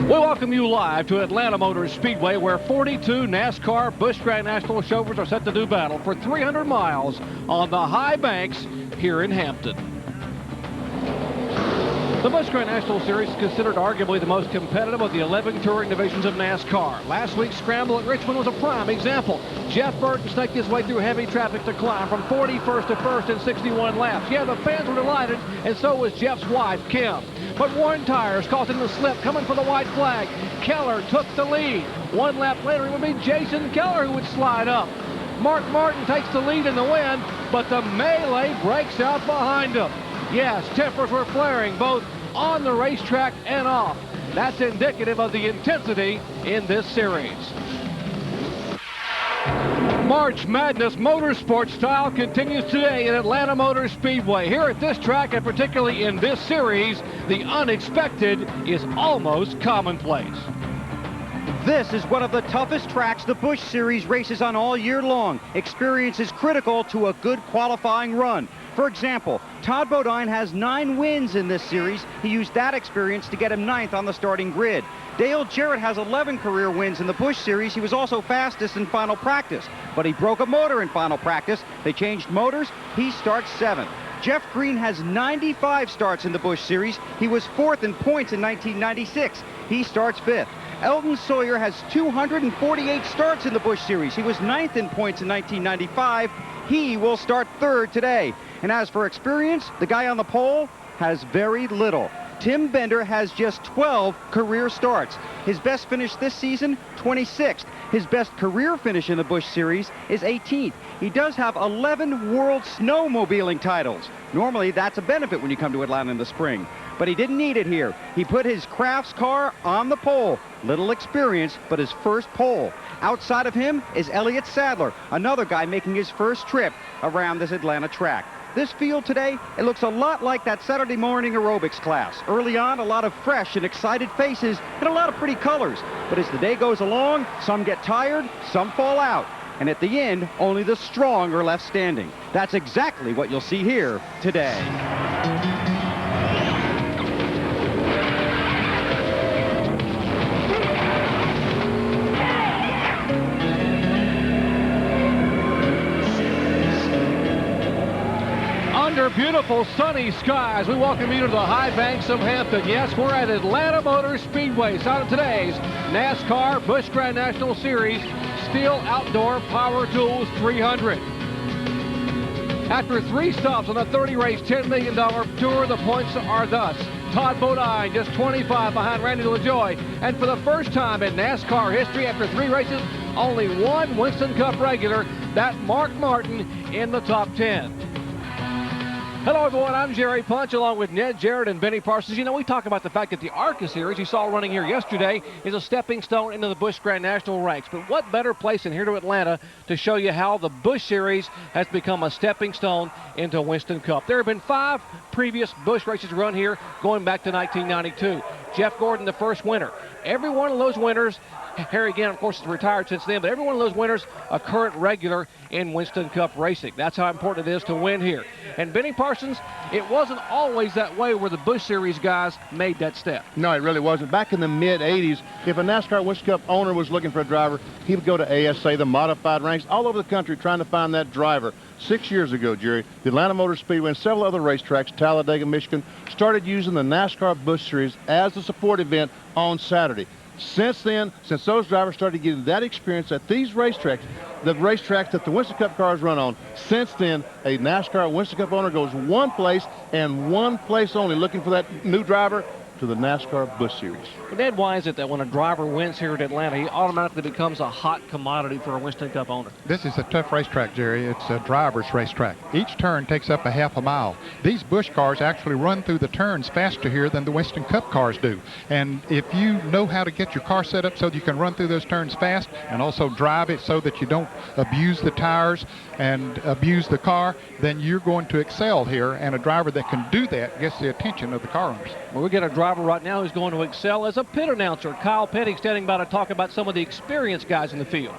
We welcome you live to Atlanta Motor Speedway, where 42 NASCAR Busch Grand National Chauffeurs are set to do battle for 300 miles on the high banks here in Hampton. The Busch Grand National Series is considered arguably the most competitive of the 11 touring divisions of NASCAR. Last week's scramble at Richmond was a prime example. Jeff Burton snaked his way through heavy traffic to climb from 41st to 1st in 61 laps. Yeah, the fans were delighted, and so was Jeff's wife, Kim. But worn tires caused him to slip, coming for the white flag. Keller took the lead. One lap later, it would be Jason Keller who would slide up. Mark Martin takes the lead in the win, but the melee breaks out behind him. Yes, tempers were flaring both on the racetrack and off. That's indicative of the intensity in this series. March Madness motorsport style continues today at Atlanta Motor Speedway. Here at this track, and particularly in this series, the unexpected is almost commonplace. This is one of the toughest tracks the Busch Series races on all year long. Experience is critical to a good qualifying run. For example, Todd Bodine has 9 wins in this series. He used that experience to get him 9th on the starting grid. Dale Jarrett has 11 career wins in the Busch Series. He was also fastest in final practice, but he broke a motor in final practice. They changed motors. He starts 7th. Jeff Green has 95 starts in the Busch Series. He was 4th in points in 1996. He starts 5th. Eldon Sawyer has 248 starts in the Busch Series. He was 9th in points in 1995. He will start 3rd today. And as for experience, the guy on the pole has very little. Tim Bender has just 12 career starts. His best finish this season, 26th. His best career finish in the Busch Series is 18th. He does have 11 world snowmobiling titles. Normally, that's a benefit when you come to Atlanta in the spring. But he didn't need it here. He put his Crafts car on the pole. Little experience, but his first pole. Outside of him is Elliott Sadler, another guy making his first trip around this Atlanta track. This field today, it looks a lot like that Saturday morning aerobics class. Early on, a lot of fresh and excited faces and a lot of pretty colors. But as the day goes along, some get tired, some fall out. And at the end, only the strong are left standing. That's exactly what you'll see here today. Under beautiful sunny skies, we welcome you to the high banks of Hampton. Yes, we're at Atlanta Motor Speedway, site of today's NASCAR Busch Grand National Series STIHL Outdoor Power Tools 300. After 3 stops on the 30-race $10 million tour, the points are thus. Todd Bodine just 25 behind Randy LaJoie. And for the first time in NASCAR history, after 3 races, only one Winston Cup regular, that Mark Martin in the top 10. Hello, everyone. I'm Jerry Punch, along with Ned Jarrett and Benny Parsons. You know, we talk about the fact that the ARCA Series you saw running here yesterday is a stepping stone into the Busch Grand National ranks. But what better place than here to Atlanta to show you how the Busch Series has become a stepping stone into Winston Cup. There have been 5 previous Busch races run here going back to 1992. Jeff Gordon, the first winner. Every one of those winners, Harry Gann, of course, is retired since then, but every one of those winners a current regular in Winston Cup racing. That's how important it is to win here. And Benny Parsons, it wasn't always that way where the Busch Series guys made that step. No, it really wasn't. Back in the mid-'80s, if a NASCAR Winston Cup owner was looking for a driver, he would go to ASA, the modified ranks, all over the country trying to find that driver. 6 years ago, Jerry, the Atlanta Motor Speedway and several other racetracks, Talladega, Michigan, started using the NASCAR Busch Series as a support event on Saturday. Since then, since those drivers started getting that experience at these racetracks, the racetracks that the Winston Cup cars run on, since then, a NASCAR Winston Cup owner goes one place and one place only, looking for that new driver to the NASCAR Busch Series. Well, Ned, why is it that when a driver wins here at Atlanta, he automatically becomes a hot commodity for a Winston Cup owner? This is a tough racetrack, Jerry. It's a driver's racetrack. Each turn takes up a half a mile. These Busch cars actually run through the turns faster here than the Winston Cup cars do. And if you know how to get your car set up so that you can run through those turns fast and also drive it so that you don't abuse the tires and abuse the car, then you're going to excel here. And a driver that can do that gets the attention of the car owners. Well, we get a driver right now who's going to excel as a pit announcer. Kyle Petty standing by to talk about some of the experienced guys in the field.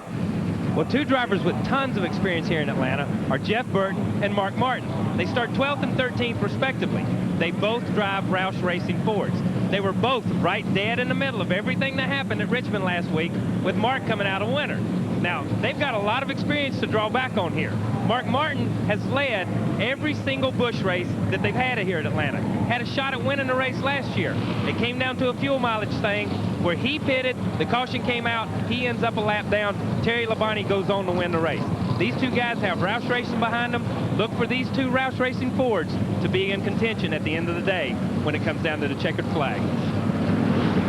Well, 2 drivers with tons of experience here in Atlanta are Jeff Burton and Mark Martin. They start 12th and 13th respectively. They both drive Roush Racing Fords. They were both right dead in the middle of everything that happened at Richmond last week, with Mark coming out a winner. Now, they've got a lot of experience to draw back on here. Mark Martin has led every single Busch race that they've had here at Atlanta. Had a shot at winning the race last year. It came down to a fuel mileage thing where he pitted, the caution came out, he ends up a lap down, Terry Labonte goes on to win the race. These two guys have Roush Racing behind them. Look for these two Roush Racing Fords to be in contention at the end of the day when it comes down to the checkered flag.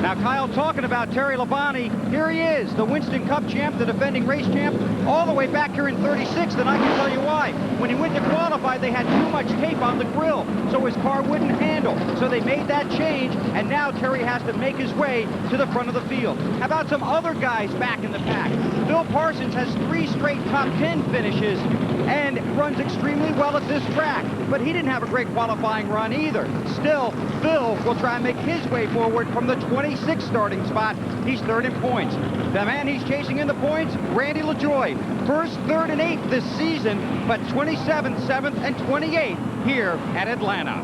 Now, Kyle, talking about Terry Labonte, here he is, the Winston Cup champ, the defending race champ, all the way back here in 36th, and I can tell you why. When he went to qualify, they had too much tape on the grill, so his car wouldn't handle. So they made that change, and now Terry has to make his way to the front of the field. How about some other guys back in the pack? Bill Parsons has 3 straight top 10 finishes and runs extremely well at this track, but he didn't have a great qualifying run either. Still, Bill will try and make his way forward from the 26th starting spot. He's 3rd in points. The man he's chasing in the points, Randy LaJoie. 1st, 3rd, and 8th this season, but 27th, 7th, and 28th here at Atlanta.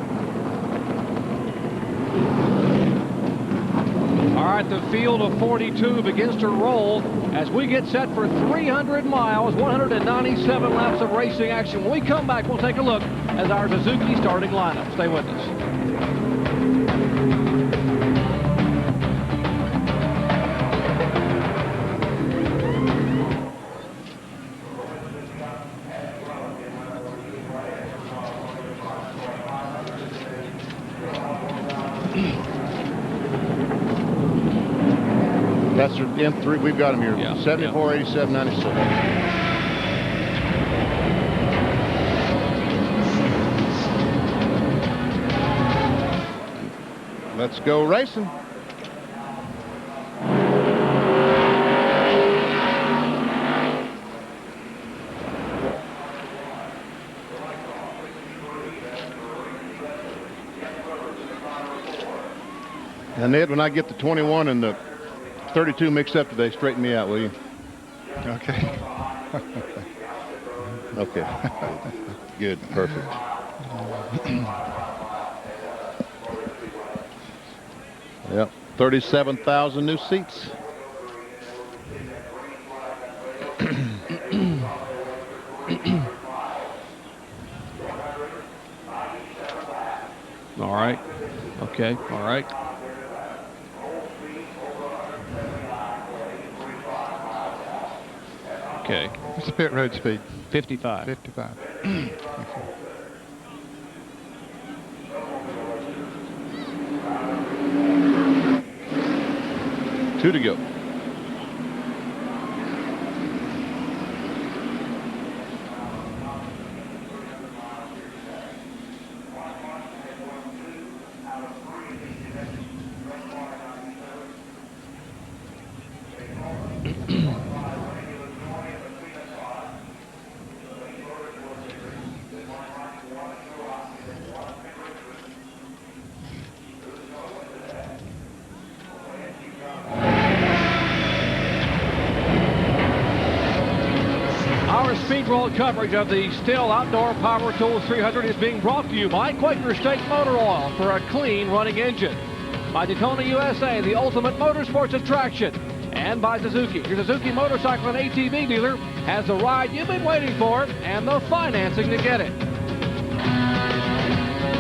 All right, the field of 42 begins to roll as we get set for 300 miles, 197 laps of racing action. When we come back, we'll take a look at our Suzuki starting lineup. Stay with us. That's M3. We've got them here. Yeah, 74, 87, 96. Let's go racing. And Ed, when I get the 21 and the 32 mixed up today, straighten me out, will you? Okay. Okay. Good. Perfect. Yep. 37,000 new seats. All right. Okay. All right. Okay. What's the pit road speed? 55. 55. 2 to go. Speed World coverage of the STIHL Outdoor Power Tools 300 is being brought to you by Quaker State Motor Oil for a clean running engine, by Daytona USA, the ultimate motorsports attraction, and by Suzuki. Your Suzuki motorcycle and ATV dealer has the ride you've been waiting for and the financing to get it.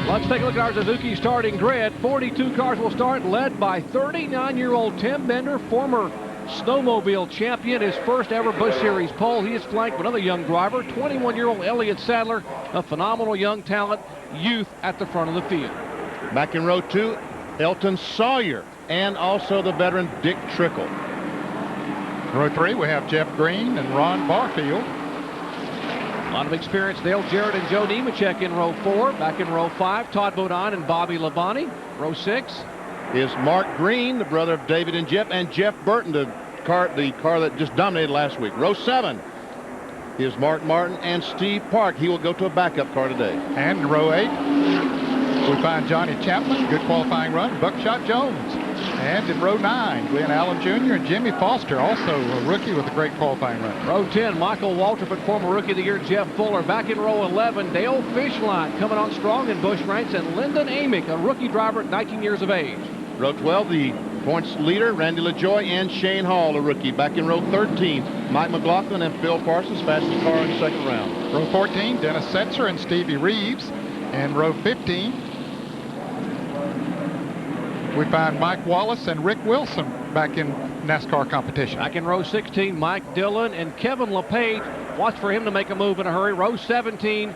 Let's take a look at our Suzuki starting grid. 42 cars will start, led by 39-year-old Tim Bender, former snowmobile champion, his first ever Busch Series pole. He is flanked with another young driver, 21-year-old Elliott Sadler, a phenomenal young talent, youth at the front of the field. Back in row 2, Elton Sawyer, and also the veteran Dick Trickle. Row 3, we have Jeff Green and Ron Barfield. A lot of experience. Dale Jarrett and Joe Nemechek in row 4. Back in row 5, Todd Bodine and Bobby Labonte. Row 6 is Mark Green, the brother of David and Jeff Burton, the car that just dominated last week. Row 7 is Mark Martin and Steve Park. He will go to a backup car today. And row 8, we find Johnny Chapman, good qualifying run, Buckshot Jones. And in row 9, Glenn Allen Jr. and Jimmy Foster, also a rookie with a great qualifying run. Row 10, Michael Waltrip and former Rookie of the Year Jeff Fuller. Back in row 11, Dale Fishline coming on strong in Busch ranks, and Lyndon Amick, a rookie driver at 19 years of age. Row 12, the points leader, Randy LaJoie and Shane Hall, a rookie. Back in row 13, Mike McLaughlin and Phil Parsons, fastest car in the second round. Row 14, Dennis Setzer and Stevie Reeves. And row 15, we find Mike Wallace and Rick Wilson back in NASCAR competition. Back in row 16, Mike Dillon and Kevin LePage. Watch for him to make a move in a hurry. Row 17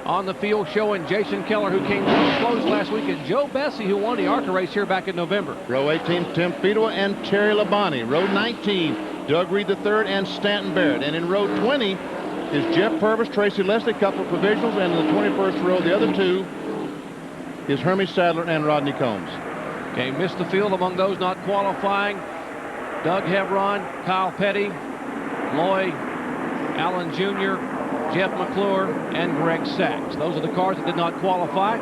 on the field showing Jason Keller, who came close last week, and Joe Bessie, who won the ARCA race here back in November. Row 18, Tim Fedewa and Terry Labonte. Row 19, Doug Reed III and Stanton Barrett. And in row 20 is Jeff Purvis, Tracy Leslie, couple of provisionals, and in the 21st row, the other two is Hermie Sadler and Rodney Combs. Okay, missed the field among those not qualifying. Doug Hebron, Kyle Petty, Loy Allen Jr., Jeff McClure, and Greg Sachs. Those are the cars that did not qualify.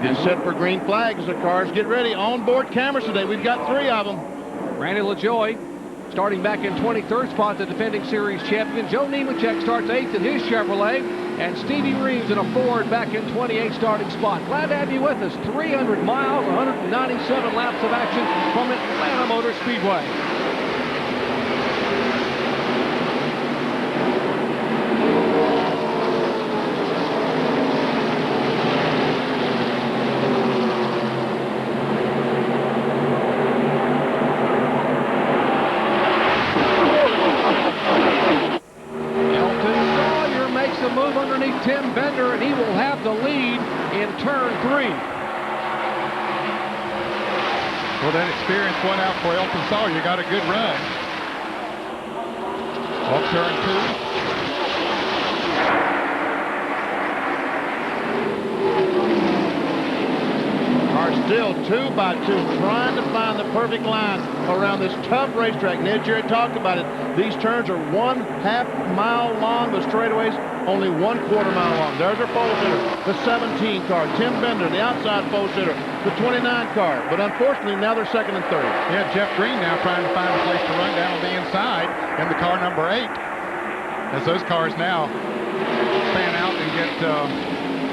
And set for green flags. The cars get ready. On-board cameras today. We've got 3 of them. Randy LaJoie starting back in 23rd spot, the defending series champion. Joe Nemechek starts 8th in his Chevrolet. And Stevie Reeves in a Ford back in 28th starting spot. Glad to have you with us. 300 miles, 197 laps of action from Atlanta Motor Speedway. Tim Bender, and he will have the lead in turn 3. Well, that experience went out for Elton Sawyer. You got a good run. Off turn 2. Are still 2 by 2 trying to find the perfect line around this tough racetrack. Ned Jarrett talked about it. These turns are 1/2 mile long, but straightaways only 1/4 mile long. There's our pole sitter, the 17 car, Tim Bender, the outside pole sitter, the 29 car. But unfortunately, now they're second and third. Yeah, Jeff Green now trying to find a place to run down on the inside in the car number 8. As those cars now fan out and get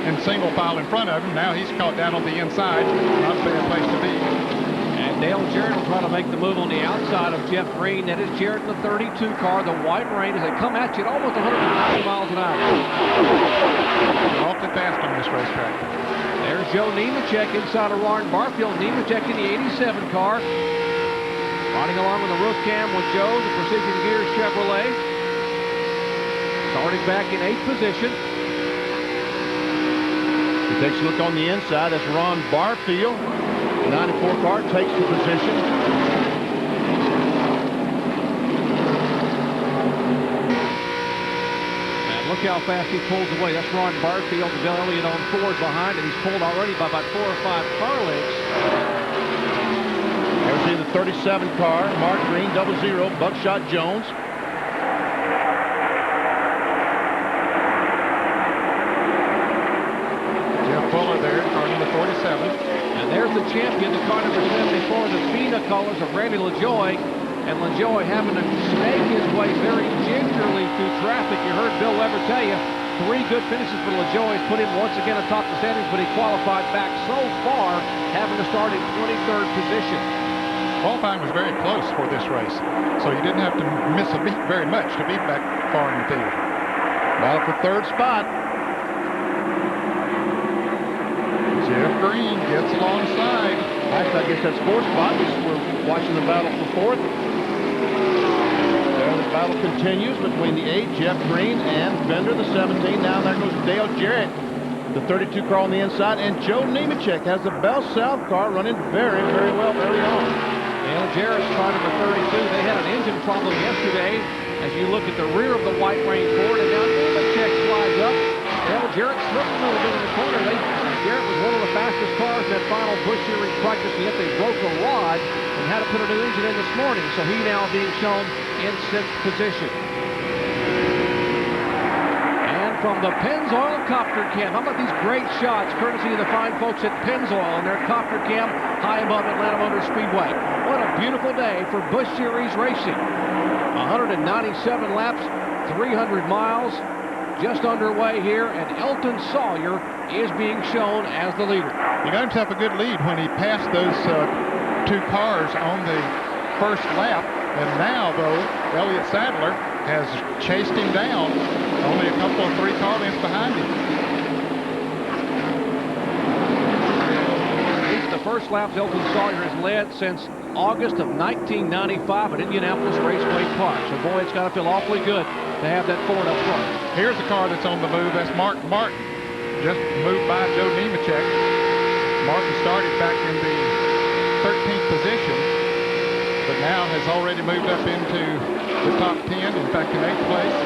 in single file in front of him. Now he's caught down on the inside. Not a bad place to be. And Dale Jarrett will try to make the move on the outside of Jeff Green. That is Jarrett in the 32 car, the white rain, as they come at you at almost 190 miles an hour. They're awfully fast on this racetrack. There's Joe Nemechek inside of Ron Barfield. Nemechek in the 87 car. Riding along with the roof cam with Joe, the Precision Gears Chevrolet. Starting back in 8th position. He takes a look on the inside. That's Ron Barfield. 94 car takes the position. And look how fast he pulls away. That's Ron Barfield, Bill Elliott on Ford behind, and he's pulled already by about 4 or 5 car lengths. There's the 37 car, Mark Green, 00, Buckshot Jones. Fuller there, car number 47. And there's the champion, the car number 74, the FINA colors of Randy LaJoie. And LaJoie having to snake his way very gingerly through traffic. You heard Bill Weber tell you, 3 good finishes for LaJoie. Put him once again atop the standings, but he qualified back so far, having to start in 23rd position. Qualifying was very close for this race, so you didn't have to miss a beat very much to be back far in the field. Battle for 3rd spot. Jeff Green gets alongside. Actually, I guess that's 4th spot. We're watching the battle for 4th. There, the battle continues between the 8, Jeff Green, and Bender, the 17. Now there goes Dale Jarrett, the 32 car on the inside, and Joe Nemechek has the Bell South car running very, very well early on. Dale Jarrett's car number 32. They had an engine problem yesterday. As you look at the rear of the White Rain Ford, and now Nemechek slides up. Dale Jarrett slipped a little bit in the corner. Jarrett was one of the fastest cars in that final Busch Series practice, and yet they broke a rod and had to put a new engine in this morning. So he now being shown in 6th position. And from the Pennzoil Copter Cam, how about these great shots, courtesy of the fine folks at Pennzoil and their Copter Cam high above Atlanta Motor Speedway. What a beautiful day for Busch Series racing. 197 laps, 300 miles. just underway here, and Elton Sawyer is being shown as the leader. He got himself a good lead when he passed those two cars on the first lap, and now, though, Elliott Sadler has chased him down, only a couple of 3 car lengths behind him. The first laps Elton Sawyer has led since August of 1995 at Indianapolis Raceway Park. So, boy, it's got to feel awfully good to have that Ford up front. Here's a car that's on the move. That's Mark Martin. Just moved by Joe Nemechek. Martin started back in the 13th position, but now has already moved up into the top 10, in fact, in 8th place.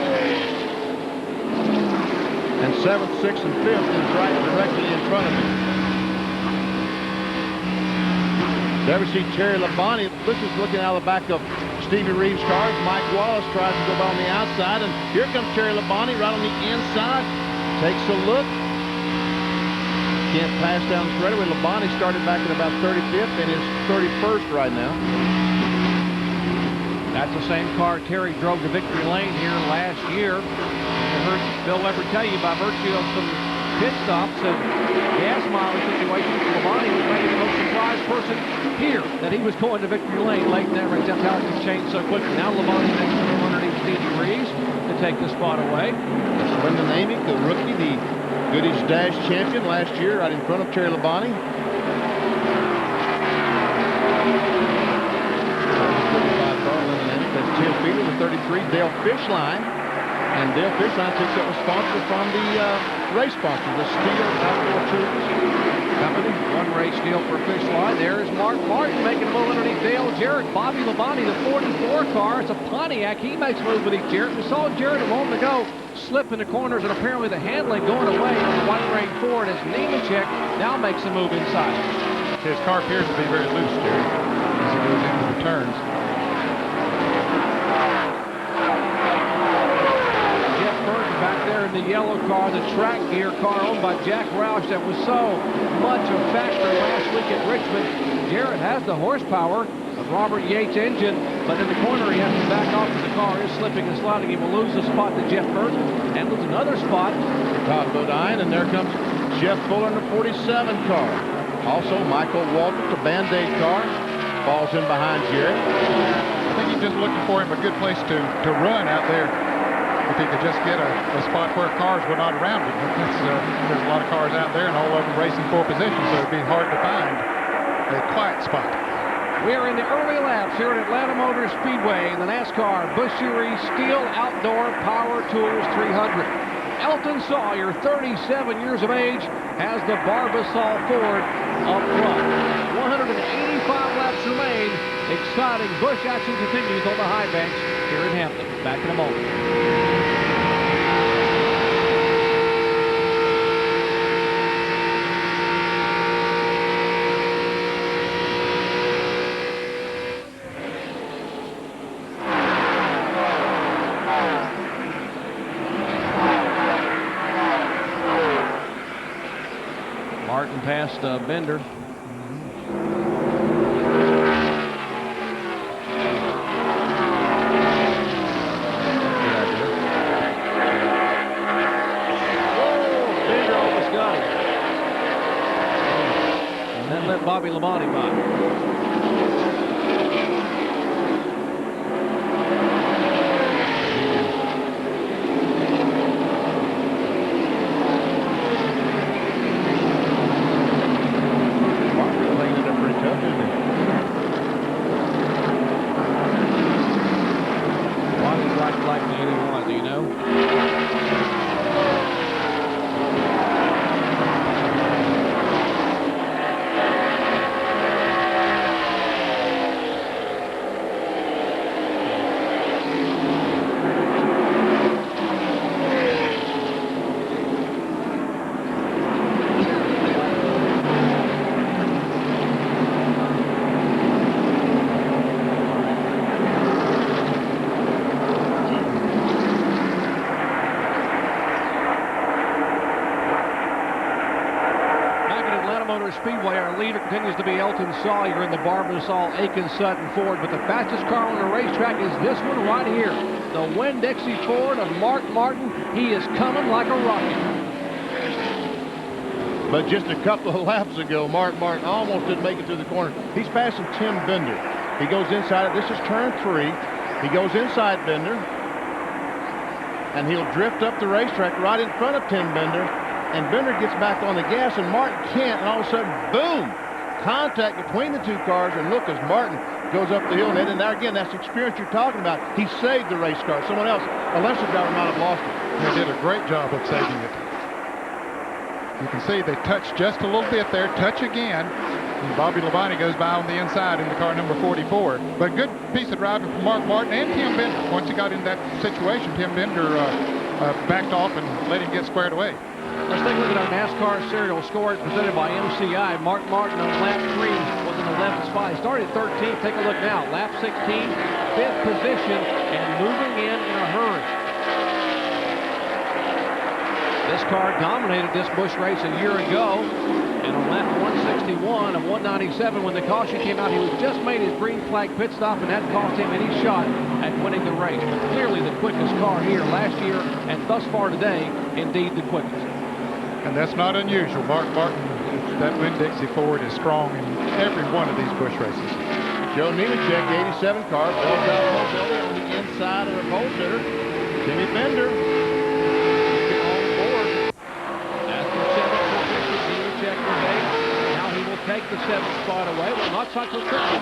And 7th, 6th, and 5th is right directly in front of him. Never see Terry Labonte. This is looking out of the back of Stevie Reeves' cars. Mike Wallace tries to go by on the outside, and here comes Terry Labonte right on the inside. Takes a look. Can't pass down the straightaway. Labonte started back at about 35th and is 31st right now. That's the same car Terry drove to victory lane here last year. You heard Bill Weber tell you by virtue of some pit stops and gas mileage situations, Labonte was maybe the most surprised person here that he was going to victory lane late in that race. That's how it can change so quickly. Now Labonte next to him underneath Stevie Reeves to take the spot away. Brendan Amick, the rookie, the Goodies Dash champion last year, right in front of Terry Labonte. 35 car, Brendan Amick. That's Tim Feeder, the 33, Dale Fishline. And Dale Fishline takes up a sponsor from the race sponsor, the STIHL Outdoor Tools Company. One race deal for Fishline. There is Mark Martin making a move underneath Dale Jarrett. Bobby Labonte, the 44 car. It's a Pontiac. He makes a move with each Jarrett. We saw Jarrett a moment ago slip in the corners, and apparently the handling going away on the White Rain Ford as Nemechek now makes a move inside. His car appears to be very loose, Jerry, as he goes into the turns. Back there in the yellow car, the track gear car owned by Jack Roush that was so much a factor last week at Richmond. Jarrett has the horsepower of Robert Yates' engine, but in the corner he has to back off as the car is slipping and sliding. He will lose the spot to Jeff Burton and lose another spot to Todd Bodine, and there comes Jeff Fuller in the 47 car. Also, Michael Waltrip, the Band-Aid car, falls in behind Jarrett. I think he's just looking for him a good place to run out there. If he could just get a spot where cars were not around him. There's a lot of cars out there, and all of them racing for position, so it'd be hard to find a quiet spot. We are in the early laps here at Atlanta Motor Speedway in the NASCAR Busch Series STIHL Outdoor Power Tools 300. Elton Sawyer, 37 years of age, has the Barbasol Ford up front. 185 laps remain. Exciting Busch action continues on the high banks here in Hampton. Back in a moment. Martin past Bender. Bobby Labonte by. Speedway, our leader continues to be Elton Sawyer in the Barbasol Aiken Sutton Ford, but the fastest car on the racetrack is this one right here, the Winn-Dixie Ford of Mark Martin. He is coming like a rocket. But just a couple of laps ago, Mark Martin almost didn't make it through the corner. He's passing Tim Bender. He goes inside. This is turn 3. He goes inside Bender, and he'll drift up the racetrack right in front of Tim Bender, and Bender gets back on the gas, and Martin can't, and all of a sudden, boom! Contact between the two cars, and look as Martin goes up the hill, and there again, that's the experience you're talking about. He saved the race car. Someone else, a lesser driver, might have lost it. They did a great job of saving it. You can see they touched just a little bit there, touch again, and Bobby Labonte goes by on the inside in the car number 44. But good piece of driving from Mark Martin and Tim Bender. Once he got in that situation, Tim Bender backed off and let him get squared away. Let's take a look at our NASCAR serial score presented by MCI. Mark Martin on lap 3 was in 11th spot. He started 13th. Take a look now. Lap 16, 5th position, and moving in a hurry. This car dominated this Busch race a year ago, and on lap 161 of 197, when the caution came out, he was just made his green flag pit stop, and that cost him any shot at winning the race. But clearly the quickest car here last year, and thus far today, indeed the quickest. And that's not unusual. Mark Martin, that Winn-Dixie Ford is strong in every one of these Busch races. Joe Nemechek, 87 car, falls out of mobility on the inside of the pole sitter. Timmy Bender. Take the 7th spot away. Well, not such a tricky.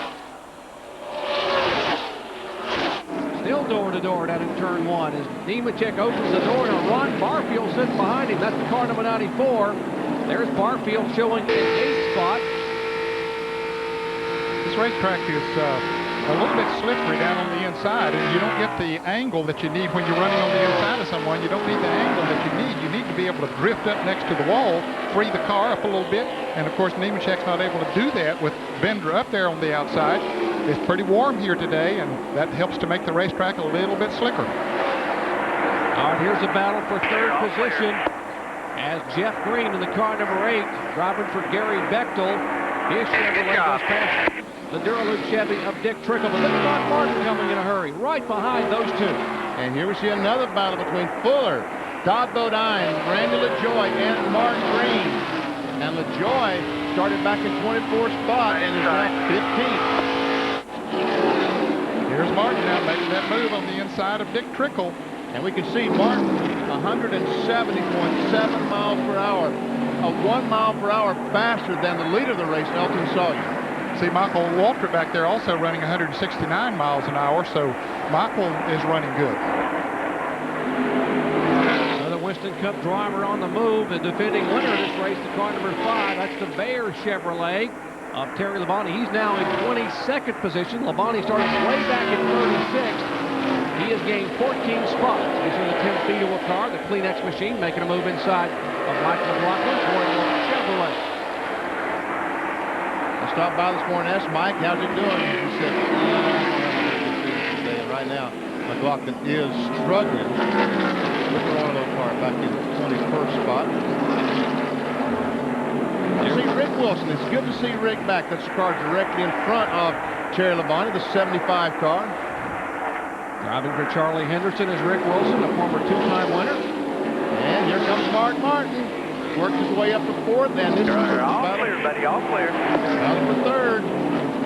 Still door-to-door down in turn 1 as Nemechek opens the door and Ron Barfield sits behind him. That's the car number 94. There's Barfield showing an 8th spot. This racetrack is a little bit slippery down on the inside, and you don't get the angle that you need when you're running on the inside of someone. You don't need the angle that you need. You need to be able to drift up next to the wall, free the car up a little bit, and of course Nemechek's not able to do that with Bender up there on the outside. It's pretty warm here today, and that helps to make the racetrack a little bit slicker. All right, here's a battle for 3rd position as Jeff Green in the car number 8, driving for Gary Bechtel. His Chevrolet goes past the Duraloop Chevy of Dick Trickle, but look at Mark Martin coming in a hurry, right behind those two. And here we see another battle between Fuller, Todd Bodine, Randy LaJoie, and Mark Green. And LaJoie started back in 24th spot and is now 15th. Here's Martin now making that move on the inside of Dick Trickle. And we can see Martin 170.7 miles per hour, 1 mile per hour faster than the leader of the race, Elton Sawyer. See, Michael Walter back there also running 169 miles an hour, so Michael is running good. Another Winston Cup driver on the move, the defending winner of this race, the car number 5. That's the Bayer Chevrolet of Terry Labonte. He's now in 22nd position. Labonte started way back in 36th. He has gained 14 spots. He's in the Tim Feedle car, the Kleenex machine, making a move inside of Michael McLaughlin for Chevrolet. I stopped by this morning and asked Mike, how's it doing? He said, right now, McLaughlin is struggling with the Royal car back in 21st spot. You see Rick Wilson. It's good to see Rick back. That's the car directly in front of Terry Labonte, the 75 car. Driving for Charlie Henderson is Rick Wilson, a former 2-time winner. And here comes Mark Martin. Worked his way up to 4th, and this is all clear, buddy, all clear. Battle for 3rd.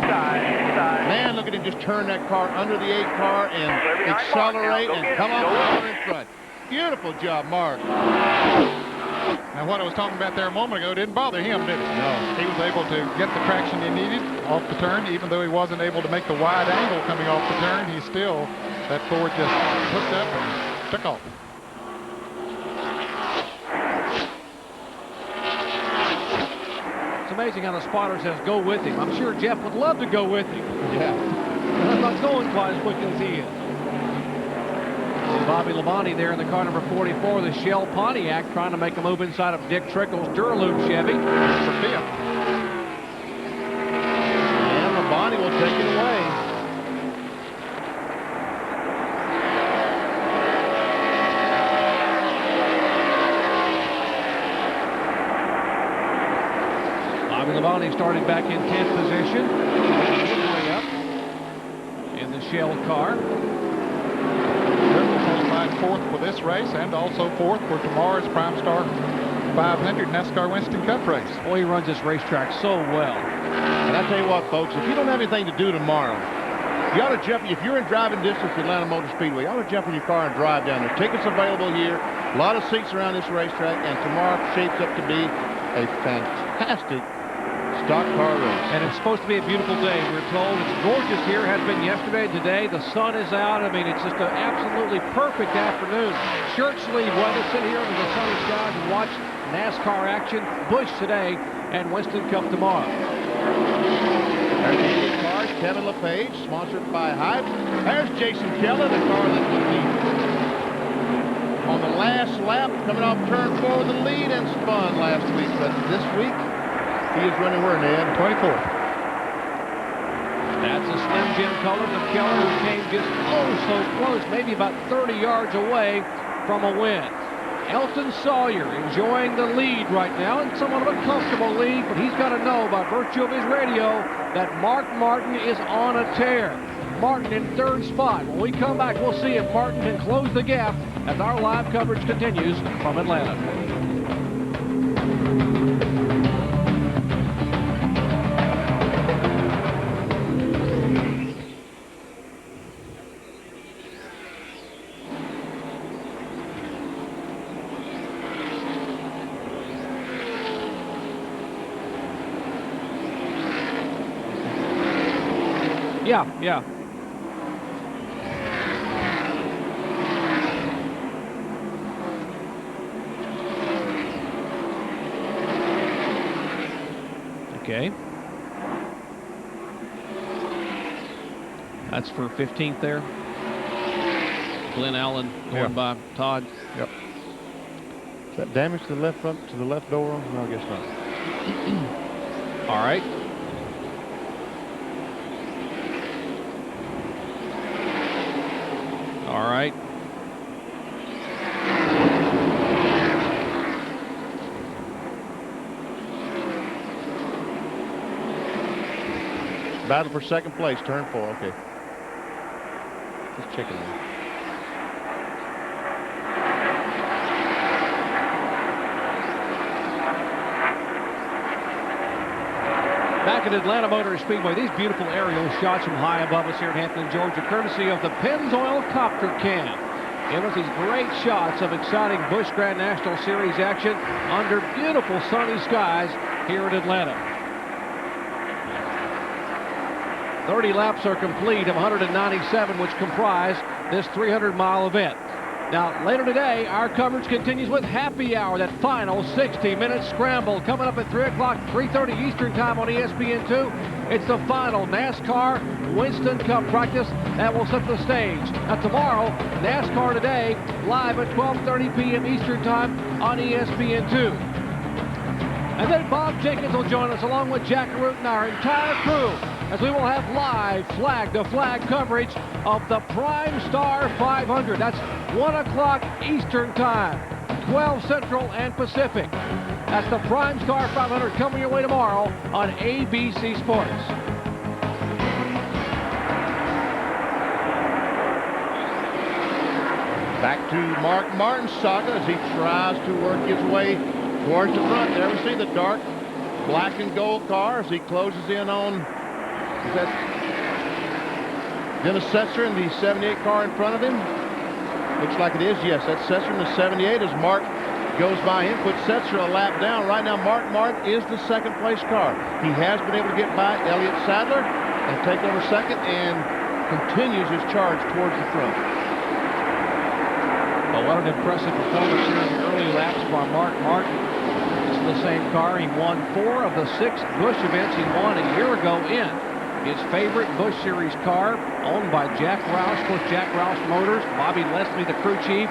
Side. Man, look at him just turn that car under the 8 car and accelerate and come off the car in front. Beautiful job, Mark. Now, what I was talking about there a moment ago didn't bother him, did it? No. He was able to get the traction he needed off the turn, even though he wasn't able to make the wide angle coming off the turn. He still, that Ford just hooked up and took off. It's amazing how the spotter says go with him. I'm sure Jeff would love to go with him. Yeah. But I'm not going quite as quick as he is. Bobby Labonte there in the car number 44, the Shell Pontiac, trying to make a move inside of Dick Trickle's Duraloop Chevy for 5th. And Labonte will take it away. Bobby Labonte started back in 10th position, way up in the Shell car. Will qualified 4th for this race and also 4th for tomorrow's Prime Star 500 NASCAR Winston Cup race. Boy, he runs this racetrack so well. And I tell you what, folks, if you don't have anything to do tomorrow, you ought to jump. If you're in driving distance at Atlanta Motor Speedway, you ought to jump in your car and drive down there. Tickets available here. A lot of seats around this racetrack, and tomorrow shapes up to be a fantastic stock car race. And it's supposed to be a beautiful day. We're told it's gorgeous here. Has been yesterday, today. The sun is out. I mean, it's just an absolutely perfect afternoon. Shirt sleeve weather. Sit here under the sunny skies and watch NASCAR action. Busch today and Winston Cup tomorrow. There's the 8 cars. Kevin LePage, sponsored by Hype. There's Jason Kelly, the car that was on the last lap, coming off turn 4 with the lead and spun last week. But this week, he is running where, Ned? 24th. That's a Slim Jim color of Keller, who came just so close, maybe about 30 yards away from a win. Elton Sawyer enjoying the lead right now, and somewhat of a comfortable lead, but he's got to know by virtue of his radio that Mark Martin is on a tear. Martin in 3rd spot. When we come back, we'll see if Martin can close the gap as our live coverage continues from Atlanta. Yeah. Okay. That's for 15th there. Glenn Allen going by Todd. Yep. Is that damage to the left front, to the left door? No, I guess not. All right. All right. Battle for 2nd place, turn 4. Okay. Just checking in. Back at Atlanta Motor Speedway, these beautiful aerial shots from high above us here at Hampton, Georgia, courtesy of the Pennzoil Copter Cam. Give us these great shots of exciting Busch Grand National Series action under beautiful sunny skies here at Atlanta. 30 laps are complete of 197, which comprise this 300-mile event. Now, later today, our coverage continues with Happy Hour, that final 60-minute scramble coming up at 3 o'clock, 3:30 Eastern Time on ESPN2. It's the final NASCAR Winston Cup practice that will set the stage. Now, tomorrow, NASCAR Today, live at 12:30 p.m. Eastern Time on ESPN2. And then Bob Jenkins will join us along with Jack Root and our entire crew as we will have live flag-to-flag coverage of the Prime Star 500. That's 1 o'clock Eastern Time, 12 Central and Pacific. That's the Prime Star 500 coming your way tomorrow on ABC Sports. Back to Mark Martin's saga as he tries to work his way towards the front. There we see the dark black and gold car as he closes in on Dennis Setzer in the 78 car in front of him. Looks like it is, yes, that's Setzer in the 78 as Mark goes by him, puts Setzer a lap down. Right now, Mark Martin is the 2nd place car. He has been able to get by Elliott Sadler and take over 2nd and continues his charge towards the front. Well, what an impressive performance here in the early laps by Mark Martin. This is the same car. He won 4 of the 6 Busch events he won a year ago in. His favorite Busch Series car, owned by Jack Roush, of course, Jack Roush Motors, Bobby Leslie, the crew chief.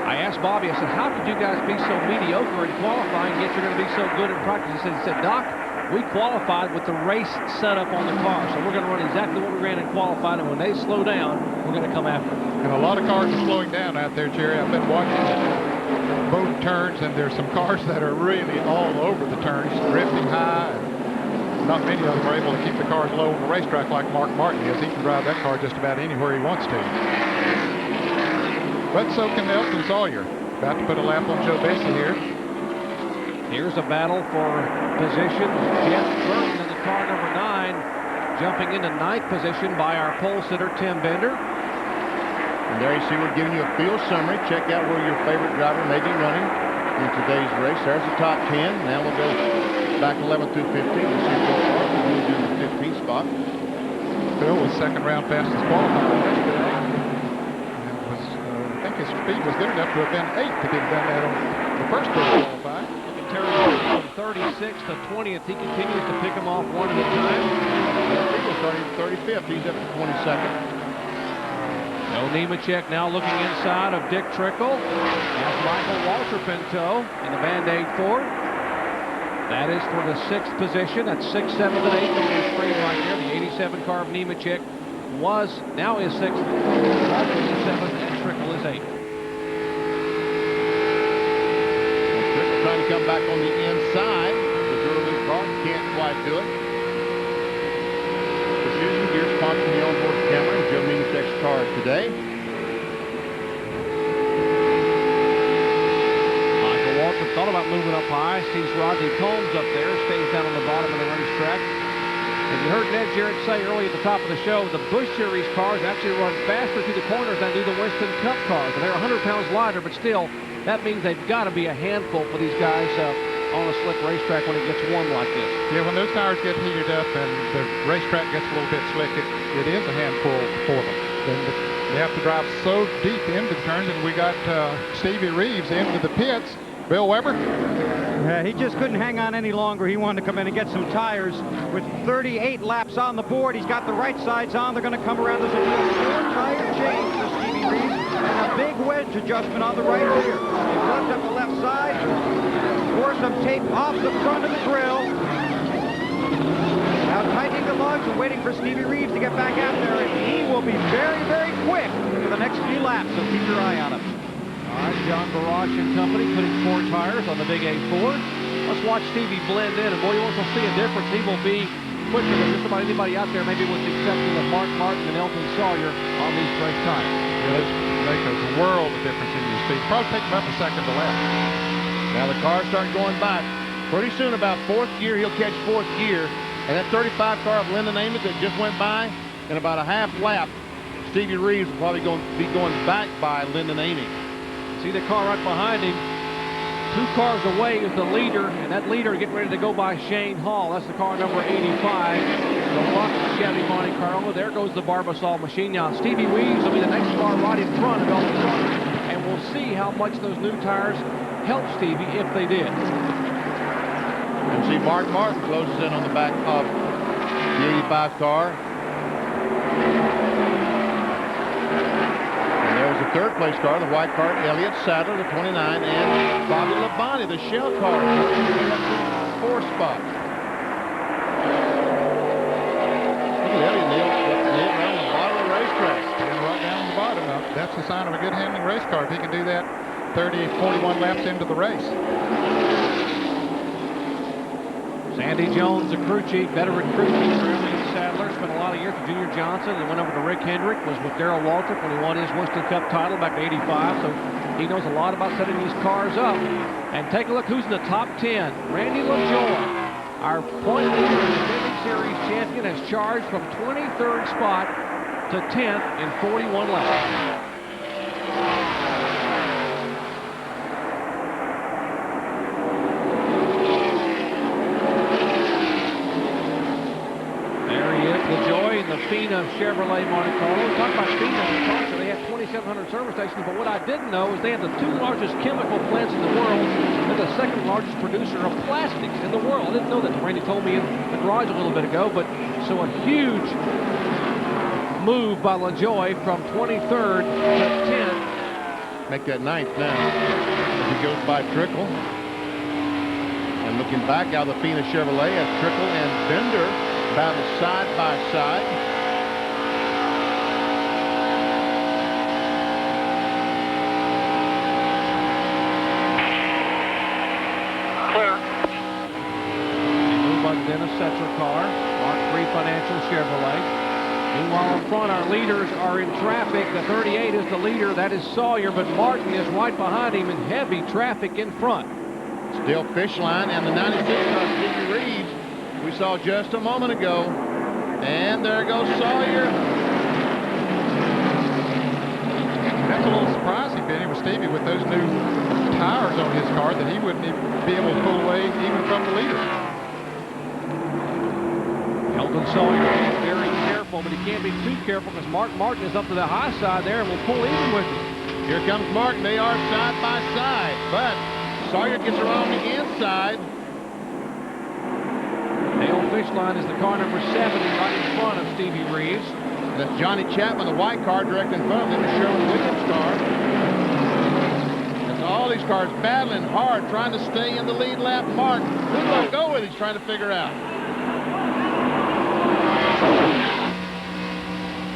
I asked Bobby, I said, how could you guys be so mediocre in qualifying, yet you're going to be so good in practice? He said, Doc, we qualified with the race setup on the car, so we're going to run exactly what we ran in qualifying, and when they slow down, we're going to come after them. And a lot of cars are slowing down out there, Jerry. I've been watching both turns, and there's some cars that are really all over the turns, drifting high. not many of them are able to keep the cars low on the racetrack like Mark Martin is. He can drive that car just about anywhere he wants to. But so can Elton Sawyer. About to put a lap on Joe Bessie here. Here's a battle for position. Jeff Burton in the car number 9, jumping into 9th position by our pole sitter, Tim Bender. And there you see we're giving you a field summary. Check out where your favorite driver may be running in today's race. There's the top 10. Now we'll go back 11 through 15. We'll see Bill Parker, who's in the 15th spot. Bill was second round fastest qualifier yesterday. I think his speed was good enough to have been 8th if he'd done that on the first day of qualifying. Terry from 36th to 20th. He continues to pick them off one at a time. Eagle starting 35th. He's up to 22nd. No Nemechek now looking inside of Dick Trickle. That's Michael Walter Pinto in the Band-Aid Ford. That is for the 6th position. That's 6th, 7th, and 8th on the screen right there. The 87 car of Nemechek now is 6th. Walter is 7th, and Trickle is 8th. Trying to come back on the inside. The Durley car can't quite do it. Precision gears sponsoring the onboard camera and Joe Nemechek's car today. Michael Walter thought about moving up high. Sees Rodney Combs up there. Stays down on the bottom of the racetrack. As you heard Ned Jarrett say early at the top of the show, the Busch Series cars actually run faster through the corners than do the Winston Cup cars. And they're 100 pounds lighter, but still, that means they've got to be a handful for these guys on a slick racetrack when it gets warm like this. Yeah, when those tires get heated up and the racetrack gets a little bit slick, it is a handful for them. They have to drive so deep into the turns, and we got Stevie Reeves into the pits. Bill Weber? He just couldn't hang on any longer. He wanted to come in and get some tires. With 38 laps on the board, he's got the right sides on. They're going to come around. There's a 4-tire change for Stevie Reeves and a big wedge adjustment on the right rear. They've left up the left side, pour some tape off the front of the grill. Now tightening the lugs and waiting for Stevie Reeves to get back out there, and he will be very, very quick for the next few laps, so keep your eye on him. All right, John Barash and company putting 4 tires on the Big A Ford. Let's watch Stevie blend in, and boy, you want to see a difference. He will be quicker than just about anybody out there, maybe with the exception of Mark Martin and Elton Sawyer on these race tires. Yeah, those make a world of difference in your speed. Probably take him up a second to lap. Now the cars start going back. Pretty soon, about 4th gear, he'll catch 4th gear. And that 35 car of Lyndon Amos that just went by, in about a half lap, Stevie Reeves will probably be going back by Lyndon Amos. See the car right behind him. 2 cars away is the leader, and that leader getting ready to go by Shane Hall. That's the car number 85. The Lux Chevy Monte Carlo. There goes the Barbasol machine. Now Stevie Reeves will be the next car right in front of Elton Sawyer, and we'll see how much those new tires help Stevie if they did. And see Mark Martin closes in on the back of the 85 car. There's the 3rd place car, the white car, Elliott Sadler, the 29, and Bobby Labonte, the shell car, 4th spot. Look at Elliott nailed around the bottom of the racetrack. And right down the bottom. That's a sign of a good handling race car if he can do that 30, 41 laps into the race. Sandy Jones, the crew chief, veteran crew chief for Elliott Sadler, spent a lot of years with Junior Johnson and went over to Rick Hendrick, was with Darrell Waltrip when he won his Winston Cup title back in '85, so he knows a lot about setting these cars up. And take a look who's in the top 10. Randy LaJoie, our point leader and defending series champion, has charged from 23rd spot to 10th in 41 laps. LaJoie and the Fina Chevrolet Monte Carlo. Talk about Fina and Carter. They have 2,700 service stations, but what I didn't know is they have the 2 largest chemical plants in the world and the 2nd largest producer of plastics in the world. I didn't know that. Randy told me in the garage a little bit ago, but so a huge move by LaJoie from 23rd to 10th. Make that 9th now as he goes by Trickle. And looking back out of the Fina Chevrolet as Trickle and Bender battle side by side. Clear. Move by Dennis Setzer car, Mark III Financial Chevrolet. Meanwhile, in front, our leaders are in traffic. The 38 is the leader. That is Sawyer, but Martin is right behind him in heavy traffic in front. Still Fishline and the 96 car, Stevie Reeves, we saw just a moment ago. And there goes Sawyer. That's a little surprising, Benny, with Stevie with those new tires on his car that he wouldn't even be able to pull away even from the leader. Elton Sawyer is very careful, but he can't be too careful because Mark Martin is up to the high side there and will pull even with him. Here comes Martin. They are side by side, but Sawyer gets around the inside. Dale Fishline is the car number 70 right in front of Stevie Reeves. That's Johnny Chapman, the white car, direct in front of them is Sherwin Williams' car. That's all these cars battling hard, trying to stay in the lead lap. Mark, who will go with? He's trying to figure out.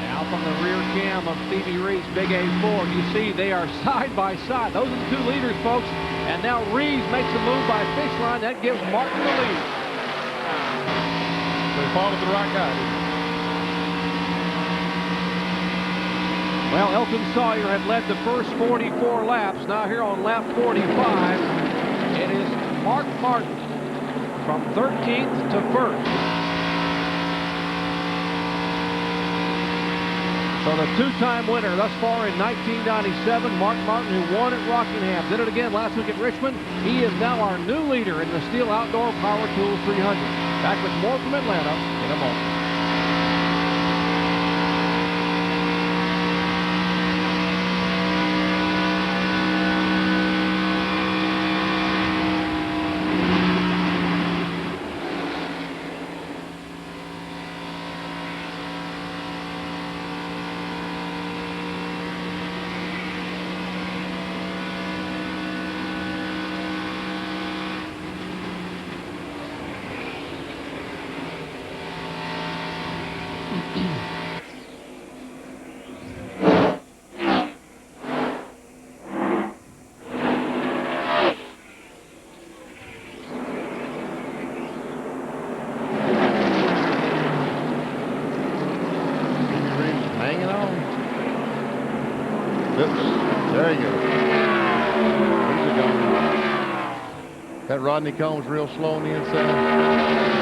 Now from the rear cam of Stevie Reeves' Big A4, you see they are side by side. Those are the two leaders, folks. And now Reeves makes a move by Fishline. That gives Martin the lead. They followed the right guy. Well, Elton Sawyer had led the first 44 laps. Now here on lap 45, it is Mark Martin from 13th to 1st. So the two-time winner thus far in 1997, Mark Martin, who won at Rockingham, did it again last week at Richmond. He is now our new leader in the STIHL Outdoor Power Tools 300. Back with more from Atlanta in a moment. There you go. That Rodney Combs real slow on the inside.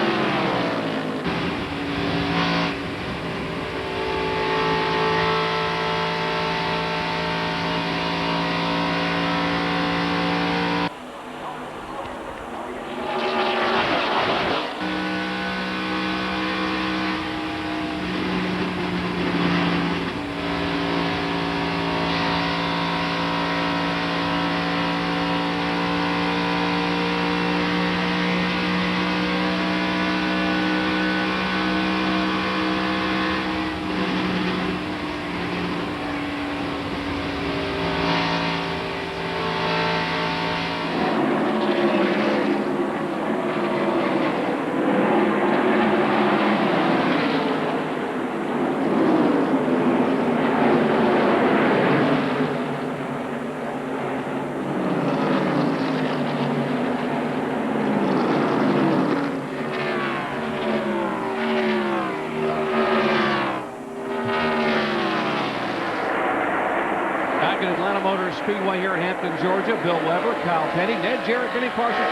Speedway here in Hampton, Georgia. Bill Weber, Kyle Petty, Ned Jarrett, Benny Parsons,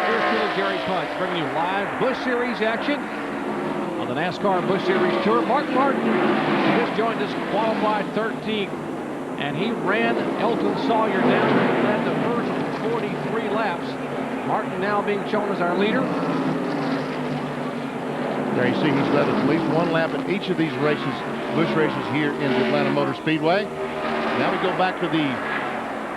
Jerry Punch, bringing you live Busch Series action on the NASCAR Busch Series Tour. Mark Martin just joined us, qualified 13th, and he ran Elton Sawyer down and led the first 43 laps. Martin now being shown as our leader. There you see he's led at least one lap in each of these races, Busch races here in the Atlanta Motor Speedway. Now we go back to the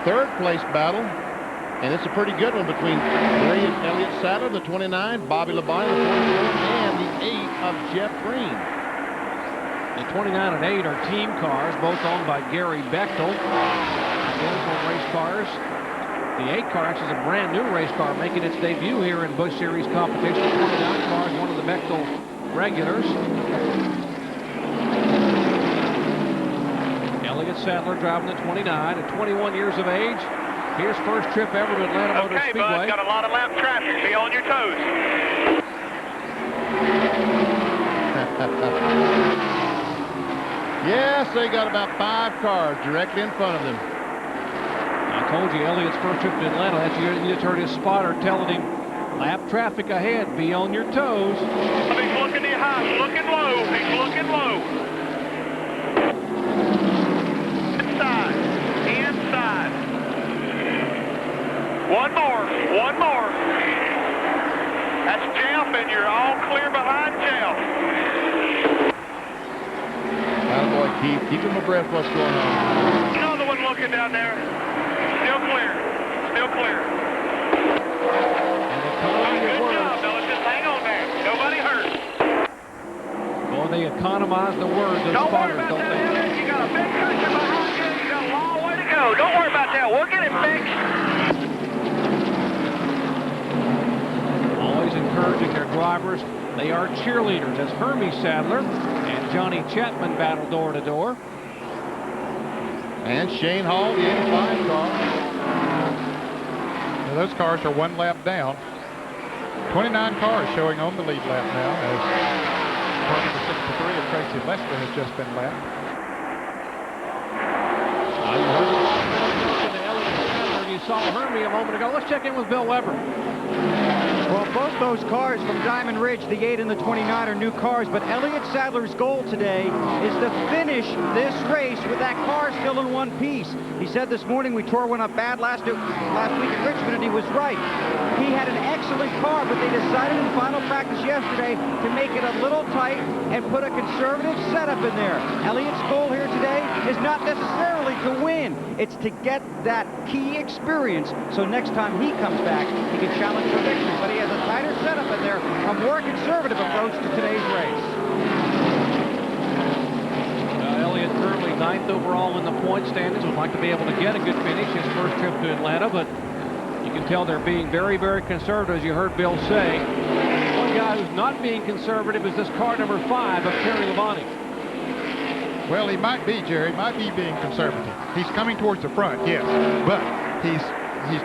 third place battle, and it's a pretty good one between Ray and Elliott Sadler, the 29, Bobby Labonte, the 44, and the 8 of Jeff Green. The 29 and 8 are team cars, both owned by Gary Bechtel. Identical race cars. The 8 car actually is a brand new race car, making its debut here in Busch Series competition. The 29 car is one of the Bechtel regulars. Elliott Sadler driving the 29 at 21 years of age. Here's first trip ever to Atlanta Motor Speedway. Okay, bud, got a lot of lap traffic. Be on your toes. Yes, they got about 5 cars directly in front of them. I told you, Elliott's first trip to Atlanta, that year, you just heard his spotter telling him, lap traffic ahead, be on your toes. He's looking high, he's looking low, he's looking low. Inside, inside. One more. That's Jeff, and you're all clear behind Jeff. Boy, keep him abreast what's going on. Another one looking down there. Still clear. Still clear. Good job, Billy. Just hang on there. Nobody hurt. Boy, they economize the words, those spotters, don't they? You got a big cushion behind you. You got a long way to go. Don't worry about that. We'll get it fixed. Always encouraging their drivers. They are cheerleaders as Hermie Sadler and Johnny Chapman battle door to door. And Shane Hall, the 85 car. Now those cars are 1 lap down. 29 cars showing on the lead lap now as car number 63 of Tracy Lester has just been lapped. You saw Hermie a moment ago. Let's check in with Bill Weber. Well, both those cars from Diamond Ridge, the 8 and the 29, are new cars, but Elliott Sadler's goal today is to finish this race with that car still in one piece. He said this morning we tore one up bad last week in Richmond, and he was right. He had an excellent car, but they decided in final practice yesterday to make it a little tight and put a conservative setup in there. Elliott's goal here today is not necessarily to win. It's to get that key experience so next time he comes back, he can challenge for victory. But he has a tighter setup in there, a more conservative approach to today's race. Elliott currently 9th overall in the point standings. Would like to be able to get a good finish his first trip to Atlanta, but you can tell they're being very, very conservative, as you heard Bill say. One guy who's not being conservative is this car number 5 of Terry Labonte. Well, he might be, Jerry, might be being conservative. He's coming towards the front, yes, but he's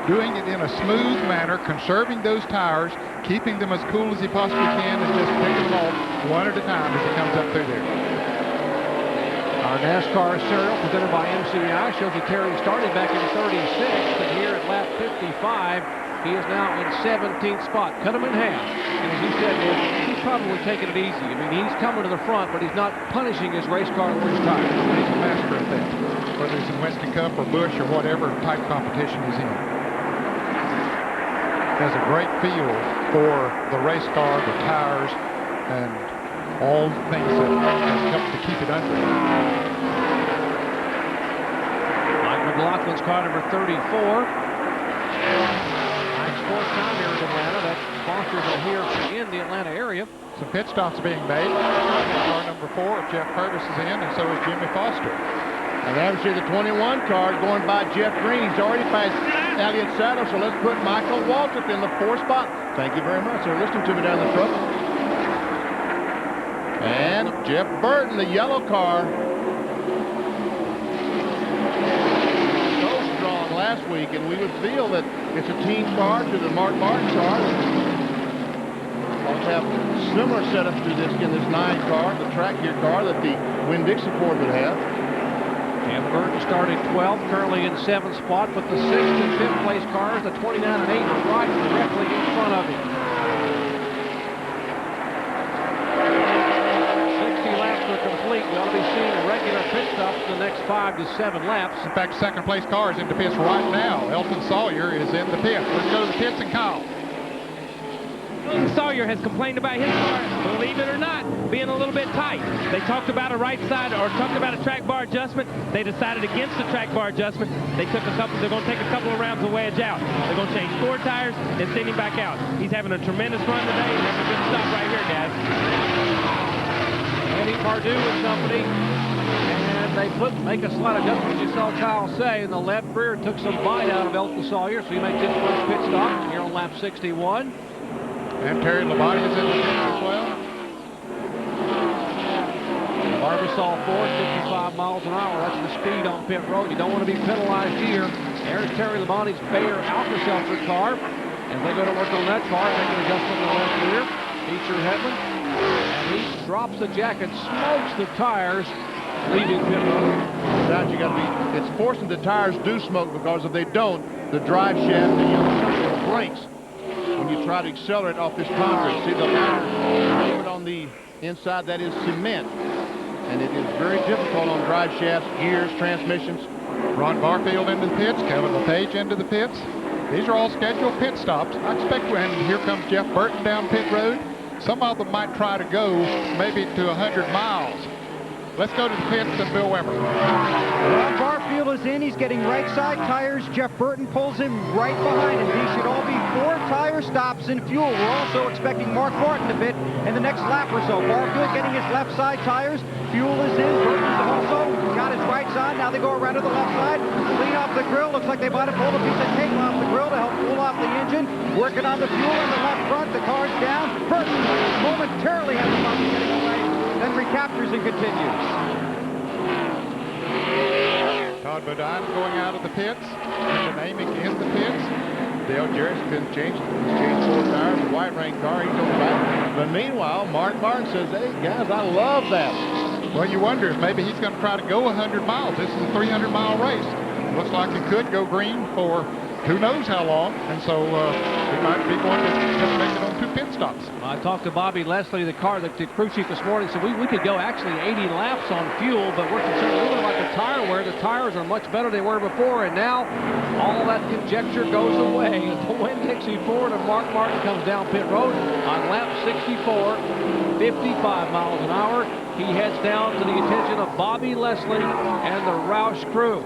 doing it in a smooth manner, conserving those tires, keeping them as cool as he possibly can, and just picking them off one at a time as he comes up through there. Our NASCAR serial presented by MCI shows that Terry started back in 36th, and here at lap 55, he is now in 17th spot. Cut him in half. And as you said, he's probably taking it easy. I mean, he's coming to the front, but he's not punishing his race car or his tires. He's a master at that, whether it's in Winston Cup or Busch or whatever type competition he's in. He has a great feel for the race car, the tires, and all the things that help to keep it under. Mike McLaughlin's car number 34. Nice fourth time here in Atlanta. That sponsors are here in the Atlanta area. Some pit stops being made. Car number 4 of Jeff Purvis is in, and so is Jimmy Foster. And obviously the 21 car going by Jeff Green. He's already passed Elliott Sadler, so let's put Michael Waltrip in the 4th spot. Thank you very much. They're listening to me down the truck. And Jeff Burton, the yellow car. So strong last week, and we would feel that it's a team car to the Mark Martin car. We'll have similar setups to this in this 9 car, the track gear car that the Winn-Dixie Ford would have. Jeff Burton starting 12th, currently in 7th spot, but the 6th and 5th place cars, the 29 and 8, are right directly in front of him. 60 laps are complete. We ought to be seeing a regular pit stop for the next 5 to 7 laps. In fact, second place car is in the pits right now. Elton Sawyer is in the pits. Let's go to the pits and call. Elton Sawyer has complained about his car, believe it or not, being a little bit tight. They talked about a right side or talked about a track bar adjustment. They decided against the track bar adjustment. They're going to take a couple of rounds of wedge out. They're going to change 4 tires and send him back out. He's having a tremendous run today. That's a good stop right here, guys. Eddie Pardue and company. And they make a slight adjustment, as you saw Kyle say, and the left rear took some bite out of Elton Sawyer, so he makes his first pit stop here on lap 61. And Terry Labonte is in the pits as well. Barbasol Ford, 55 miles an hour. That's the speed on pit road. You don't want to be penalized here. There's Terry Labonte's Bayer Alka-Seltzer car. As they go to work on that car, make an adjustment in the left rear. Feature Headland. And he drops the jacket, smokes the tires, leaving pit road. That you got to be, it's forcing the tires do smoke, because if they don't, the drive shaft, the yellow circle breaks when you try to accelerate off this concrete. See the line on the inside, that is cement. And it is very difficult on drive shafts, gears, transmissions. Ron Barfield into the pits, Kevin LePage into the pits. These are all scheduled pit stops. I expect, and here comes Jeff Burton down pit road. Some of them might try to go maybe to 100 miles. Let's go to the pits and Bill Wemmer. Ron Barfield is in. He's getting right side tires. Jeff Burton pulls him right behind him. These should all be 4 tire stops in fuel. We're also expecting Mark Martin to pit in the next lap or so. Barfield getting his left side tires. Fuel is in. Burton's also got his right side. Now they go around to the left side. Clean off the grill. Looks like they might have pulled a piece of tape off the grill to help cool off the engine. Working on the fuel in the left front. The car's down. Burton momentarily has a problem getting away. Then recaptures and continues. Todd Bodine going out of the pits. Brendan Amick in the pits. Dale Jarrett's been changed 4 tires, the white rank car, he goes back. But meanwhile, Mark Martin says, hey guys, I love that. Well, you wonder if maybe he's going to try to go 100 miles. This is a 300-mile race. Looks like it could go green for who knows how long, and so he might be going to just make it on 2 pit stops. I talked to Bobby Leslie, the crew chief this morning, said we could go actually 80 laps on fuel, but we're concerned a little bit about the tire wear. The tires are much better than they were before, and now all that conjecture goes away. The Winn-Dixie Ford of Mark Martin comes down pit road on lap 64, 55 miles an hour. He heads down to the attention of Bobby Leslie and the Roush crew.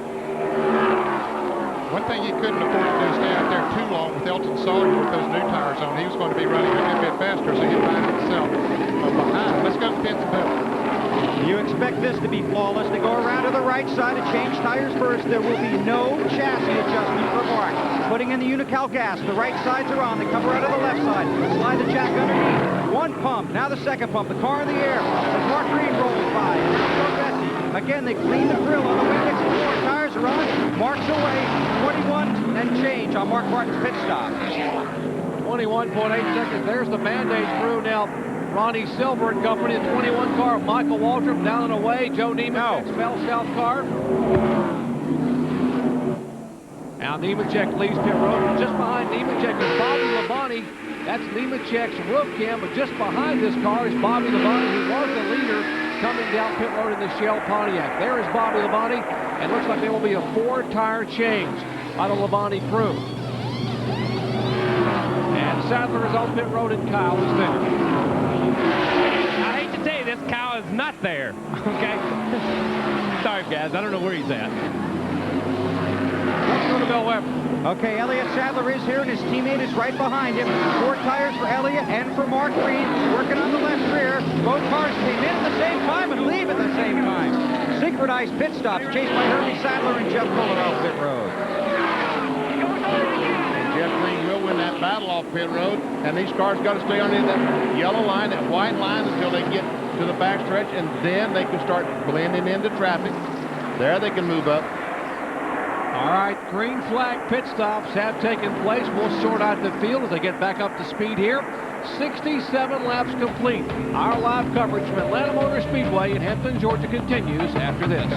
One thing he couldn't afford to do is stay out there too long with Elton Sawyer with those new tires on. He was going to be running a good bit faster, so he'd find himself behind. Let's go to the pits and Bill. You expect this to be flawless. They go around to the right side and change tires first. There will be no chassis adjustment for Mark. Putting in the Unical gas. The right sides are on. They come around to the left side. Slide the jack underneath. 1 pump. Now the second pump. The car in the air. As Mark Green rolls by. Again, they clean the grill on the Winn-Dixie Ford. Tires are on. Mark's away. 21 and change on Mark Martin's pit stop. 21.8 seconds. There's the Band-Aid crew now. Ronnie Silver and company, the 21 car. Michael Waltrip down and away. Joe Nemechek's Bell South car. Now Nemechek leaves pit road. Just behind Nemechek is Bobby Labonte. That's Nemechek's roof cam, but just behind this car is Bobby Labonte, who was the leader coming down pit road in the Shell Pontiac. There is Bobby Labonte, and looks like there will be a 4-tire change by the Labonte crew. And Sadler is on pit road, and Kyle is there. I hate to tell you this, Kyle is not there. Okay? Sorry, guys. I don't know where he's at. Let's go to Bill Webber. Okay, Elliott Sadler is here, and his teammate is right behind him. 4 tires for Elliott and for Mark Green, working on the left rear. Both cars came in at the same time and leave at the same time. Synchronized pit stops, chased by Herbie Sadler and Jeff Fuller off pit road. And Jeff Green will win that battle off pit road, and these cars got to stay underneath that yellow line, that white line, until they get to the backstretch, and then they can start blending into traffic. There they can move up. All right, green flag pit stops have taken place. We'll sort out the field as they get back up to speed here. 67 laps complete. Our live coverage from Atlanta Motor Speedway in Hampton, Georgia continues after this.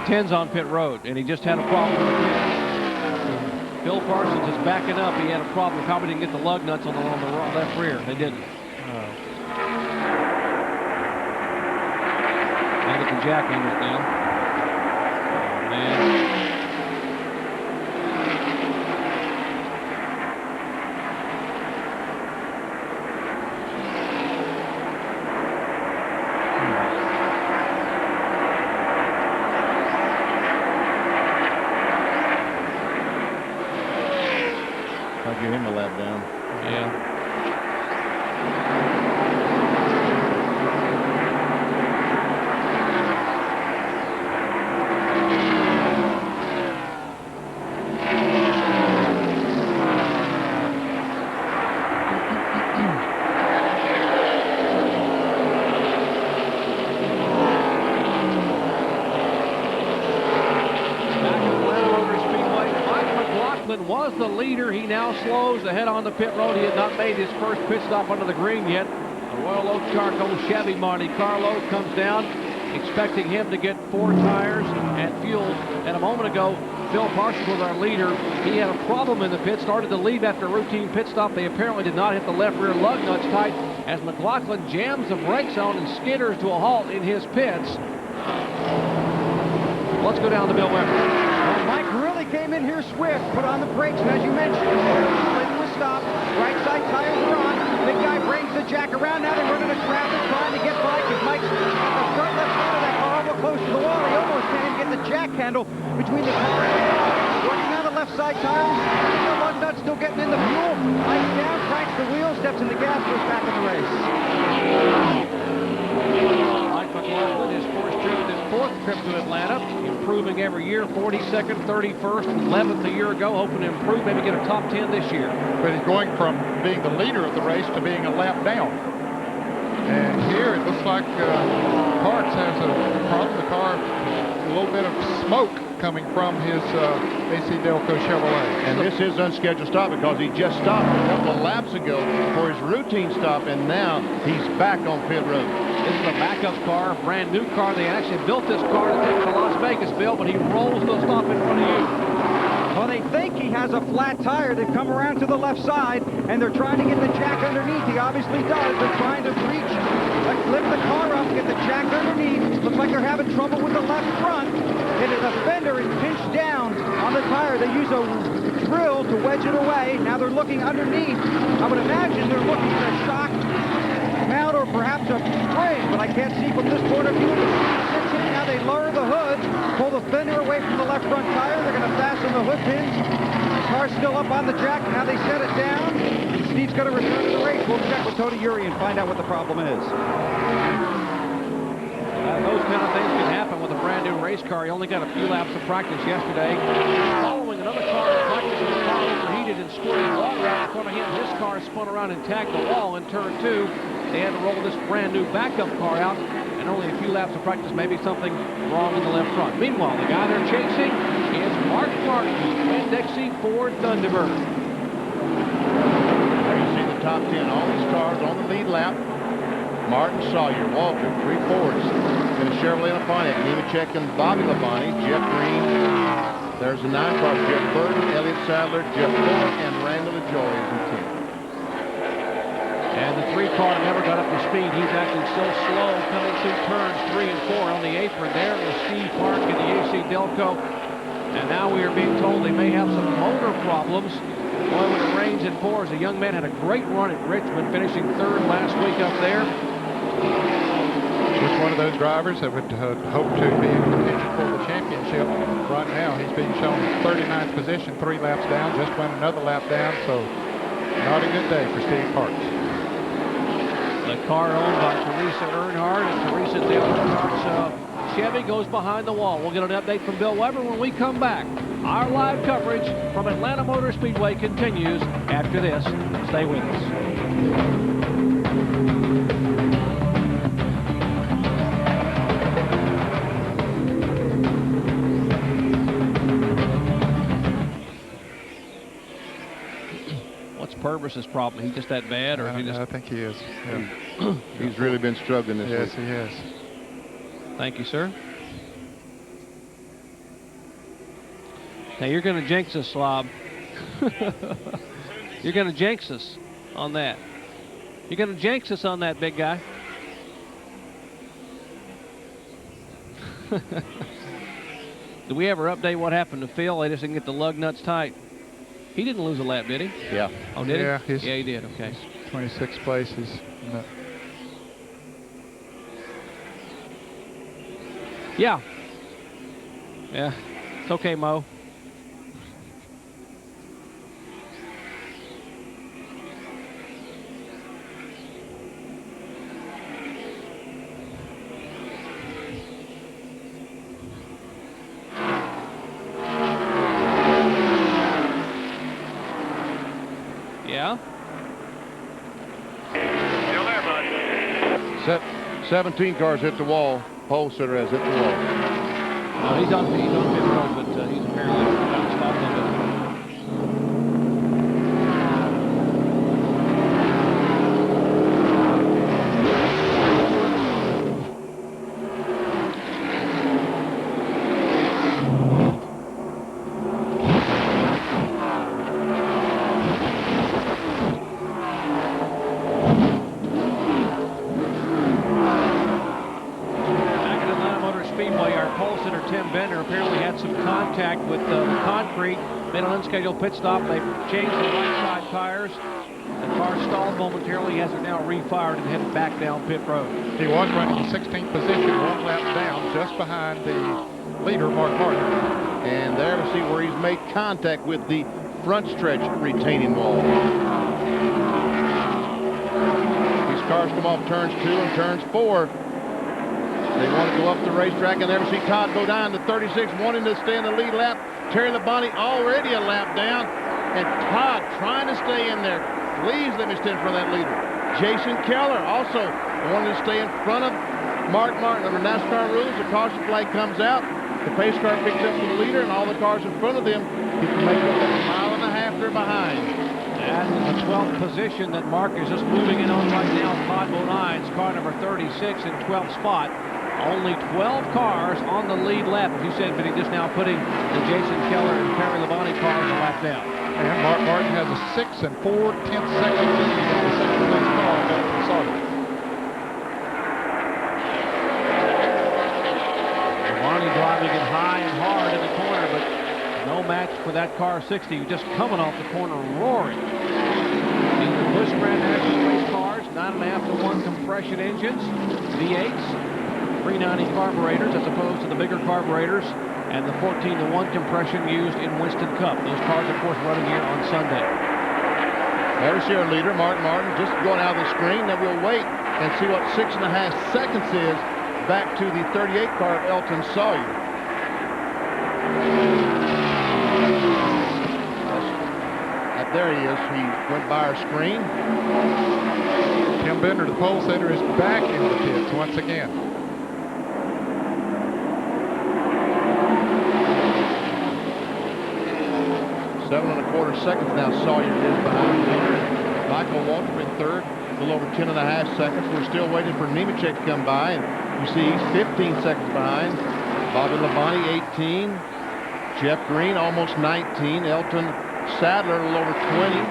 Ten's on pit road, and he just had a problem with the pit. Bill Parsons is backing up. He had a problem. Probably didn't get the lug nuts on the left rear. They didn't. Now get the jack in it now. Oh, man. I'll give him a lap down. Yeah. Was the leader. He now slows ahead on the pit road. He had not made his first pit stop under the green yet. The Royal Oak Charcoal Chevy Monte Carlo comes down, expecting him to get 4 tires and fuel. And a moment ago, Phil Parsons was our leader. He had a problem in the pit, started to leave after a routine pit stop. They apparently did not hit the left rear lug nuts tight as McLaughlin jams the brakes on and skitters to a halt in his pits. Let's go down to Bill Weber. Well, Mike really came in here swift, put on the brakes, and as you mentioned, into a stop. Right side tires are on. Big guy brings the jack around. Now they're running a traffic, trying to get by because Mike's at the front left side of that car, almost close to the wall. He almost can't even get the jack handle between the car and the wall. Working on the left side tires. The lug nut still getting in the fuel. Lights down, cranks the wheel, steps in the gas, goes back in the race. Mike McLaughlin, his fourth trip to Atlanta, improving every year, 42nd, 31st, 11th a year ago, hoping to improve, maybe get a top 10 this year. But he's going from being the leader of the race to being a lap down. And here it looks like Parks has a problem. The car, a little bit of smoke coming from his AC Delco Chevrolet. And this is unscheduled stop because he just stopped a couple of laps ago for his routine stop, and now he's back on pit road. This is a backup car, a brand new car. They actually built this car to take to Las Vegas, Bill, but he rolls the stop in front of you. Well, they think he has a flat tire. They've come around to the left side, and they're trying to get the jack underneath. He obviously does. They're trying to reach, lift the car up, get the jack underneath. Looks like they're having trouble with the left front. And the fender is pinched down on the tire. They use a drill to wedge it away. Now they're looking underneath. I would imagine they're looking at a shock mount or perhaps a spring, but I can't see from this point of view. Now they lower the hood, pull the fender away from the left front tire. They're going to fasten the hood pins. The car's still up on the jack. Now they set it down. And Steve's going to return to the race. We'll check with Tony Uri and find out what the problem is. Those kind of things can happen with a brand new race car. He only got a few laps of practice yesterday. Following another car in practice, the car overheated and squirted water out in front of him. His car spun around and tagged the wall in turn 2. They had to roll this brand new backup car out, and only a few laps of practice, maybe something wrong in the left front. Meanwhile, the guy they're chasing is Mark Martin, Winn-Dixie Ford Thunderbird. There you see the top 10, all these cars on the lead lap. Martin Sawyer, Walter, 3 Fords, and a Chevrolet and a Pontiac. Nemechek and Bobby Labonte, Jeff Green. There's the 9 car, Jeff Burton, Elliott Sadler, Jeff Fuller, and Randall LaJoy is in 10. And the 3 car never got up to speed. He's actually so slow coming through turns 3 and 4 on the apron there with Steve Park in the AC Delco. And now we are being told they may have some motor problems. Boy, when it rains and pours, the young man had a great run at Richmond, finishing 3rd last week up there. Just one of those drivers that would hope to be in contention for the championship. Right now, he's being shown 39th position, 3 laps down, just went another lap down, so not a good day for Steve Parks. The car owned by Teresa Earnhardt, and Teresa Earnhardt's Chevy goes behind the wall. We'll get an update from Bill Weber when we come back. Our live coverage from Atlanta Motor Speedway continues after this. Stay with us. Purvis's problem? He's just that bad, or he just... I think he is. Yeah. He's really been struggling this week. Yes, he has. Thank you, sir. Now you're going to jinx us, Slob. You're going to jinx us on that. You're going to jinx us on that, big guy. Did we ever update what happened to Phil? They just didn't get the lug nuts tight. He didn't lose a lap, did he? Yeah. Oh, did he? Yeah, he did. Okay. 26th place. He's not. Yeah. Yeah. It's okay, Mo. Yeah. Still there, bud. 17 cars hit the wall. Pole sitter has hit the wall. He's on pit road, but he's apparently bounced off of it. Speedway, our pole sitter Tim Bender apparently had some contact with the concrete, made an unscheduled pit stop. They changed the right side tires. The car stalled momentarily, has it now refired and headed back down pit road. He was running in 16th position, 1 lap down, just behind the leader, Mark Martin. And there we see where he's made contact with the front stretch retaining wall. These cars come off turns 2 and turns 4. They want to go up the racetrack, and there we see Todd Bodine, the 36, wanting to stay in the lead lap. Terry Labonte already a lap down, and Todd trying to stay in there. Please let me stay in front of that leader. Jason Keller also wanted to stay in front of Mark Martin. Under NASCAR rules, the caution flag comes out. The pace car picks up the leader, and all the cars in front of them, he can make up that 1.5 miles they're behind. And in the 12th position that Mark is just moving in on right now, Todd Bodine's car number 36 in 12th spot. Only 12 cars on the lead lap. As you said, Vinny, just now putting the Jason Keller and Terry Labonte cars a lap down. And Mark Martin has a 6 and 4/10 second lead on the second place car. Labonte driving it high and hard in the corner, but no match for that car 60, just coming off the corner roaring. These are Busch Grand National race cars, 9.5 to 1 compression engines, V8s. 390 carburetors as opposed to the bigger carburetors and the 14 to 1 compression used in Winston Cup. Those cars, of course, running here on Sunday. There's your leader, Mark Martin, just going out of the screen. Then we'll wait and see what 6.5 seconds is back to the 38 car of Elton Sawyer. There he is. He went by our screen. Tim Bender, the pole sitter, is back in the pits once again. 7 1/4 seconds now. Sawyer is behind leader. Michael Waltrip in third, a little over 10.5 seconds. We're still waiting for Nemechek to come by, and you see he's 15 seconds behind. Bobby Labonte 18. Jeff Green almost 19. Elton Sadler a little over 20.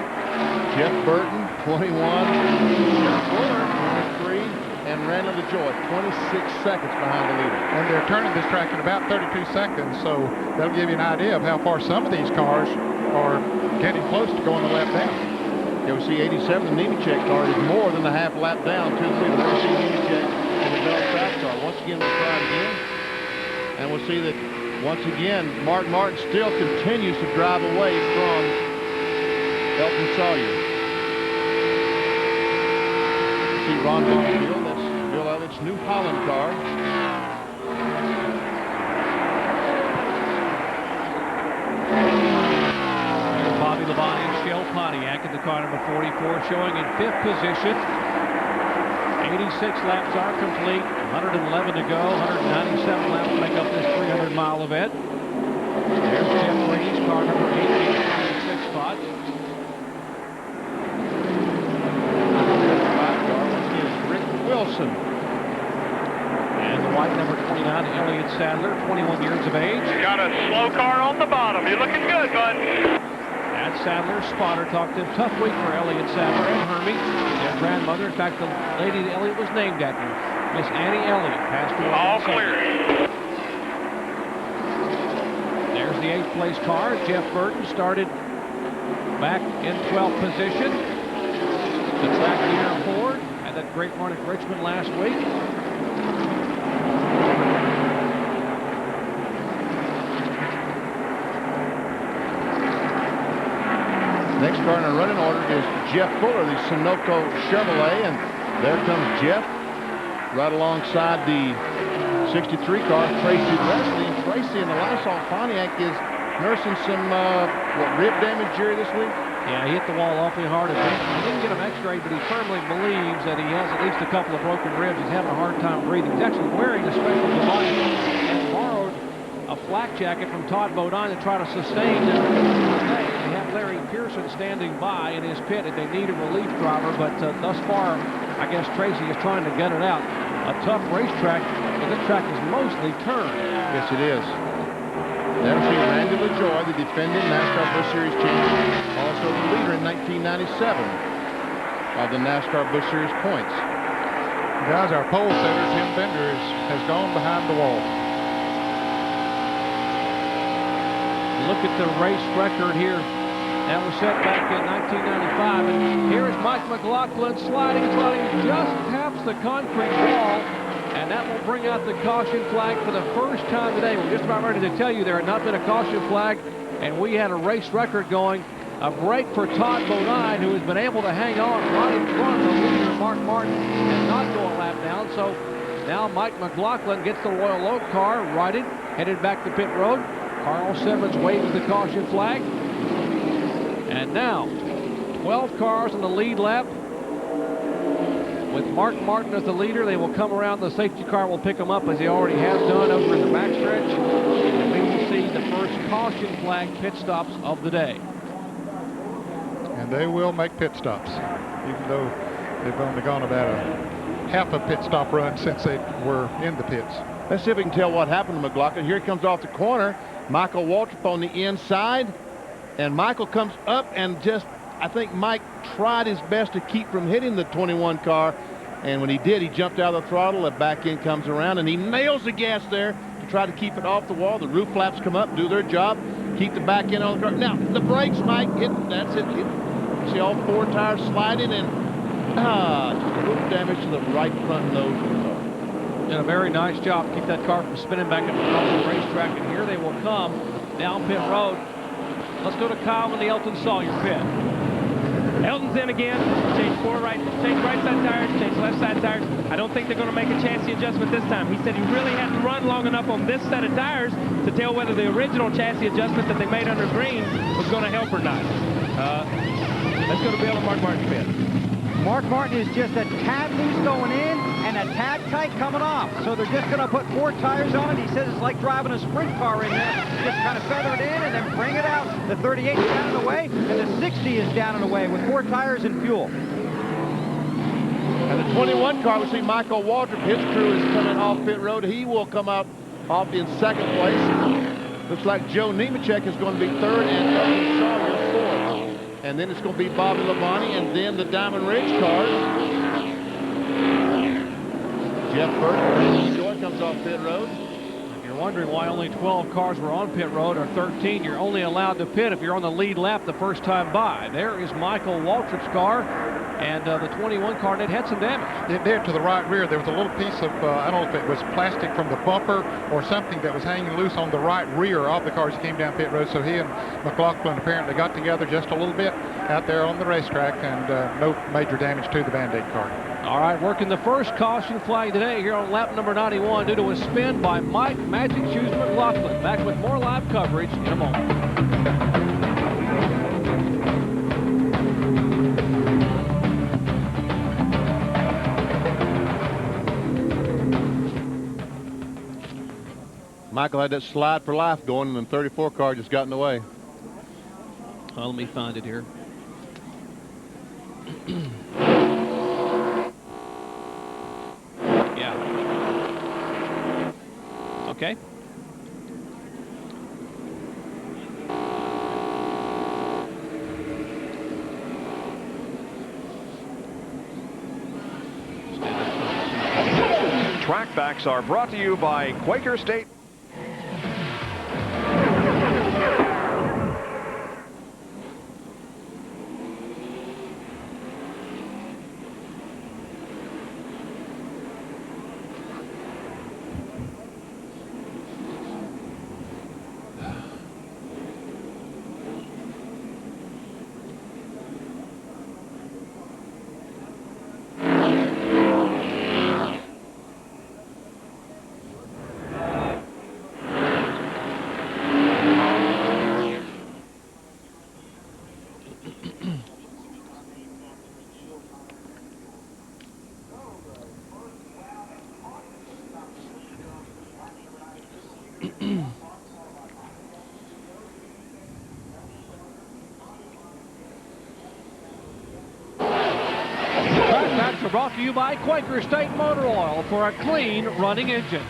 Jeff Burton 21. Fuller 23. And Randall DeJoy 26 seconds behind the leader. And they're turning this track in about 32 seconds, so that'll give you an idea of how far some of these cars are getting close to going a lap down. Yeah, we see 87, the Nemechek car is more than a half lap down to the leader. There we see Nemechek in the Bell South car. Once again, we'll try it again. And we'll see that once again, Mark Martin still continues to drive away from Elton Sawyer. See Ron Bonfield, that's Bill Elliott's New Holland car. There's Bobby Labonte and Shell Pontiac in the car number 44, showing in 5th position. 86 laps are complete, 111 to go, 197 laps to make up this 300-mile event. There's Jeff Green's car number 8 in the 26th spot. Wilson. And the white number 29, Elliott Sadler, 21 years of age. Got a slow car on the bottom. You're looking good, bud. That's Sadler's spotter. Talked to him. Tough week for Elliott Sadler and Hermie, their grandmother. In fact, the lady that Elliott was named after, Miss Annie Elliott, passed away. All clear. There's the 8th place car. Jeff Burton started back in 12th position. The track leader Ford. That great run at Richmond last week. Next car in the running order is Jeff Fuller, the Sunoco Chevrolet, and there comes Jeff right alongside the 63 car, Tracy Leslie. And Tracy in the Lysol Pontiac is nursing some rib damage, Jerry, this week? Yeah, he hit the wall awfully hard. He didn't get him x-rayed, but he firmly believes that he has at least a couple of broken ribs. He's having a hard time breathing. He's actually wearing a special device and borrowed a flak jacket from Todd Bodine to try to sustain the day. They have Larry Pearson standing by in his pit if they need a relief driver, but thus far, I guess Tracy is trying to get it out. A tough racetrack, but this track is mostly turned. Yes, it is. Never seen Randy LaJoy, the defending NASCAR Busch Series champion, also the leader in 1997 of the NASCAR Busch Series points. Guys, our pole setter, Tim Bender, has gone behind the wall. Look at the race record here. That was set back in 1995. And here is Mike McLaughlin sliding just taps the concrete wall. And that will bring out the caution flag for the first time today. We're just about ready to tell you there had not been a caution flag. And we had a race record going. A break for Todd Bodine, who has been able to hang on right in front of the leader, Mark Martin, and not go a lap down. So now Mike McLaughlin gets the Royal Oak car righted, headed back to pit road. Carl Simmons waves the caution flag. And now, 12 cars in the lead lap. With Mark Martin as the leader, they will come around. The safety car will pick them up as they already have done over in the backstretch. And we will see the first caution flag pit stops of the day. And they will make pit stops, even though they've only gone about a half a pit stop run since they were in the pits. Let's see if we can tell what happened to McLaughlin. Here he comes off the corner. Michael Waltrip on the inside. And Michael comes up and just, I think Mike tried his best to keep from hitting the 21 car. And when he did, he jumped out of the throttle. The back end comes around and he nails the gas there to try to keep it off the wall. The roof flaps come up, do their job, keep the back end on the car. Now, the brakes, Mike, that's it. You see all four tires sliding and just a little damage to the right front nose of the car. Did a very nice job. Keep that car from spinning back up the racetrack. And here they will come down pit road. Let's go to Kyle in the Elton Sawyer pit. Elton's in again. Change right side tires, change left side tires. I don't think they're going to make a chassis adjustment this time. He said he really hadn't run long enough on this set of tires to tell whether the original chassis adjustment that they made under green was going to help or not. Let's go to Bill and Mark Martin's pit. Mark Martin is just a tad loose going in and a tad tight coming off. So they're just going to put 4 tires on it. He says it's like driving a sprint car in there. Just kind of feather it in and then bring it out. The 38 is down and away, and the 60 is down and away with 4 tires and fuel. And the 21 car, we see Michael Waltrip. His crew is coming off pit road. He will come out off in second place. Looks like Joe Nemechek is going to be third and Elton Sawyer fourth. And then it's going to be Bobby Labonte and then the Diamond Ridge cars. Jeff Burke, Joy comes off pit road. If you're wondering why only 12 cars were on pit road, or 13, you're only allowed to pit if you're on the lead lap the first time by. There is Michael Waltrip's car, and the 21 car that had some damage. It did to the right rear. There was a little piece of, I don't know if it was plastic from the bumper or something that was hanging loose on the right rear of the car as he came down pit road. So he and McLaughlin apparently got together just a little bit out there on the racetrack, and no major damage to the Band-Aid car. All right, working the first caution flag today here on lap number 91 due to a spin by Mike Magic Shoes McLaughlin. Back with more live coverage in a moment. Michael had that slide for life going, and the 34 car just got in the way. Well, let me find it here. Yeah. Okay. Trackbacks are brought to you by Quaker State. are brought to you by Quaker State Motor Oil for a clean running engine.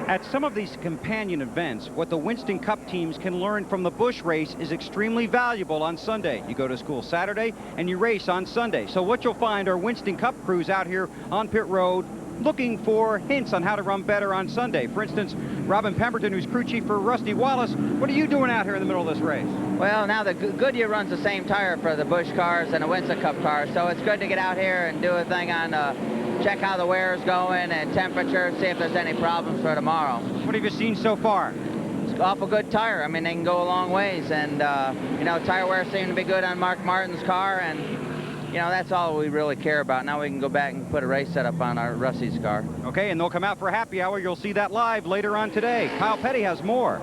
At some of these companion events, what the Winston Cup teams can learn from the Busch race is extremely valuable on Sunday. You go to school Saturday and you race on Sunday. So what you'll find are Winston Cup crews out here on pit road looking for hints on how to run better on Sunday. For instance, Robin Pemberton, who's crew chief for Rusty Wallace, what are you doing out here in the middle of this race? Well, now the Goodyear runs the same tire for the Busch cars and the Winston Cup cars, so it's good to get out here and do a thing on check how the wear is going and temperature, see if there's any problems for tomorrow. What have you seen so far? It's awful good tire. I mean, they can go a long ways, and you know, tire wear seemed to be good on Mark Martin's car, and you know, that's all we really care about. Now we can go back and put a race setup on our Rusty's car. Okay, and they'll come out for a happy hour. You'll see that live later on today. Kyle Petty has more.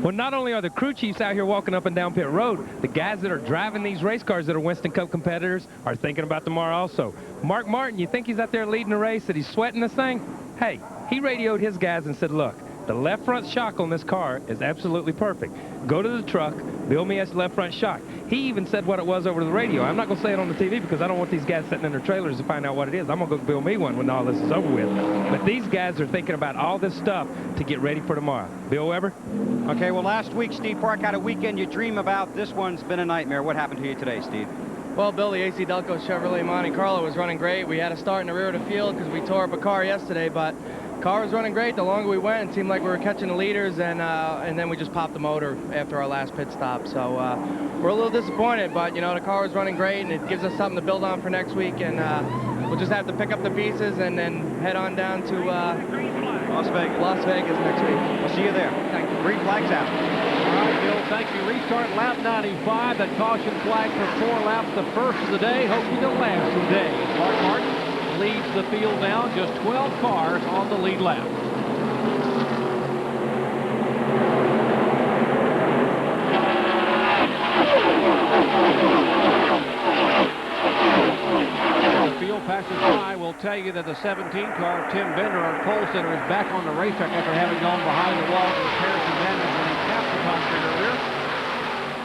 Well, not only are the crew chiefs out here walking up and down pit road, the guys that are driving these race cars that are Winston Cup competitors are thinking about tomorrow also. Mark Martin, you think he's out there leading the race, that he's sweating this thing? Hey, he radioed his guys and said, look, the left front shock on this car is absolutely perfect. Go to the truck, build me a left front shock. He even said what it was over the radio. I'm not going to say it on the TV because I don't want these guys sitting in their trailers to find out what it is. I'm going to go build me one when all this is over with. But these guys are thinking about all this stuff to get ready for tomorrow. Bill Weber? Okay, well, last week, Steve Park had a weekend you dream about. This one's been a nightmare. What happened to you today, Steve? Well, Bill, the AC Delco Chevrolet Monte Carlo was running great. We had to start in the rear of the field because we tore up a car yesterday, but car was running great. The longer we went, it seemed like we were catching the leaders, and then we just popped the motor after our last pit stop. So we're a little disappointed, but you know, the car was running great, and it gives us something to build on for next week. And we'll just have to pick up the pieces and then head on down to Las Vegas next week. We'll see you there. Thank you. Green flag's out. All right, Bill, thank you. Restart lap 95. That caution flag for 4 laps, the first of the day, hopefully the last of the day. Mark Martin leads the field now, just 12 cars on the lead lap. The field passes by will tell you that the 17 car, Tim Bender, our pole center, is back on the racetrack after having gone behind the wall to repair some damage when he tapped the concrete earlier.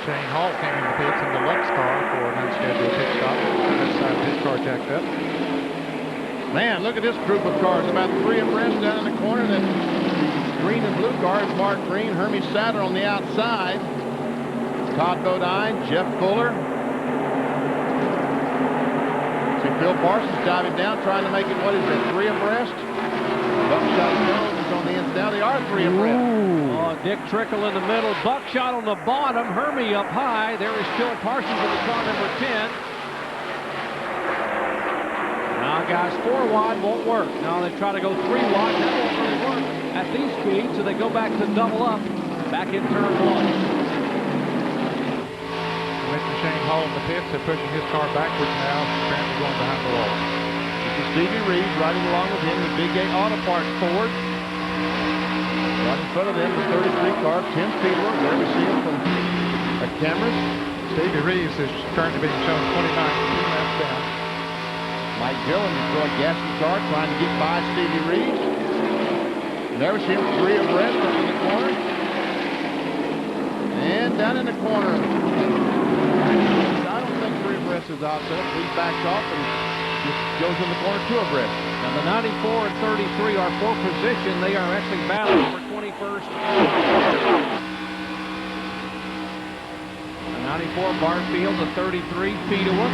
Shane Hall came in the pits in the Lux car for an unscheduled pit stop. That side of his car jacked up. Man, look at this group of cars. About 3 abreast down in the corner. Then green and blue cars, Mark Green, Hermie Satter on the outside. Todd Bodine, Jeff Fuller. See Phil Parsons diving down, trying to make it, what is it, 3 abreast? Buckshot Jones is on the inside. Now they are 3 abreast. Oh, Dick Trickle in the middle. Buckshot on the bottom. Hermie up high. There is Phil Parsons in the car number 10. Now, guys, 4 wide won't work. Now they try to go 3 wide. That won't really work at these speeds, so they go back to double up back in turn 1. Mr. Shane Hall in the pits, they're pushing his car backwards now, apparently going behind the wall. This is Stevie Reeves riding along with him, the Big A Auto Parts Ford. Right in front of them, the 33 car, Tim Fiedler. There we see him from the cameras. Stevie Reeves is currently being shown 29, 2 laps down. Mike Dillon is going gas the car, trying to get by Stevie Reeves. And there we see him 3 abreast up in the corner. And down in the corner. I don't think 3 abreast is out there. He backs off and just goes in the corner 2 abreast. Now the 94 and 33 are for position. They are actually battling for 21st. The 94 Barfield, the 33 Fedewa.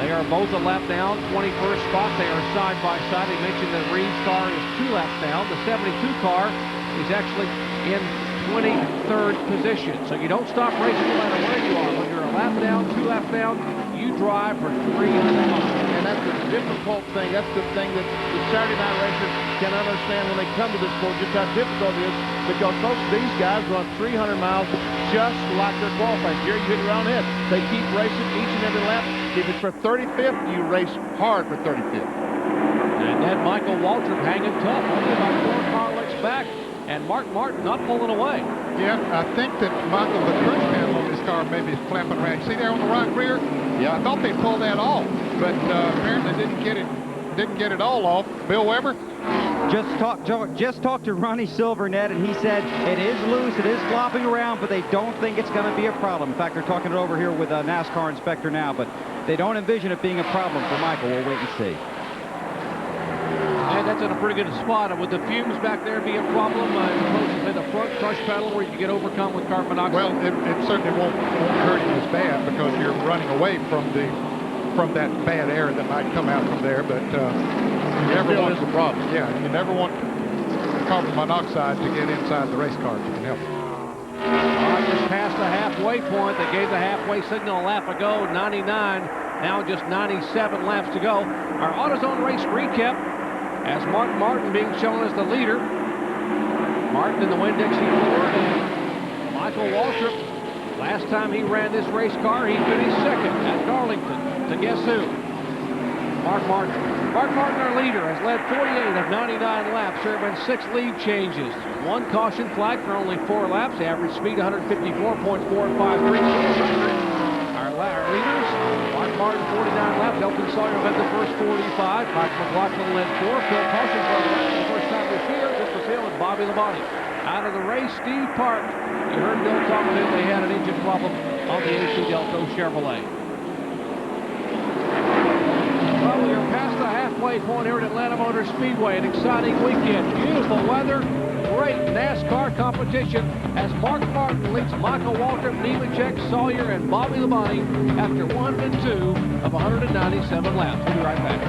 They are both a lap down, 21st spot. They are side by side. He mentioned that Reed's car is 2 laps down. The 72 car is actually in 23rd position. So you don't stop racing no matter where you are. When you're a lap down, 2 laps down, you drive for 300 miles. And that's the difficult thing. That's the thing that the Saturday night racers can understand when they come to this sport, just how difficult it is. Because, folks, these guys run 300 miles just like their qualifying. Jerry, you hit it around the head. They keep racing each and every lap. If it's for 35th, you race hard for 35th. And then Michael Waltrip hanging tough, only about 4 car lengths back. And Mark Martin not pulling away. Yeah, I think that Michael, the cruise panel on his car maybe is flapping around. See there on the right rear? Yeah, I thought they pulled that off, but apparently didn't get it all off. Bill Weber? Just talked to Ronnie Silvernet, and he said it is loose, it is flopping around, but they don't think it's going to be a problem. In fact, they're talking it over here with a NASCAR inspector now, but They don't envision it being a problem for Michael. We'll wait and see. And that's in a pretty good spot. And would the fumes back there be a problem as opposed to, say, the front crush pedal where you can get overcome with carbon monoxide? Well, it certainly won't hurt you as bad because you're running away from that bad air that might come out from there. But you never want the problem. Yeah, you never want carbon monoxide to get inside the race car if you can help it. All right, just past the halfway point. They gave the halfway signal a lap ago, 99. Now just 97 laps to go. Our AutoZone race recap as Mark Martin being shown as the leader. Martin in the Winn-Dixie Ford and Michael Waltrip. Last time he ran this race car, he finished second at Darlington. To guess who? Mark Martin. Mark Martin, our leader, has led 48 of 99 laps. There have been 6 lead changes. 1 caution flag for only 4 laps. Average speed 154.453. Our leaders, Mark Martin 49 laps. Elton Sawyer led the first 45. Mike McLaughlin led 4. Phil Caution for the first time this year. Just Hill and Bobby Labonte. Out of the race, Steve Park. You heard Bill talking about they had an engine problem on the AC Delco Chevrolet. Well, we are past the halfway point here at Atlanta Motor Speedway. An exciting weekend. Beautiful weather. Great NASCAR competition as Mark Martin leads Michael Waltrip, Nemechek, Sawyer, and Bobby Labonte after 102 of 197 laps. We'll be right back.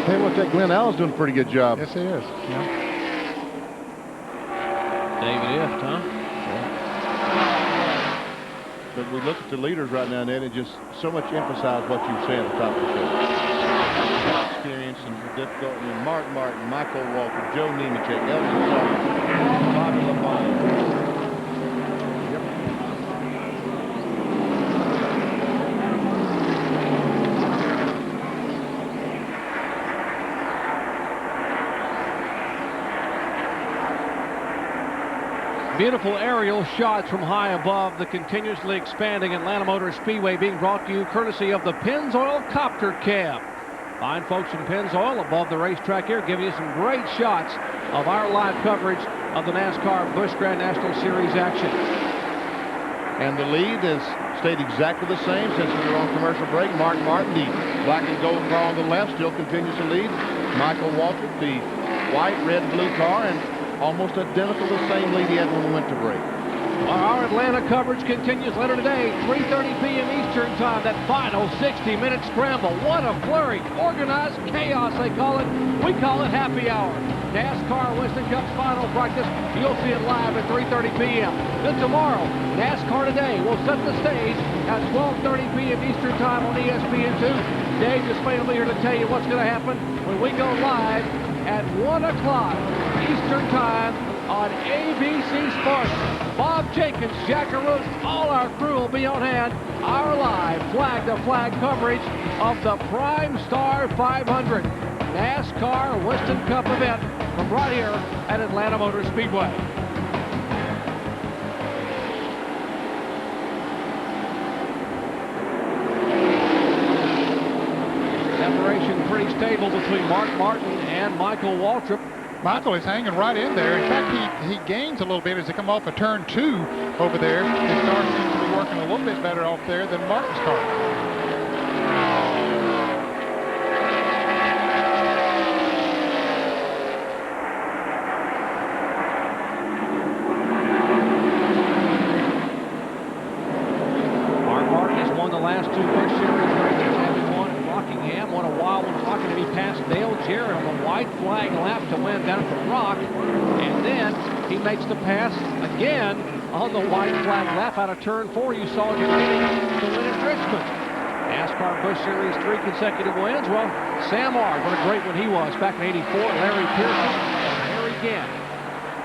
Hey, look, that Glenn Allen's doing a pretty good job. Yes, he is. Yeah. David Ift, huh? Yeah. But we look at the leaders right now, and it just so much emphasize what you say at the top of the show. Experience and difficulty. Mark Martin, Michael Walker, Joe Nemechek, Elton Sawyer, Bobby Labonte. Beautiful aerial shots from high above the continuously expanding Atlanta Motor Speedway, being brought to you courtesy of the Pennzoil Copter Cab. Fine folks from Pennzoil above the racetrack here, giving you some great shots of our live coverage of the NASCAR Busch Grand National Series action. And the lead has stayed exactly the same since we were on commercial break. Mark Martin, the black and gold car on the left, still continues to lead. Michael Waltrip, the white, red, blue car, and almost identical the same lead he had when we went to break. Our Atlanta coverage continues later today, 3:30 p.m. Eastern time, that final 60-minute scramble. What a flurry. Organized chaos, they call it. We call it happy hour. NASCAR Winston Cup's final practice. You'll see it live at 3:30 p.m. Then tomorrow, NASCAR Today will set the stage at 12:30 p.m. Eastern time on ESPN2. Dave Despain will be here to tell you what's going to happen when we go live at 1 o'clock Eastern time on ABC Sports. Bob Jenkins, Jack Arute, all our crew will be on hand. Our live flag-to-flag coverage of the Prime Star 500 NASCAR Winston Cup event from right here at Atlanta Motor Speedway. Separation pretty stable between Mark Martin and Michael Waltrip. Michael is hanging right in there. In fact, he gains a little bit as they come off of turn 2 over there. His car seems to be working a little bit better off there than Martin's car. Mark Martin has won the last 2 Busch Series races, having won and he passed Dale Jarrett on the white flag lap to win down at the Rock. And then he makes the pass again on the white flag lap out of turn 4. You saw him to win at Richmond. NASCAR Busch Series 3 consecutive wins. Well, Sam Ard, what a great one he was back in '84. Larry Pearson and Harry Gant.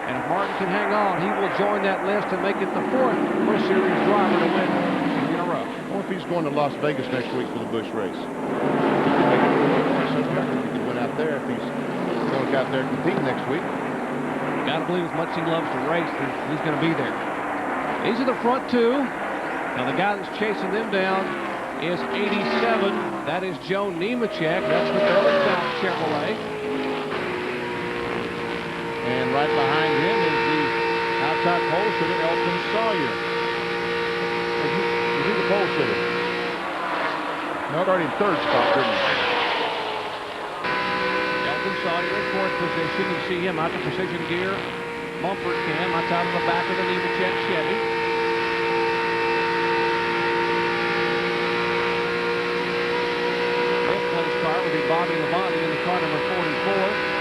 And if Martin can hang on, he will join that list and make it the 4th Busch Series driver to win in a row. I wonder if he's going to Las Vegas next week for the Busch race. He could win out there if he's going out there competing next week. Got to believe as much as he loves to race, he's going to be there. These are the front two. Now the guy that's chasing them down is 87. That is Joe Nemechek. That's the Bellingtown Chevrolet. And right behind him is the outside pole sitter, Elton Sawyer. You the pole sitter. No, started in 3rd spot, didn't he? Elton Sawyer in 4th position. You see him out the precision gear Mumford cam outside of the back of the Nemechek Chevy. Fifth place car will be Bobby Labonte in the car number 44.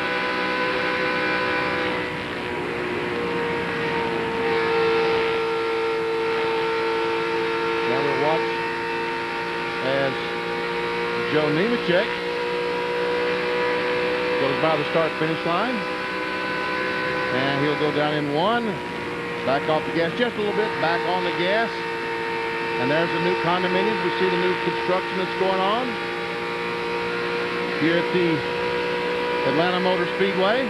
Watch as Joe Nemechek goes by the start-finish line, and he'll go down in 1, back off the gas just a little bit, back on the gas, and there's the new condominiums. We see the new construction that's going on here at the Atlanta Motor Speedway,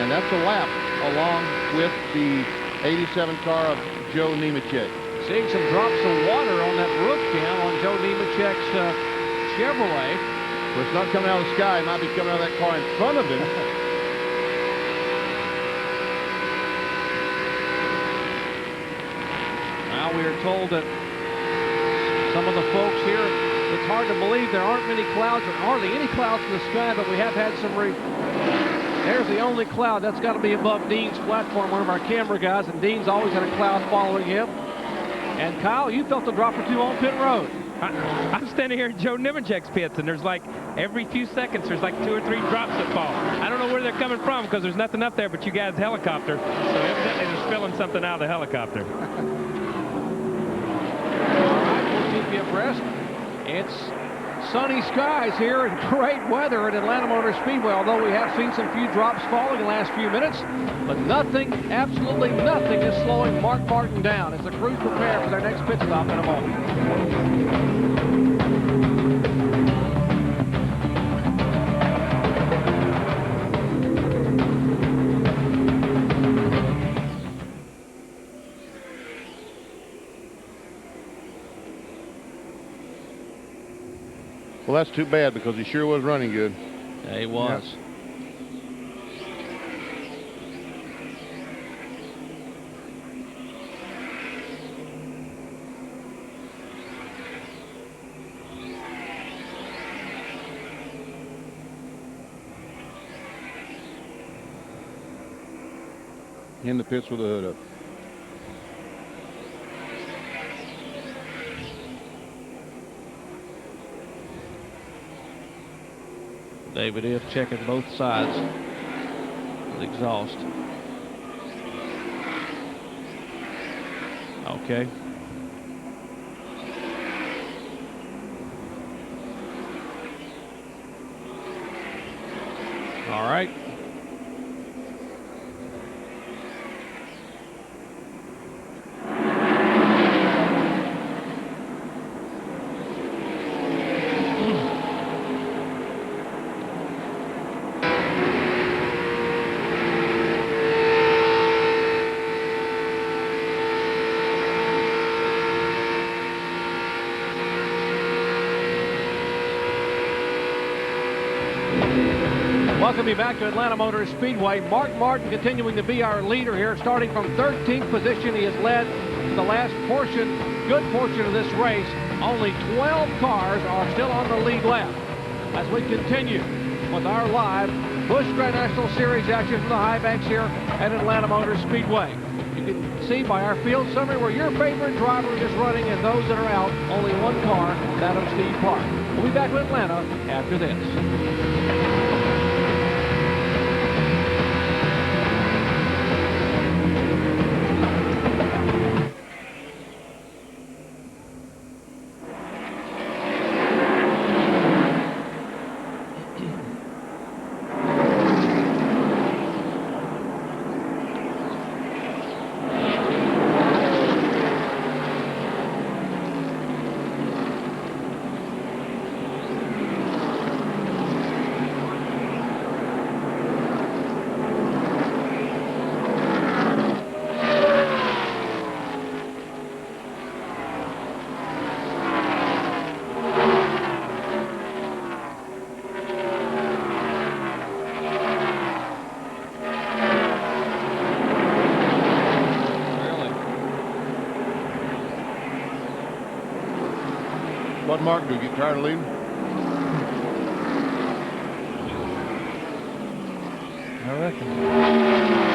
and that's a lap along with the 87 car of Joe Nemechek. Seeing some drops of water on that roof cam on Joe Nemechek's Chevrolet. Well, it's not coming out of the sky. It might be coming out of that car in front of him. Now we are told that some of the folks here, it's hard to believe there aren't many clouds, or hardly any clouds in the sky, but we have had some There's the only cloud. That's got to be above Dean's platform, one of our camera guys, and Dean's always had a cloud following him. And Kyle, you felt a drop or two on pit road. I'm standing here in Joe Nemechek's pits, and there's like every few seconds there's like 2 or 3 drops that fall. I don't know where they're coming from because there's nothing up there but you guys' helicopter. So evidently they're spilling something out of the helicopter. All right, we'll keep you abreast. It's sunny skies here and great weather at Atlanta Motor Speedway, although we have seen some few drops falling in the last few minutes. But nothing, absolutely nothing is slowing Mark Martin down as the crews prepare for their next pit stop in a moment. Well, that's too bad because he sure was running good. Yeah, he was. Yep. In the pits with the hood up. David F. checking both sides with exhaust. Okay. All right. Welcome you back to Atlanta Motor Speedway. Mark Martin continuing to be our leader here, starting from 13th position. He has led the last portion, good portion of this race. Only 12 cars are still on the lead lap. As we continue with our live Busch Grand National Series action from the high banks here at Atlanta Motor Speedway. You can see by our field summary where your favorite driver is running and those that are out, only one car, that of Steve Park. We'll be back with Atlanta after this. What Mark do? Get tired of leading? I reckon.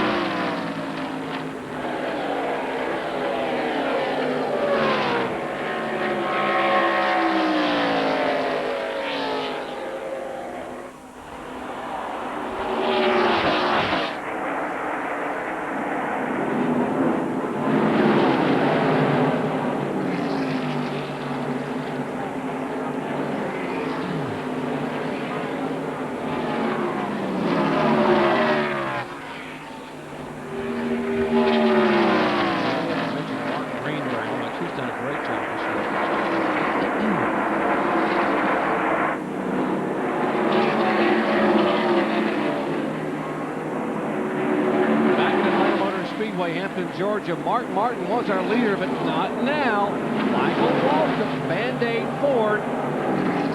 Speedway, Hampton, Georgia. Mark Martin was our leader, but not now. Michael Waltrip, Band-Aid Ford.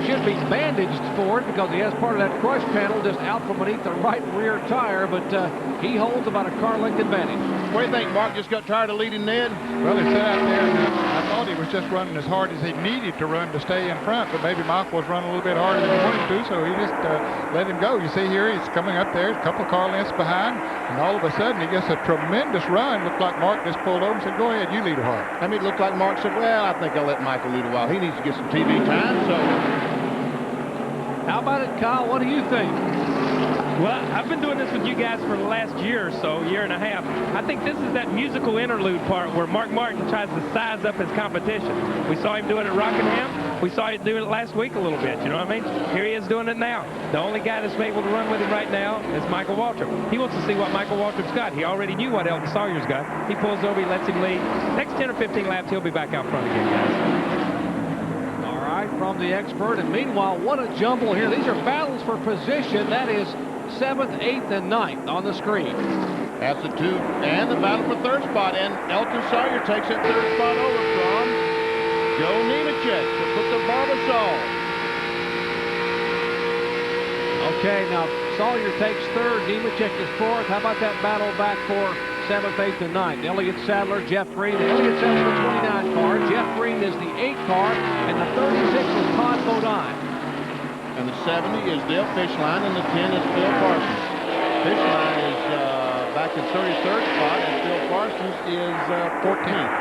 Should be bandaged Ford because he has part of that crush panel just out from beneath the right rear tire, but he holds about a car length advantage. What do you think, Mark? Just got tired of leading, Ned? Well, he sat out there, and I thought he was just running as hard as he needed to run to stay in front, but maybe Michael was running a little bit harder than he wanted to, so he just let him go. You see here, he's coming up there, a couple of car lengths behind, and all of a sudden he gets a tremendous run. Looked like Mark just pulled over and said, "Go ahead, you lead a hard." I mean, it looked like Mark said, "Well, I think I'll let Michael lead a while. He needs to get some TV time." So, how about it, Kyle? What do you think? Well, I've been doing this with you guys for the last year or so, year and a half. I think this is that musical interlude part where Mark Martin tries to size up his competition. We saw him do it at Rockingham. We saw him do it last week a little bit, you know what I mean? Here he is doing it now. The only guy that's able to run with him right now is Michael Waltrip. He wants to see what Michael Waltrip's got. He already knew what Elton Sawyer's got. He pulls over, he lets him lead. Next 10 or 15 laps, he'll be back out front again, guys. From the expert, and meanwhile, what a jumble here. These are battles for position. That is 7th, 8th, and 9th on the screen. That's the two, and the battle for third spot, and Elton Sawyer takes that third spot over from Joe Nemechek to put the Barbasol. Okay, now Sawyer takes third, Nemechek is fourth. How about that battle back for 7th, 8th, and 9th? Elliott Sadler, Jeff Green. Elliott Sadler, the 29 car. Jeff Green is the 8 car, and the 36 is Todd Bodine. And the 70 is Dale Fishline, and the 10 is Phil Parsons. Fishline is back in 33rd spot, and Phil Parsons is 14th.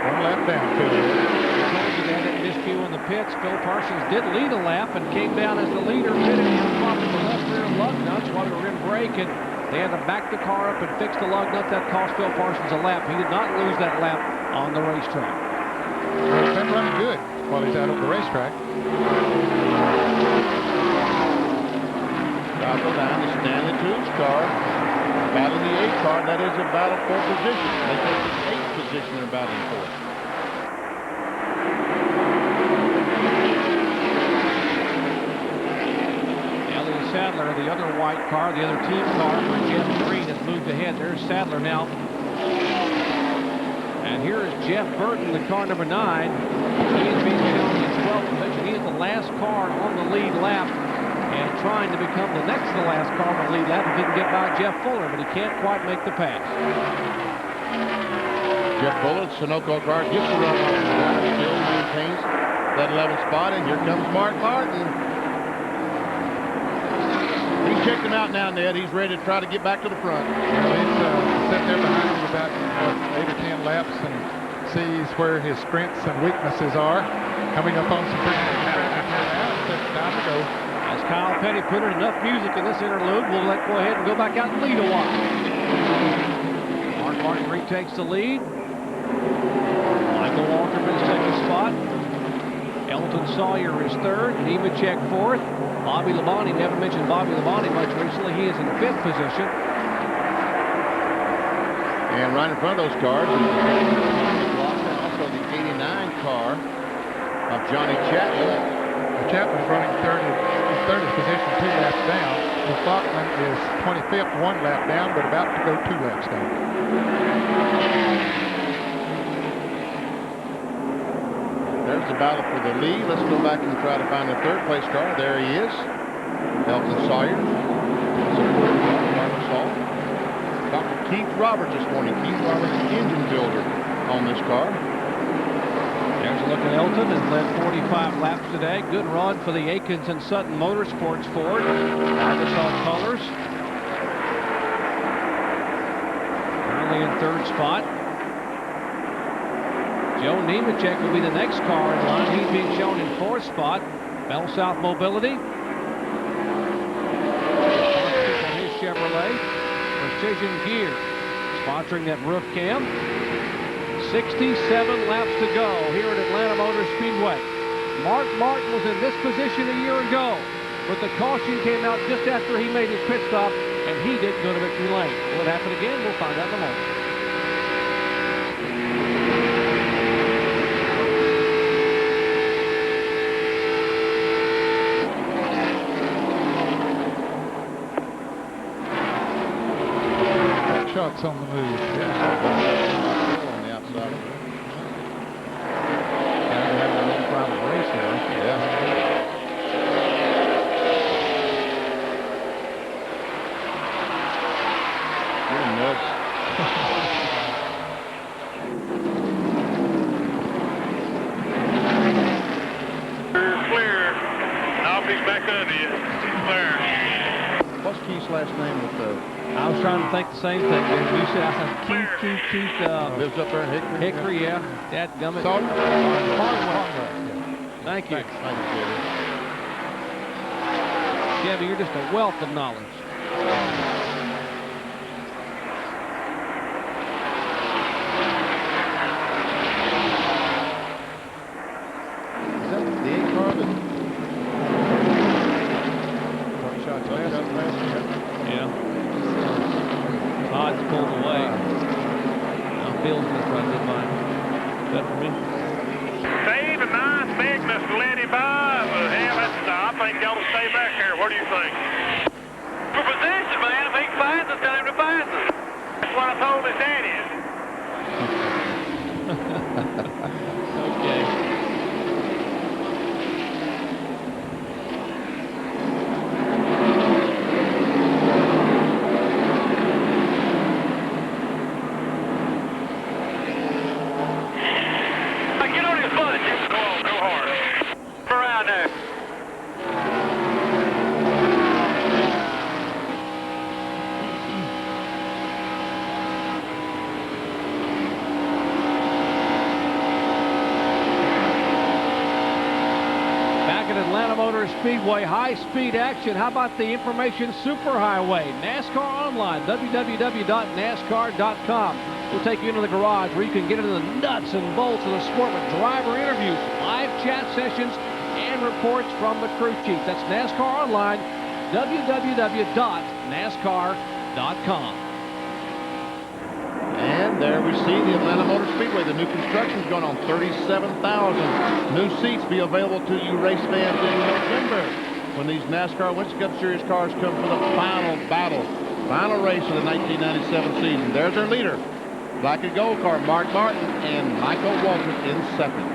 One lap down, Phil. They had that miscue in the pits. Phil Parsons did lead a lap and came down as the leader, pitting him off of the left rear lug nuts while they were in break, and they had to back the car up and fix the lug nuts. That cost Phil Parsons a lap. He did not lose that lap on the racetrack. Well, he's been running good while he's out on the racetrack. Go down to Stanley Toombs car. Battling the 8 car. That is a battle for position. They take the 8th position they're battling for. Elliott Sadler, the other white car, the other team car for Jeff Green, has moved ahead. There's Sadler now. And here is Jeff Burton, the car number 9. He is being shown in 12th position. He is the last car on the lead lap and trying to become the next to the last car on the lead lap. He didn't get by Jeff Fuller, but he can't quite make the pass. Jeff Fuller, the Sunoco car, gets the run off the line, still maintains that 11th spot, and here comes Mark Martin. He's checked him out now, Ned. He's ready to try to get back to the front. Well, sit there behind him about 8 or 10 laps and sees where his strengths and weaknesses are. Coming up on some pretty good traffic here now. It's time to go. As Kyle Petty put in enough music in this interlude, we'll go ahead and go back out and lead a while. Mark Martin retakes the lead. Michael Walkerman's second spot. Elton Sawyer is third. Nemechek fourth. Bobby Labonte, never mentioned Bobby Labonte much recently. He is in fifth position. And right in front of those cars is also the 89 car of Johnny Chapman. Chapman's running 30th position, 2 laps down. McLaughlin is 25th, 1 lap down, but about to go 2 laps down. There's the battle for the lead. Let's go back and try to find the third place car. There he is. Elton Sawyer. Dr. Keith Roberts this morning. Keith Roberts, engine builder on this car. There's a look at Elton, has led 45 laps today. Good run for the Akins and Sutton Motorsports Ford. Arkansas colors. Currently in third spot. Joe Nemechek will be the next car in line. He's being shown in fourth spot. Bell South Mobility. His Chevrolet. Precision Gear sponsoring that roof cam. 67 laps to go here at Atlanta Motor Speedway. Mark Martin was in this position a year ago, but the caution came out just after he made his pit stop, and he didn't go to victory lane. Will it happen again? We'll find out in a moment. Shots on the move. Yeah. On the outside. Kind of having a little private race here. Yeah. You're nuts. Clear. Now he's back under you. He's clear. What's Keith's last name with the... I was trying to think the same thing. You said, I said Keith. lives up there in Hickory? Hickory, yeah. Dadgummit. Thank you. Thank you, Chevy. Chevy, you're just a wealth of knowledge. Is that the 8 car that... Yeah. Todd's pulled away. Now Bill's just run in mine. Is that for me? Steve, a nice big Mr. Lenny Bob. Hell, I think y'all will stay back here. What do you think? For position, man. If he finds us, tell him to find us. That's what I told his daddy. Okay. Get on his butt. Go on, go hard. Around there. Back at Atlanta Motor Speedway, high-speed action. How about the information superhighway? NASCAR Online, www.nascar.com. We'll take you into the garage where you can get into the nuts and bolts of the sport with driver interviews, live chat sessions, and reports from the crew chief. That's NASCAR Online, www.nascar.com. And there we see the Atlanta Motor Speedway. The new construction is going on. 37,000 new seats be available to you race fans in November when these NASCAR Winston Cup Series cars come for the final battle, final race of the 1997 season. There's our leader. Black and gold car, Mark Martin and Michael Walker in second.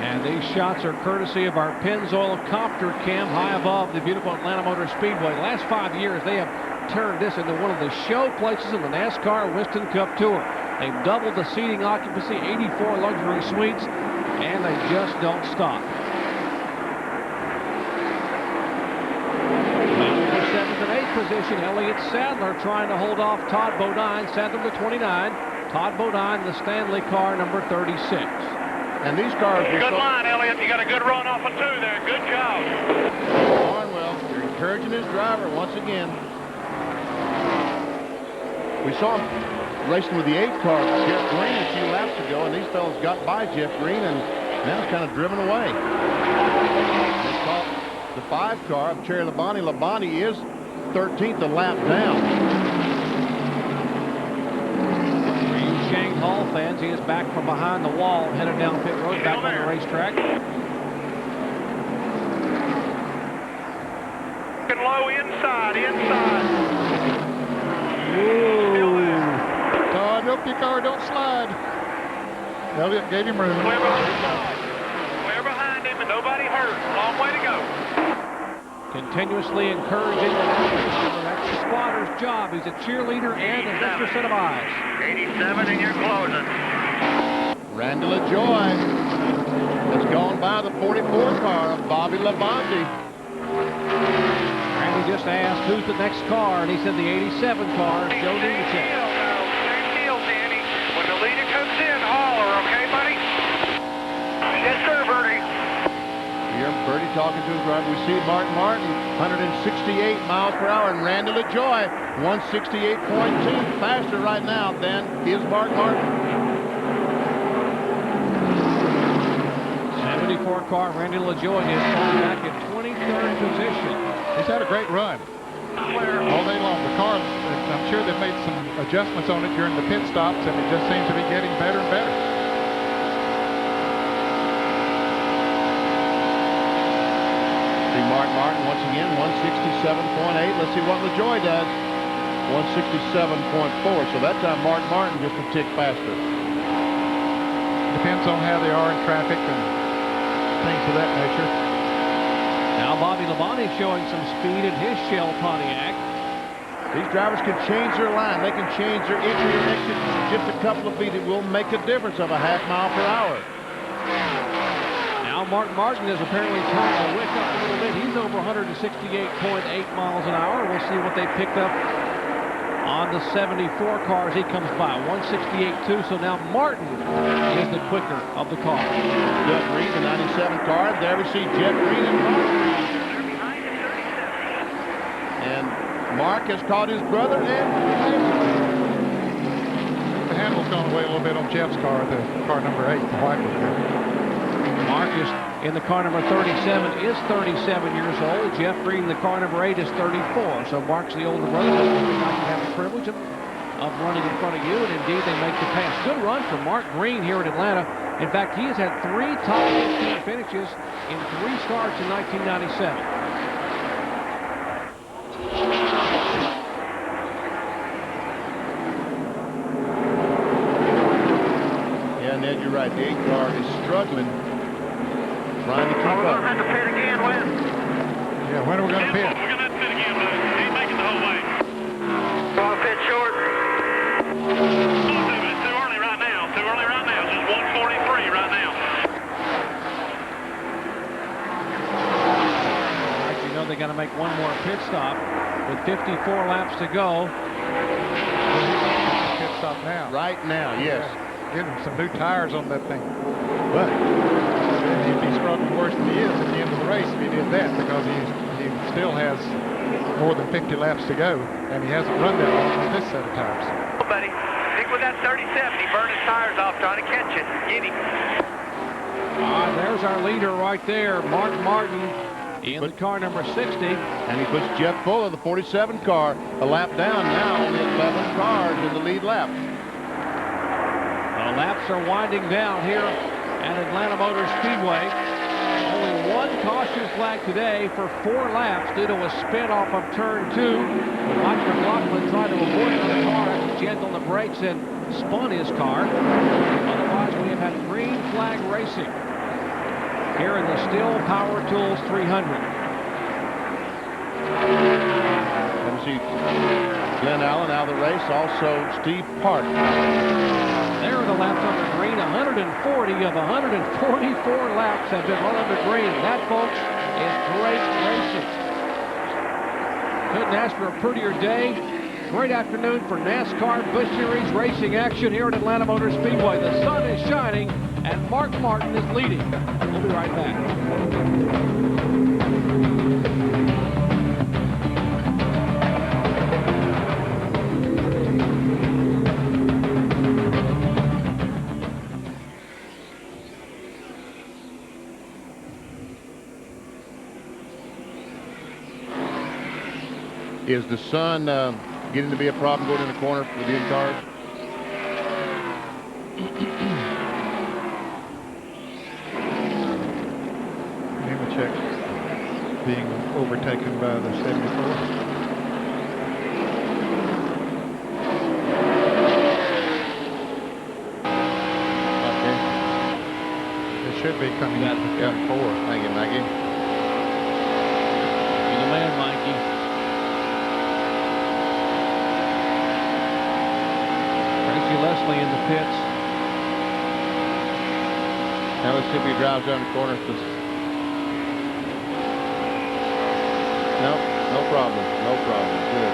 And these shots are courtesy of our Pennzoil Copter Cam high above the beautiful Atlanta Motor Speedway. The last 5 years, they have turned this into one of the show places in the NASCAR Winston Cup Tour. They've doubled the seating occupancy, 84 luxury suites, and they just don't stop. Now, 7th and 8th position, Elliott Sadler trying to hold off Todd Bodine. Sadler to 29. Todd Bodine, the Stanley car, number 36. And these cars... Good line, Elliott. You got a good run off of 2 there. Good job. Barnwell, you're encouraging his driver once again. We saw him racing with the 8 car, Jeff Green, a few laps ago, and these fellas got by Jeff Green and now it's kind of driven away. They caught the 5 car of Cherry Labonte. Labonte is 13th a lap down. Shane Hall fans, he is back from behind the wall, headed down pit road, back on the racetrack. Low inside. Ooh. Todd, hope your car don't slide. Elliott gave him room. Clear behind him and nobody hurt. Long way to go. Continuously encouraging the race. That's the spotter's job. He's a cheerleader and a extra set of eyes. 87 and you're closing. Randall LaJoy has gone by the 44 car of Bobby Labonte. Randy just asked who's the next car, and he said the 87 car, Joe Nemechek. Same deal, Danny. When the leader comes in, holler, okay, buddy? Yes, sir, Bertie. Here, Bertie talking to his driver. We see Martin, 168 miles per hour, and Randall LaJoy, 168.2, faster right now than is Martin. 74 car, Randy LaJoy is back in 23rd position. He's had a great run all day long. The car, I'm sure they've made some adjustments on it during the pit stops, and it just seems to be getting better and better. See Martin once again, 167.8. Let's see what LaJoy does. 167.4. So that time Martin just a tick faster. Depends on how they are in traffic and things of that nature. Now Bobby Labonte showing some speed in his Shell Pontiac. These drivers can change their line. They can change their entry and exit just a couple of feet. It will make a difference of a half mile per hour. Now Martin is apparently trying to wick up a little bit. He's over 168.8 miles an hour. We'll see what they picked up on the 74 cars he comes by. 168.2. So now Martin is the quicker of the car. Jeff Green, the 97 car. There we see Jeff Green and Mark. And Mark has caught his brother and the handle's gone away a little bit on Jeff's car, the car number 8, the white one there. Mark is in the car number 37, is 37 years old. Jeff Green, the car number 8, is 34. So Mark's the older brother. You have the privilege of running in front of you, and indeed they make the pass. Good run for Mark Green here at Atlanta. In fact, he has had 3 top 15 finishes in 3 starts in 1997. Yeah, Ned, you're right. The 8 car is struggling, trying to keep up. We're going to have to pit again, Wes. Yeah, when are we going to pit? We're going to have to pit again, Wes. He ain't making the whole way. Want to pit short? It's too early right now. Too early right now. It's just 1:43 right now. Right, you know they got to make one more pit stop with 54 laps to go. Pit stop now. Right now, yes. Get him some new tires on that thing. But he'd be struggling worse than he is at the end of the race if he did that, because he still has more than 50 laps to go, and he hasn't run that long on this set of tires. Oh, buddy, stick with that 37. He burned his tires off trying to catch it. Get him. There's our leader right there, Mark Martin, in the car number 60. And he puts Jeff Fuller, the 47 car, a lap down now. Only 11 cars in the lead lap. The laps are winding down here at Atlanta Motor Speedway. Only one caution flag today for 4 laps due to a spin off of turn 2. Mike McLaughlin tried to avoid the car, jammed on the brakes and spun his car. Otherwise, we have had green flag racing here in the STIHL Power Tools 300. Let me see Glenn Allen out of the race, also Steve Park. There are the laps under green. 140 of 144 laps have been run under green. That, folks, is great racing. Couldn't ask for a prettier day. Great afternoon for NASCAR Busch Series racing action here at Atlanta Motor Speedway. The sun is shining and Mark Martin is leading. We'll be right back. Is the sun getting to be a problem going in the corner for the in cars? Nemechek being overtaken by the 74. Okay. It should be coming out of the 74. Thank you, Mikey. You're the man, Mikey. Leslie in the pits. Now let's see if he drives around the corner. Nope, no problem. No problem. Good.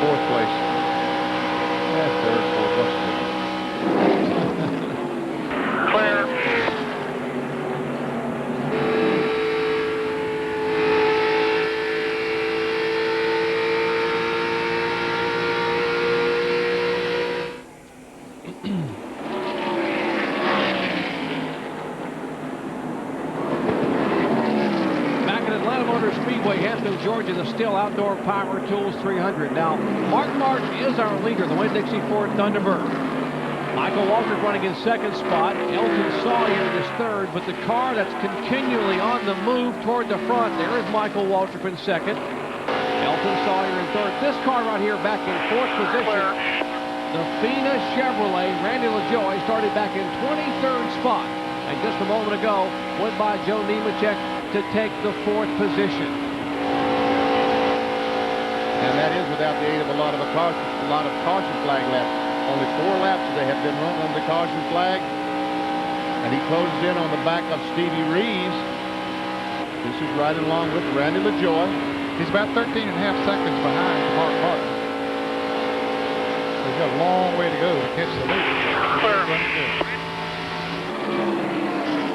Fourth place. Yeah, third, fourth. Clear. Hampton, Georgia, the STIHL Outdoor Power Tools 300. Now, Mark Martin is our leader, the Winn-Dixie Ford Thunderbird. Michael Waltrip running in second spot. Elton Sawyer is third, but the car that's continually on the move toward the front, there is Michael Waltrip in second. Elton Sawyer in third. This car right here back in fourth position. The Fina Chevrolet, Randy LaJoie, started back in 23rd spot. And just a moment ago, went by Joe Nemechek to take the fourth position. And that is without the aid of a lot of caution flag laps. Only 4 laps they have been run on the caution flag. And he closes in on the back of Stevie Reeves. This is right along with Randy LaJoie. He's about 13.5 seconds behind Mark Martin. He's got a long way to go to catch the leader.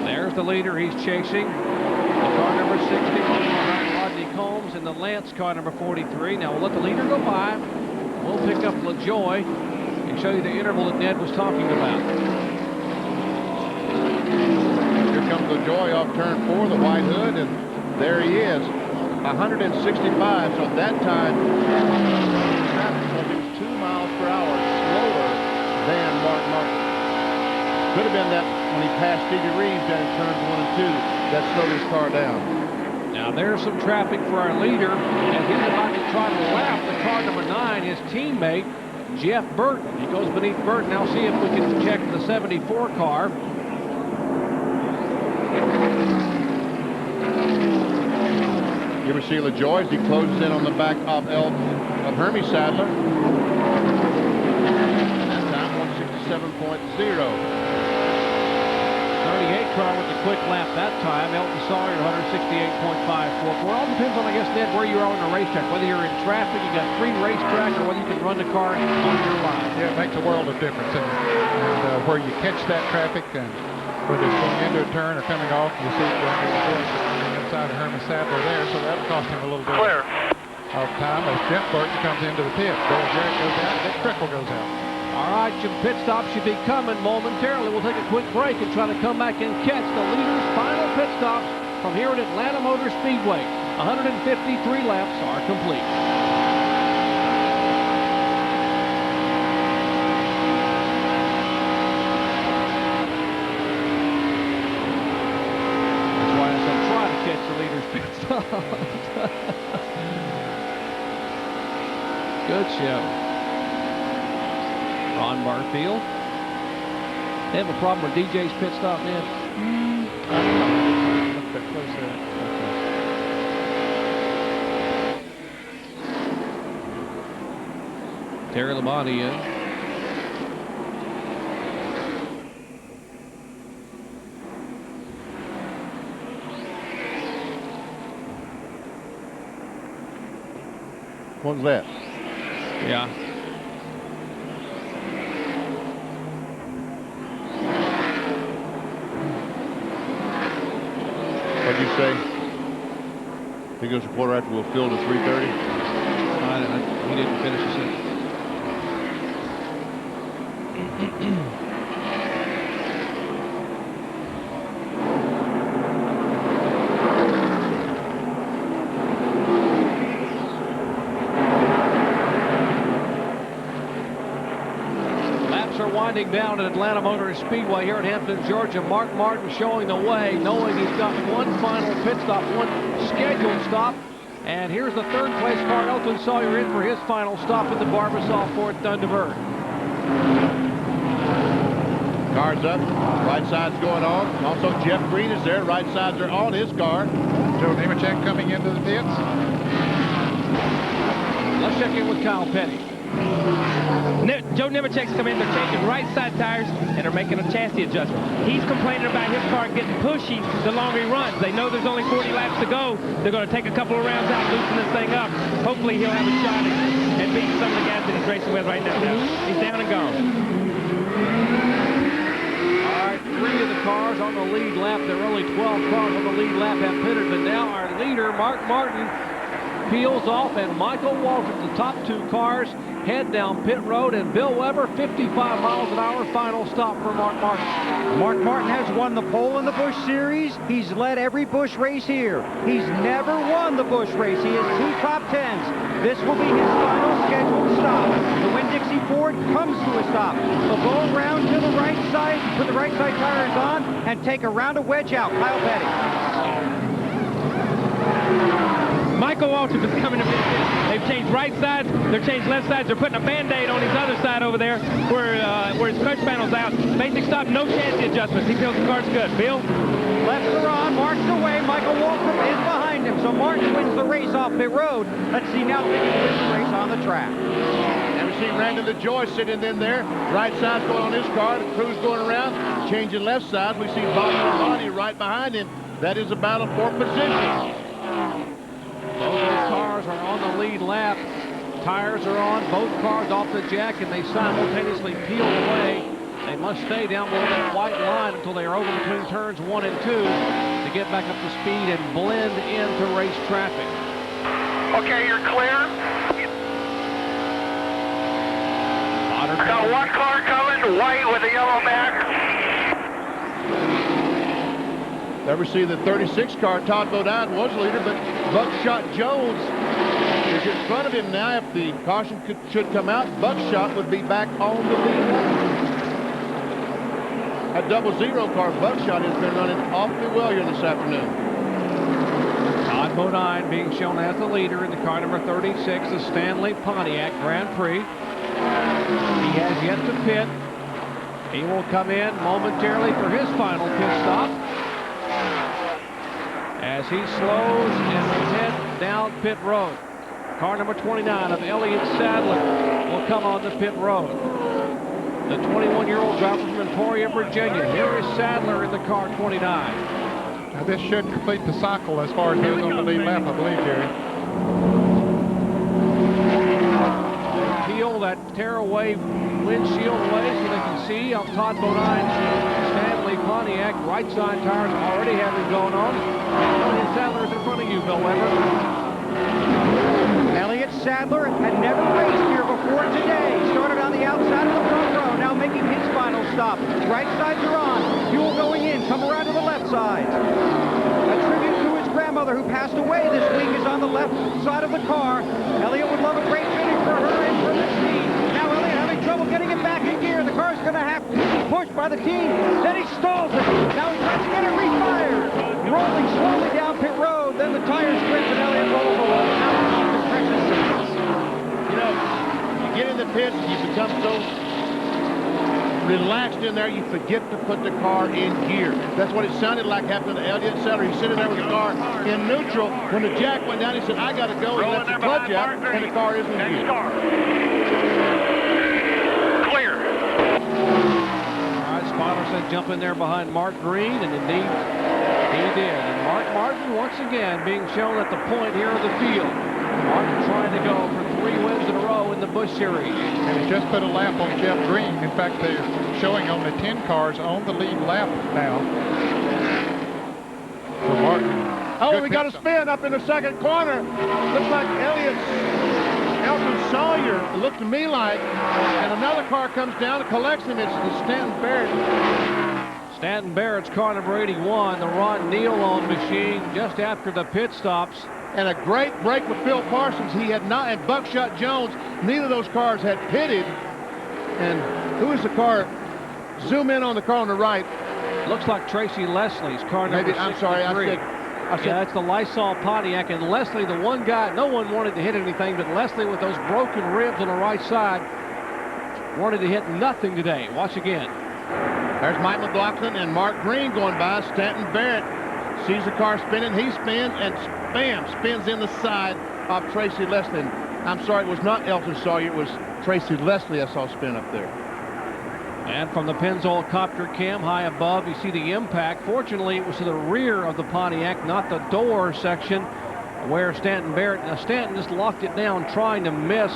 There's the leader he's chasing. The car number 60. Combs in the Lance car number 43. Now we'll let the leader go by. We'll pick up LaJoie and show you the interval that Ned was talking about. Here comes LaJoie off turn 4, the white hood, and there he is. 165, so that time traffic was 2 miles per hour slower than Mark Martin. Could have been that when he passed Stevie Reeves down in turns 1 and 2 that slowed his car down. Now there's some traffic for our leader, and he's about to try to lap the car number 9, his teammate, Jeff Burton. He goes beneath Burton. Now see if we can check the 74 car. You ever see LaJoie as he closes in on the back of Hermie Sadler? That time 167.0. 38 car with a quick lap that time. Elton Sawyer 168.544. All depends on, I guess, Ned, where you are on the racetrack. Whether you're in traffic, you got free racetrack, or whether you can run the car on your line. Yeah, it makes a world of difference. And where you catch that traffic, and whether it's going into a turn or coming off, you see it going inside of Hermie Sadler there, so that'll cost him a little bit of time as Jeff Burton comes into the pit. Bill Jarrett goes out, and Trickle goes out. All right, your pit stop should be coming momentarily. We'll take a quick break and try to come back and catch the leader's final pit stops from here at Atlanta Motor Speedway. 153 laps are complete. That's why I said try to catch the leader's pit stops. Good show. Ron Barfield. They have a problem with DJ's pit stop, Ned? I don't know. Look that close there. Terry Labonte in. What was that? Yeah. What'd you say? He goes to quarter after we'll fill to 3:30. He didn't finish the sentence. Laps are winding down at Atlanta Motor Speedway here at Hampton, Georgia. Mark Martin showing the way, knowing he's got one final pit stop, one scheduled stop. And here's the third place car, Elton Sawyer, in for his final stop at the Barbasol Ford Thunderbird. Car's up, right side's going on. Also Jeff Green is there, right sides are on his car. Joe Nemechek coming into the pits. Let's check in with Kyle Petty. Joe Nemechek's come in, they're changing right side tires and are making a chassis adjustment. He's complaining about his car getting pushy the longer he runs. They know there's only 40 laps to go. They're going to take a couple of rounds out, loosen this thing up. Hopefully he'll have a shot and beat some of the guys that he's racing with right now. He's down and gone. All right, 3 of the cars on the lead lap. There are only 12 cars on the lead lap have pitted, but now our leader, Mark Martin, peels off, and Michael Waltrip, the top 2 cars, head down pit road, and Bill Weber, 55 miles an hour, final stop for Mark Martin. Mark Martin has won the pole in the Busch Series. He's led every Busch race here. He's never won the Busch race. He has 2 top 10s. This will be his final scheduled stop. The Winn-Dixie Ford comes to a stop. They'll go around to the right side, put the right side tires on, and take a round of wedge out. Kyle Petty. Michael Waltrip is coming to pit. They've changed right sides, they've changed left sides, they're putting a Band-Aid on his other side over there where his clutch panel's out. Basic stop, no chassis adjustments. He feels the car's good. Bill? Lefts are on, Mark's away, Michael Waltrip is behind him, so Martin wins the race off pit road. Let's see now if he can win the race on the track. And we see Randy LaJoy sitting in there. Right side's going on his car, the crew's going around, changing left sides. We see Bobby right behind him. That is a battle for position. Both those cars are on the lead lap. Tires are on, both cars off the jack, and they simultaneously peel away. They must stay down below that white line until they are over between turns 1 and 2 to get back up to speed and blend into race traffic. Okay, you're clear. Got one car coming, white with a yellow back. Ever see the 36 car, Todd Bodine was leader, but Buckshot Jones is in front of him now. If the caution should come out, Buckshot would be back on the lead lap. That 00 car, Buckshot, has been running awfully well here this afternoon. Todd Bodine being shown as the leader in the car number 36, the Stanley Pontiac Grand Prix. He has yet to pit. He will come in momentarily for his final pit stop as he slows and will head down pit road. Car number 29 of Elliott Sadler will come on the pit road. The 21-year-old driver from Emporia, Virginia. Here is Sadler in the car 29. Now this should complete the cycle as far as those on the lead lap, I believe, Jerry. Peel that tear-away windshield away so they can see how Todd Bodine's Stanley Pontiac right side tires already have been going on. Elliott Sadler is in front of you, Bill Weber. Elliott Sadler had never raced here before today. Started on the outside of the front row, now making his final stop. Right sides are on, fuel going in, come around to the left side. A tribute to his grandmother who passed away this week is on the left side of the car. Elliott would love a great finish for her and for the team. Now Elliott having trouble getting it back in gear. The car's going to have to be pushed by the team. Then he stalls it. Now he tries to get it refired. Rolling slowly down pit road. Then the tires grip and Elliott rolls away. You know, you get in the pits and you become so relaxed in there, you forget to put the car in gear. That's what it sounded like happened to Elliott Sadler. He's sitting there with the car in neutral. When the jack went down, he said, I got to go. He left the clutch out, and the car isn't in gear. Clear. All right, Spotter said jump in there behind Mark Green, and indeed he did. And Mark Martin once again being shown at the point here of the field. Martin trying to go for 3 wins in a row in the Busch Series. And he just put a lap on Jeff Green. In fact, they're showing on the 10 cars on the lead lap now for Martin. Oh, we got a spin up in the second corner. Looks like Elton Sawyer, it looked to me like, and another car comes down and collects him. It's the Stanton Barrett. Stanton Barrett's car number 81, the Ron Neal-owned machine, just after the pit stops. And a great break with Phil Parsons. He had not, and Buckshot Jones, neither of those cars had pitted. And who is the car? Zoom in on the car on the right. Looks like Tracy Leslie's car number 63. I'm sorry, I said yeah, that's the Lysol Pontiac, and Leslie, the one guy, no one wanted to hit anything, but Leslie with those broken ribs on the right side wanted to hit nothing today. Watch again. There's Mike McLaughlin and Mark Green going by. Stanton Barrett sees the car spinning. He spins and bam, spins in the side of Tracy Leslie. And I'm sorry, it was not Elton Sawyer. It was Tracy Leslie I saw spin up there. And from the Pennzoil copter cam high above, you see the impact. Fortunately, it was to the rear of the Pontiac, not the door section where Stanton Barrett. Now, Stanton just locked it down trying to miss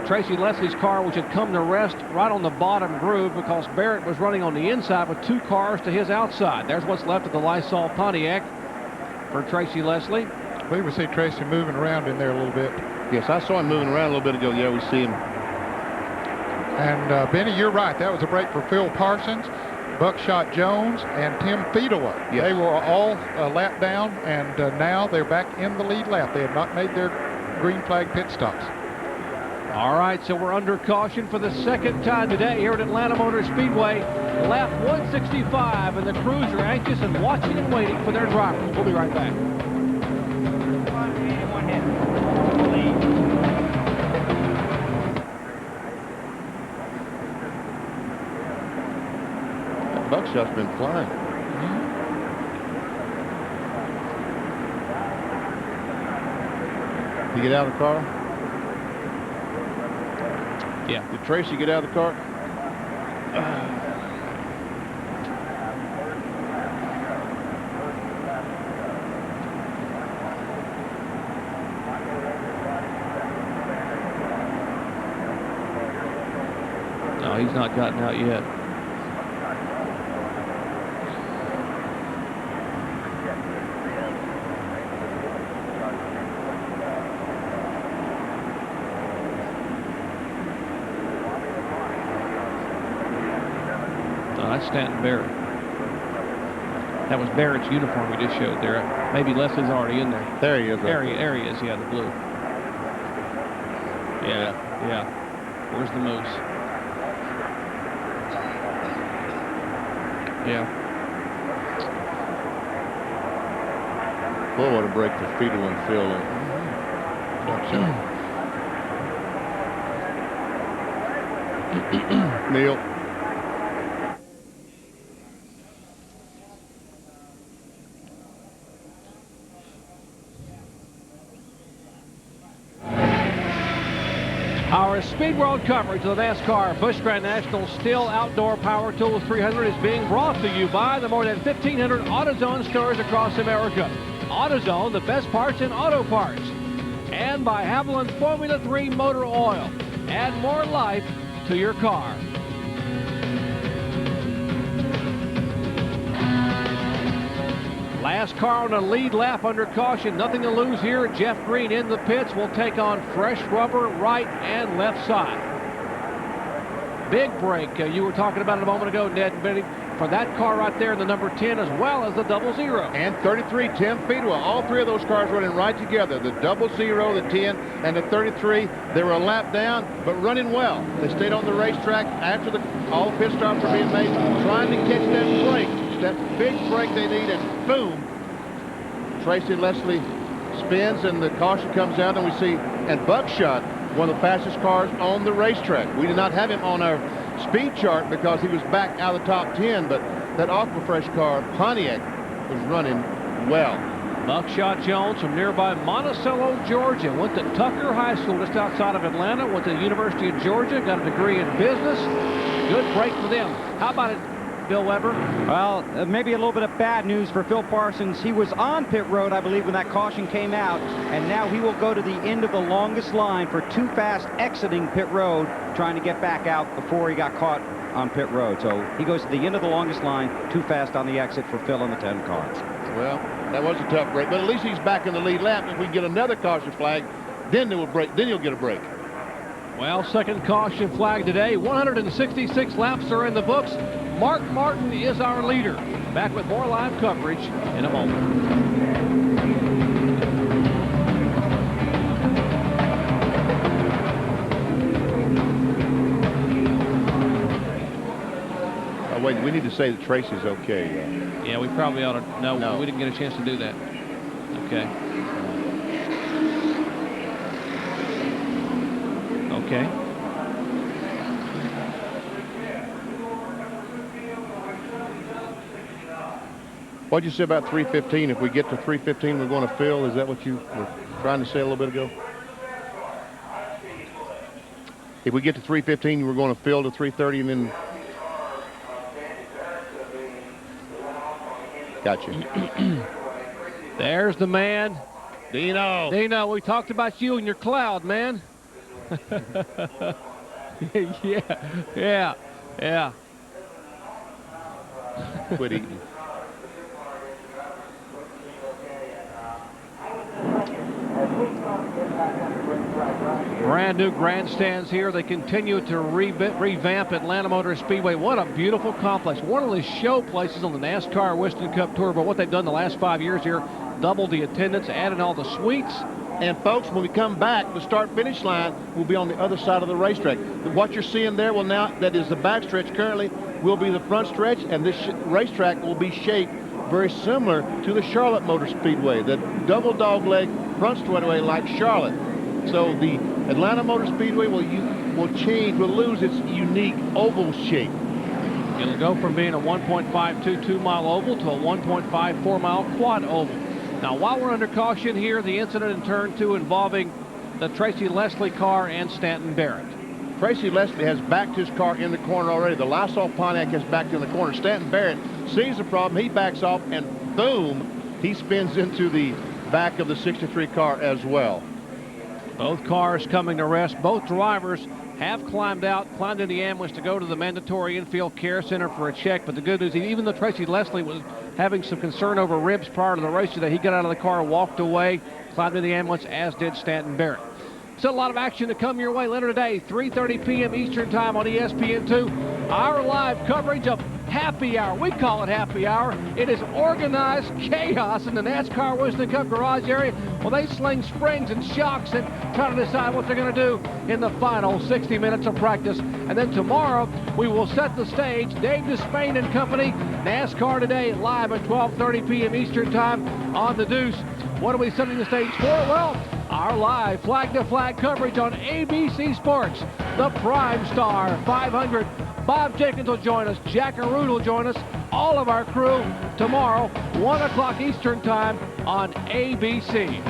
Tracy Leslie's car, which had come to rest right on the bottom groove because Barrett was running on the inside with 2 cars to his outside. There's what's left of the Lysol Pontiac for Tracy Leslie. I believe we see Tracy moving around in there a little bit. Yes, I saw him moving around a little bit ago. Yeah, we see him. And Benny, you're right. That was a break for Phil Parsons, Buckshot Jones, and Tim Fedewa. Yes. They were all a lap down, and now they're back in the lead lap. They have not made their green flag pit stops. All right, so we're under caution for the second time today here at Atlanta Motor Speedway. Lap 165, and the crews are anxious and watching and waiting for their drivers. We'll be right back. Buckshot's been flying. Did he get out of the car? Yeah. Did Tracy get out of the car? No, he's not gotten out yet. Stanton Barrett. That was Barrett's uniform we just showed there. Maybe Leslie's already in there. There he is. There he is, yeah, the blue. Yeah. Where's the moose? Yeah. Boy, what a break for Fedewa and Phil. Neil. Our Speed World coverage of the NASCAR Busch Grand National STIHL Outdoor Power Tools 300 is being brought to you by the more than 1,500 AutoZone stores across America. AutoZone, the best parts in auto parts. And by Haviland Formula 3 Motor Oil. Add more life to your car. Last car on a lead lap under caution. Nothing to lose here. Jeff Green in the pits will take on fresh rubber right and left side. Big break. You were talking about it a moment ago, Ned and Benny, for that car right there in the number 10 as well as the 00. And 33, Tim Fedewa. All 3 of those cars running right together. The 00, the 10, and the 33. They were a lap down, but running well. They stayed on the racetrack after all pit stops were being made, trying to catch that break. That big break they need, and boom, Tracy Leslie spins and the caution comes out, and we see, and Buckshot, one of the fastest cars on the racetrack. We did not have him on our speed chart because he was back out of the top 10, but that Aquafresh car, Pontiac, was running well. Buckshot Jones from nearby Monticello, Georgia, went to Tucker High School just outside of Atlanta, went to the University of Georgia, got a degree in business. Good break for them. How about it? Bill Weber? Well, maybe a little bit of bad news for Phil Parsons. He was on pit road, I believe, when that caution came out, and now he will go to the end of the longest line for too fast exiting pit road, trying to get back out before he got caught on pit road. So he goes to the end of the longest line, too fast on the exit for Phil and the 10 cars. Well, that was a tough break, but at least he's back in the lead lap. If we get another caution flag, then he'll get a break. Well, second caution flag today. 166 laps are in the books. Mark Martin is our leader. Back with more live coverage in a moment. Oh, wait, we need to say that Tracy's okay. Yeah, we probably ought to. No, we didn't get a chance to do that. Okay. Okay. What'd you say about 3:15? If we get to 3:15, we're going to Phil. Is that what you were trying to say a little bit ago? If we get to 3:15, we're going to Phil to 3:30, and then. Gotcha. There's the man. Dino. Dino, we talked about you and your cloud, man. Yeah. Quit eating. Brand new grandstands here. They continue to revamp Atlanta Motor Speedway. What a beautiful complex. One of the show places on the NASCAR Western Cup Tour. But what they've done the last 5 years here, doubled the attendance, added all the suites. And folks, when we come back, the start-finish line will be on the other side of the racetrack. What you're seeing there will now, that is the backstretch currently, will be the front stretch, and this racetrack will be shaped very similar to the Charlotte Motor Speedway, the double dogleg front straightaway like Charlotte. So the Atlanta Motor Speedway will lose its unique oval shape. It'll go from being a 1.522 mile oval to a 1.54 mile quad oval. Now, while we're under caution here, the incident in turn 2 involving the Tracy Leslie car and Stanton Barrett. Tracy Leslie has backed his car in the corner already. The Lysol Pontiac has backed in the corner. Stanton Barrett sees the problem. He backs off, and boom, he spins into the back of the 63 car as well. Both cars coming to rest. Both drivers have climbed in the ambulance to go to the mandatory infield care center for a check. But the good news, even though Tracy Leslie was having some concern over ribs prior to the race today, he got out of the car, walked away, climbed in the ambulance, as did Stanton Barrett. Still a lot of action to come your way later today, 3:30 p.m. Eastern Time on ESPN2. Our live coverage of Happy Hour. We call it Happy Hour. It is organized chaos in the NASCAR Western Cup garage area. Well, they sling springs and shocks and try to decide what they're going to do in the final 60 minutes of practice. And then tomorrow, we will set the stage. Dave Despain and company, NASCAR Today, live at 12:30 p.m. Eastern Time on the Deuce. What are we setting the stage for? Well, our live flag-to-flag coverage on ABC Sports. The Prime Star 500. Bob Jenkins will join us. Jack Arute will join us. All of our crew tomorrow, 1 o'clock Eastern Time on ABC.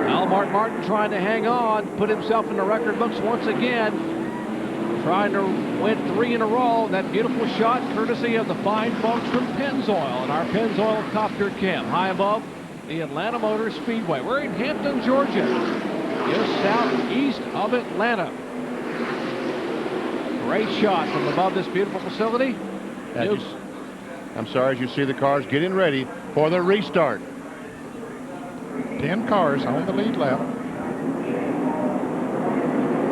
Now Mark Martin trying to hang on, put himself in the record books once again. Trying to win 3 in a row. That beautiful shot courtesy of the fine folks from Pennzoil and our Pennzoil Copter Cam. High above the Atlanta Motor Speedway. We're in Hampton, Georgia, just southeast of Atlanta. Great shot from above this beautiful facility. I'm sorry, as you see the cars getting ready for the restart. 10 cars on the lead lap.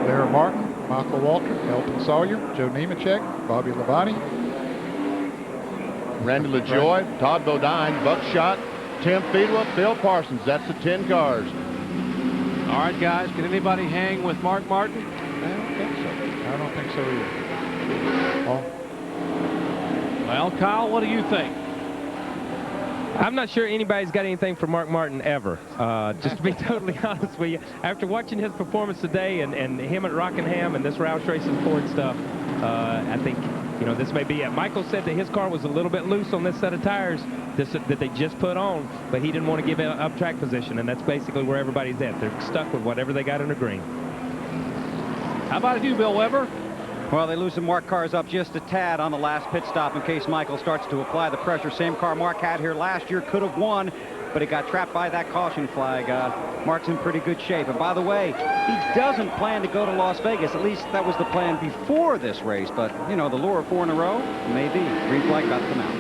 There are Martin, Michael Walter, Elton Sawyer, Joe Nemechek, Bobby Labonte, Randy LaJoie, Todd Bodine, Buckshot, Tim Feedwell, Phil Parsons. That's the 10 cars. All right, guys, can anybody hang with Mark Martin? I don't think so either. Oh. Well, Kyle, what do you think? I'm not sure anybody's got anything for Mark Martin ever. Just to be totally honest with you, after watching his performance today and him at Rockingham and this Roush Racing Ford stuff, I think, you know, this may be it. Michael said that his car was a little bit loose on this set of tires that they just put on, but he didn't want to give it up track position, and that's basically where everybody's at. They're stuck with whatever they got in the green. How about you, Bill Weber? Well, they loosened Mark cars up just a tad on the last pit stop in case Michael starts to apply the pressure. Same car Mark had here last year, could have won, but it got trapped by that caution flag. Mark's in pretty good shape. And by the way, he doesn't plan to go to Las Vegas. At least that was the plan before this race. But, you know, the lure of 4 in a row, maybe. Green flag about to come out.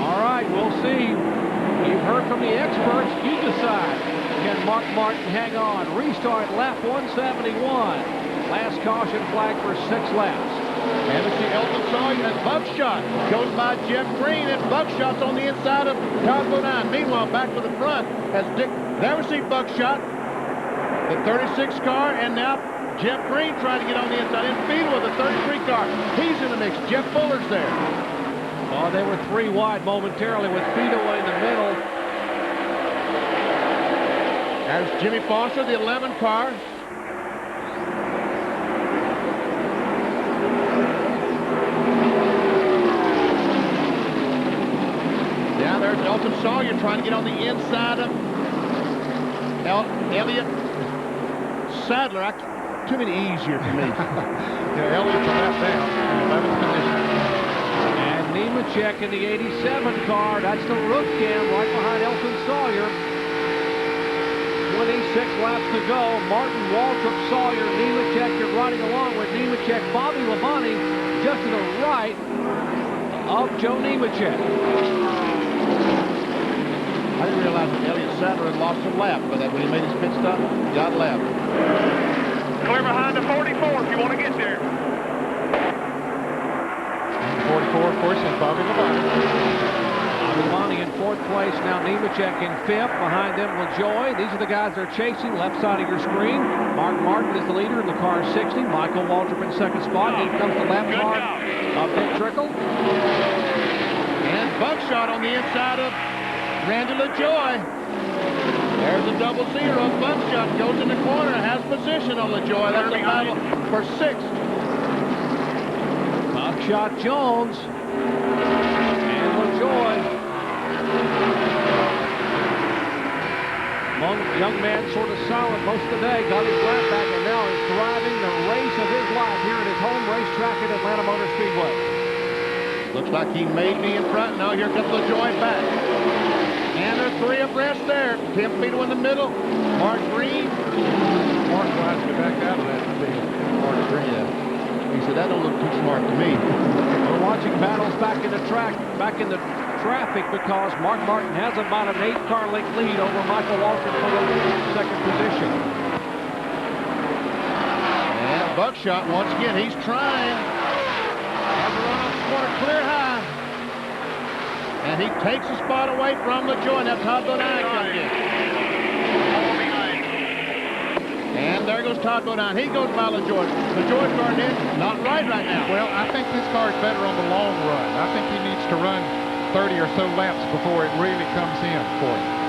All right, we'll see. You've heard from the experts. You decide. Can Mark Martin hang on? Restart lap 171. Last caution flag for 6 laps. And we see Elton Sawyer and Buckshot goes by Jeff Green, and Buckshot's on the inside of Todd Bodine. Meanwhile, back to the front as Dick. There we see Buckshot, the 36 car, and now Jeff Green trying to get on the inside. In field with the 33 car. He's in the mix. Jeff Fuller's there. Oh, they were 3 wide momentarily with Speedway in the middle. There's Jimmy Foster, the 11 car. Yeah, there's Elton Sawyer trying to get on the inside of Elliott Sadler. Too many E's here for me. Yeah, Elliott's a lap down in 11th position. And Nemechek in the 87 car. That's the roof cam right behind Elton Sawyer. 26 laps to go. Martin, Waltrip, Sawyer, Nemechek. You're riding along with Nemechek. Bobby Labonte just to the right of Joe Nemechek. I didn't realize that Elliott Sadler had lost a lap, but when he made his pit stop, he got left. Clear behind the 44 if you want to get there. 44, of course, is Bobby Labonte. Bobby Labonte in 4th place. Now Nemechek in 5th. Behind them, LaJoy. These are the guys they're chasing. Left side of your screen. Mark Martin is the leader in the car 60. Michael Waltrip in 2nd spot. Here comes the lap car of Dick Trickle. And Buckshot on the inside of Randy LaJoy. There's a double zero. Buckshot goes in the corner, has position on LaJoy. That's a battle for 6th. Buckshot Jones and LaJoy. Young man sort of silent most of the day, got his lap back, and now is driving the race of his life here at his home racetrack at Atlanta Motor Speedway. Looks like he may be in front. Now here comes LaJoy back. And there's 3 abreast there. Tim Fiedel in the middle. Mark Green. Mark will have to back out of that field. Mark Green, yeah. He said, that don't look too smart to me. We're watching battles back in the traffic because Mark Martin has about an 8-car length lead over Michael Waltrip for the 2nd position. And Buckshot, once again, he's trying. Has a run off the corner, clear high. And he takes a spot away from LaJoy. Now Todd Bodine comes in. And there goes Todd Bodine. He goes by LaJoy. LaJoy's car in, not right now. Well, I think this car is better on the long run. I think he needs to run 30 or so laps before it really comes in for him.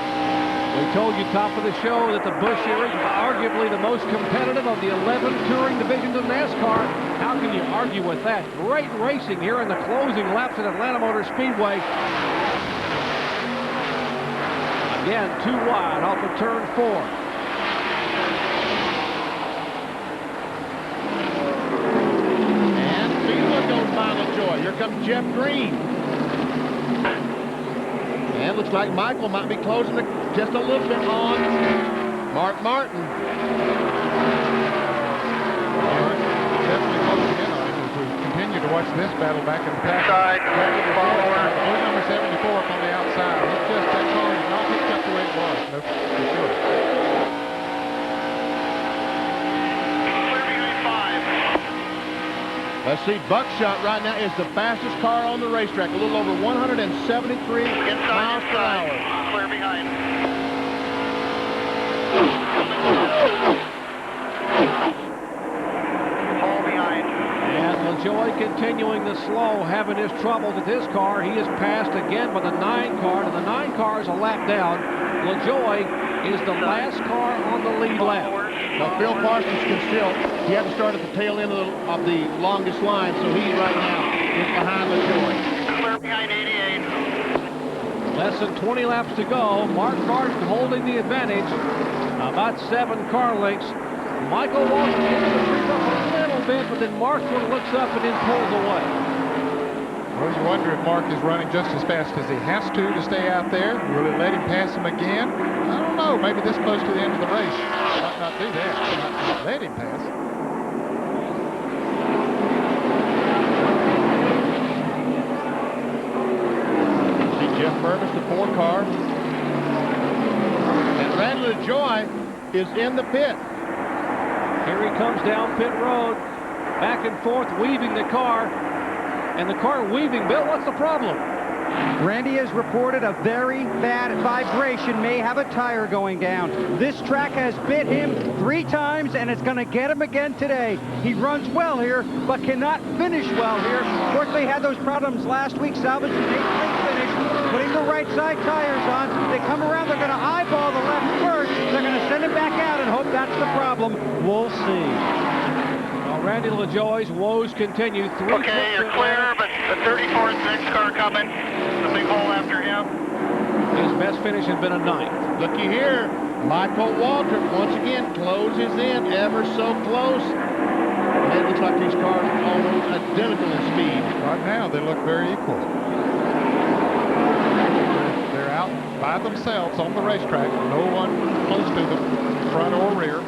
We told you top of the show that the Busch Series is arguably the most competitive of the 11 touring divisions of NASCAR. How can you argue with that? Great racing here in the closing laps at Atlanta Motor Speedway. Again, 2 wide off of turn 4. And Fiedler goes by LaJoy. Here comes Jeff Green. And looks like Michael might be closing just a little bit on Mark Martin. Definitely closing in on him as we continue to watch this battle back in the past. Inside, follower. Number 74 up on the outside. It's just that car is not hooked up the way it was. No, for sure. Clear behind 5. Let's see, Buckshot right now is the fastest car on the racetrack, a little over 173 miles per hour. Clear behind. Fall behind. And LaJoy continuing the slow, having his troubles with his car. He is passed again by the 9 car, and the 9 car is a lap down. LaJoy is the last car on the lead lap. Now, Phil Parsons can still, he had to start at the tail end of the longest line, so he right now is behind LaJoy. Clear behind 88. Less than 20 laps to go. Mark Martin holding the advantage. About 7 car lengths. Michael Waltrip into the tree up a little bit, but then Mark sort of looks up and then pulls away. Well, you wonder if Mark is running just as fast as he has to stay out there. Will it let him pass him again? I don't know. Maybe this close to the end of the race. Might not do that. Might not let him pass. See Jeff Purvis, the 4 car. And Randy LaJoie is in the pit. Here he comes down pit road, back and forth, weaving the car. And the car weaving. Bill, what's the problem? Randy has reported a very bad vibration, may have a tire going down. This track has bit him 3 times, and it's going to get him again today. He runs well here, but cannot finish well here. Of course, they had those problems last week, salvaging an 8th finish, putting the right side tires on. They come around, they're going to eyeball the left first. They're going to send him back out and hope that's the problem. We'll see. Randy LaJoie's woes continue. Okay, you're clear, but the 34th next car coming. The big hole after him. His best finish has been a 9th. Looky here. Michael Waltrip once again closes in ever so close. And it looks like these cars are almost identical in speed. Right now, they look very equal. They're out by themselves on the racetrack. No one close to them, front or rear.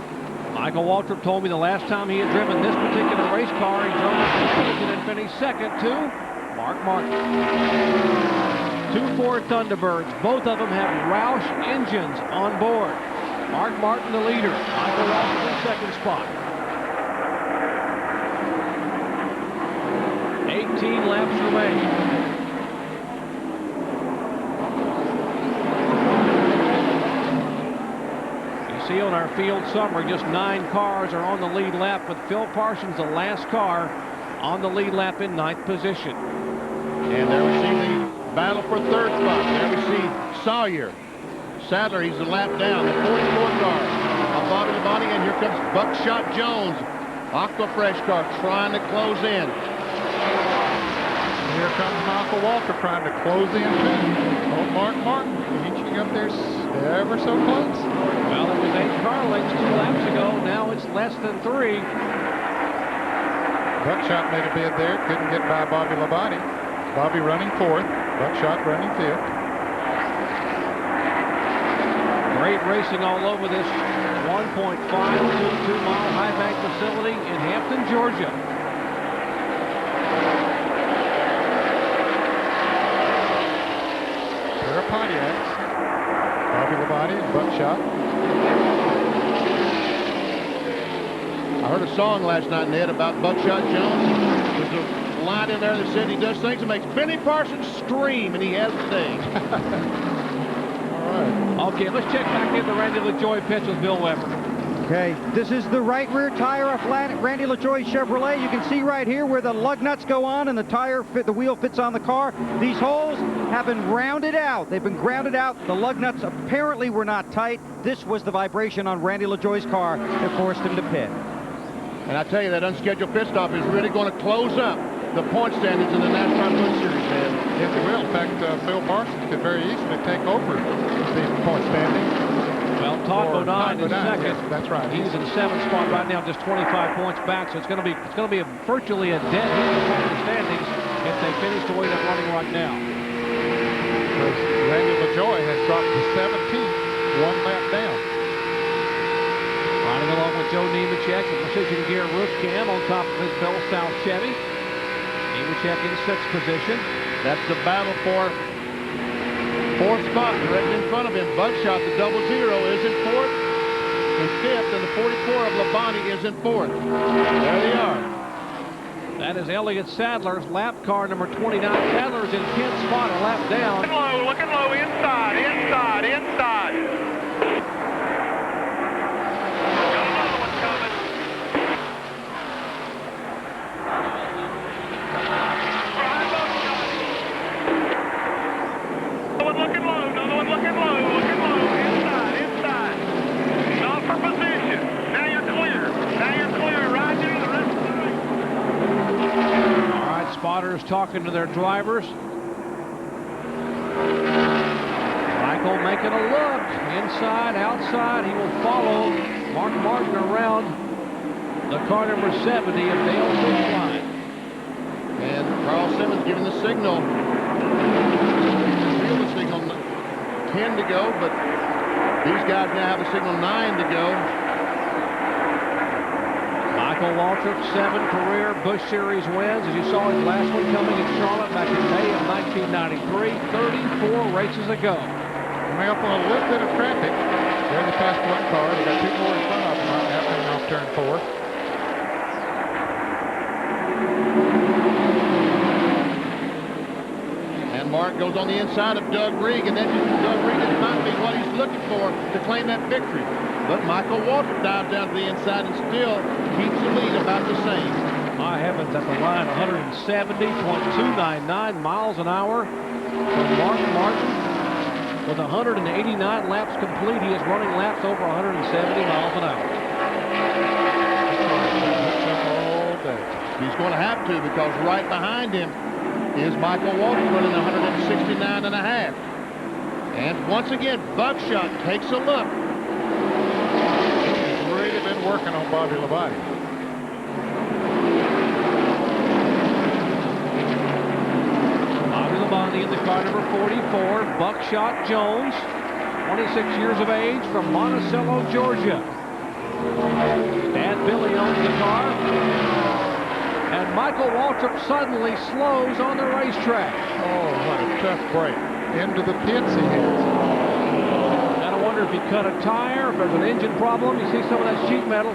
Michael Waltrip told me the last time he had driven this particular race car, he drove it and finished second to Mark Martin. 2 Ford Thunderbirds. Both of them have Roush engines on board. Mark Martin the leader. Michael Waltrip in second spot. 18 laps remain. See on our field summary, just 9 cars are on the lead lap, with Phil Parsons, the last car, on the lead lap in 9th position. And there we see the battle for 3rd spot. There we see Sawyer. Sadler, he's a lap down. The 44 car of Bobby Labonte, and here comes Buckshot Jones. Aquafresh car trying to close in. Here comes Michael Waltrip trying to close in too. Oh, Mark Martin inching up there ever so close. Well, it was 8 car lengths 2 laps ago. Now it's less than 3. Buckshot made a bid there. Couldn't get by Bobby Labonte. Bobby running 4th. Buckshot running 5th. Great racing all over this 1.522-mile high bank facility in Hampton, Georgia. Pair of Pontiacs. Bobby Labonte and Buckshot. I heard a song last night, Ned, about Buckshot Jones. There's a line in there that said he does things that makes Benny Parsons scream, and he has today. All right. Okay, let's check back in the Randy LaJoie pits with Bill Weber. Okay, this is the right rear tire of Randy LaJoie Chevrolet. You can see right here where the lug nuts go on and the wheel fits on the car. These holes have been rounded out. They've been grounded out. The lug nuts apparently were not tight. This was the vibration on Randy LaJoie's car that forced him to pit. And I tell you, that unscheduled pit stop is really going to close up the point standings in the NASCAR Busch Series, man. Yes, it will. In fact, Phil Parsons could very easily take over the point standing. Well, Todd Bodine is second. Yes, that's right. He's in 7th spot right now, just 25 points back. So it's going to be virtually a dead heat in the standings if they finish the way they're running right now. Because Randy LaJoie has dropped to 17th, 1 lap down. Riding along with Joe Nemechek, the Precision Gear roof cam on top of his Bell South Chevy. Nemechek in 6th position. That's the battle for 4th spot. Right in front of him, Buckshot, the 00, is in 4th. In 5th, and the 44 of Labonte is in 4th. There they are. That is Elliott Sadler's lap car number 29. Sadler's in 10th spot, a lap down. Looking low, inside. Got another one coming. Another one looking low, inside. Not for position. Now you're clear, right there the rest of the race. All right, spotters talking to their drivers. Michael making a look, inside, outside. He will follow Mark Martin around the car number 70 of Dale Busch. And Carl Simmons giving the signal. Feel the signal 10 to go, but these guys now have a signal 9 to go. Michael Waltrip, 7 career Busch Series wins. As you saw his last one coming in Charlotte back in May of 1993, 34 races ago. Coming up on a little bit of traffic. There they passed one car. They got 2 more in front of them right now coming off turn 4. And Mark goes on the inside of Doug Reed, and then Doug Reed might be what he's looking for to claim that victory. But Michael Waltrip dives down to the inside and still keeps the lead about the same. My heavens, at the line, 170.299 miles an hour for Mark Martin. With 189 laps complete, he is running laps over 170 miles an hour. He's going to have to, because right behind him is Michael Waltrip running 169.5. And once again, Buckshot takes a look. He's really been working on Bobby Labonte. Bobby Labonte in the car number 44, Buckshot Jones, 26 years of age, from Monticello, Georgia. Dad Billy owns the car. And Michael Waltrip suddenly slows on the racetrack. Oh, what a tough break. Into the pits he has. And I wonder if he cut a tire, if there's an engine problem. You see some of that sheet metal.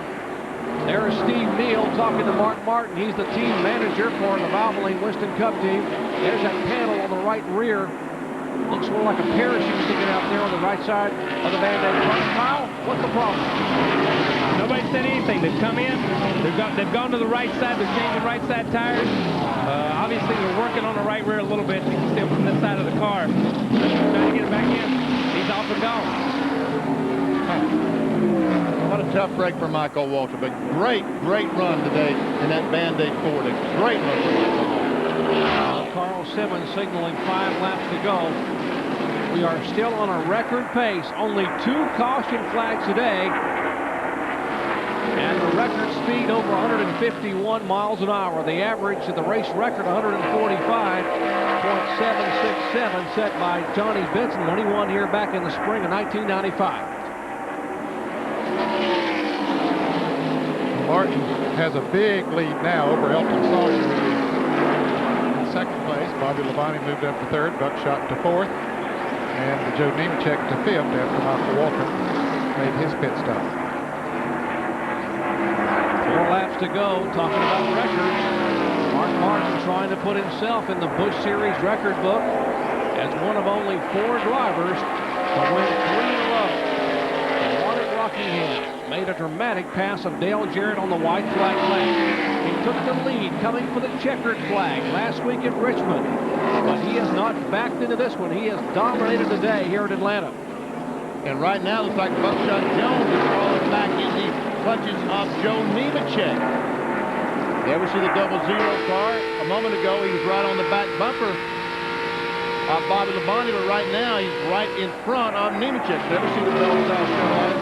There is Steve Neal talking to Mark Martin. He's the team manager for the Valvoline Winston Cup team. There's that panel on the right rear. Looks more like a parachute sticking out there on the right side of the Band-Aid front. Kyle, what's the problem? Nobody said anything. They've come in. They've gone to the right side. They're changing right side tires. Obviously, they're working on the right rear a little bit. You can see from this side of the car. Trying to get it back in. He's off and gone. What a tough break for Michael Waltrip. A great run today in that Band-Aid Ford. A great run for Michael Waltrip. Carl Simmons signaling 5 laps to go. We are still on a record pace. Only 2 caution flags today. And the record speed over 151 miles an hour. The average of the race record 145.767 set by Johnny Benson when he won here back in the spring of 1995. Martin has a big lead now over Elton Sawyer, who is in second place. Bobby Labonte moved up to third, Buckshot to fourth, and Joe Nemechek to fifth after Michael Waltrip made his pit stop. 4 laps to go. Talking about records, Mark Martin trying to put himself in the Busch Series record book as one of only 4 drivers to win 3 in a row. The one at Rockingham made a dramatic pass of Dale Jarrett on the white flag lane. He took the lead coming for the checkered flag last week at Richmond, but he has not backed into this one. He has dominated today here at Atlanta. And right now, it looks like Buckshot Jones is falling back in the clutches of Joe Nemechek. There we see the 00 car. A moment ago, he was right on the back bumper of Bobby Labonte, but right now, he's right in front of Nemechek. There we see the Bell, South Carolina.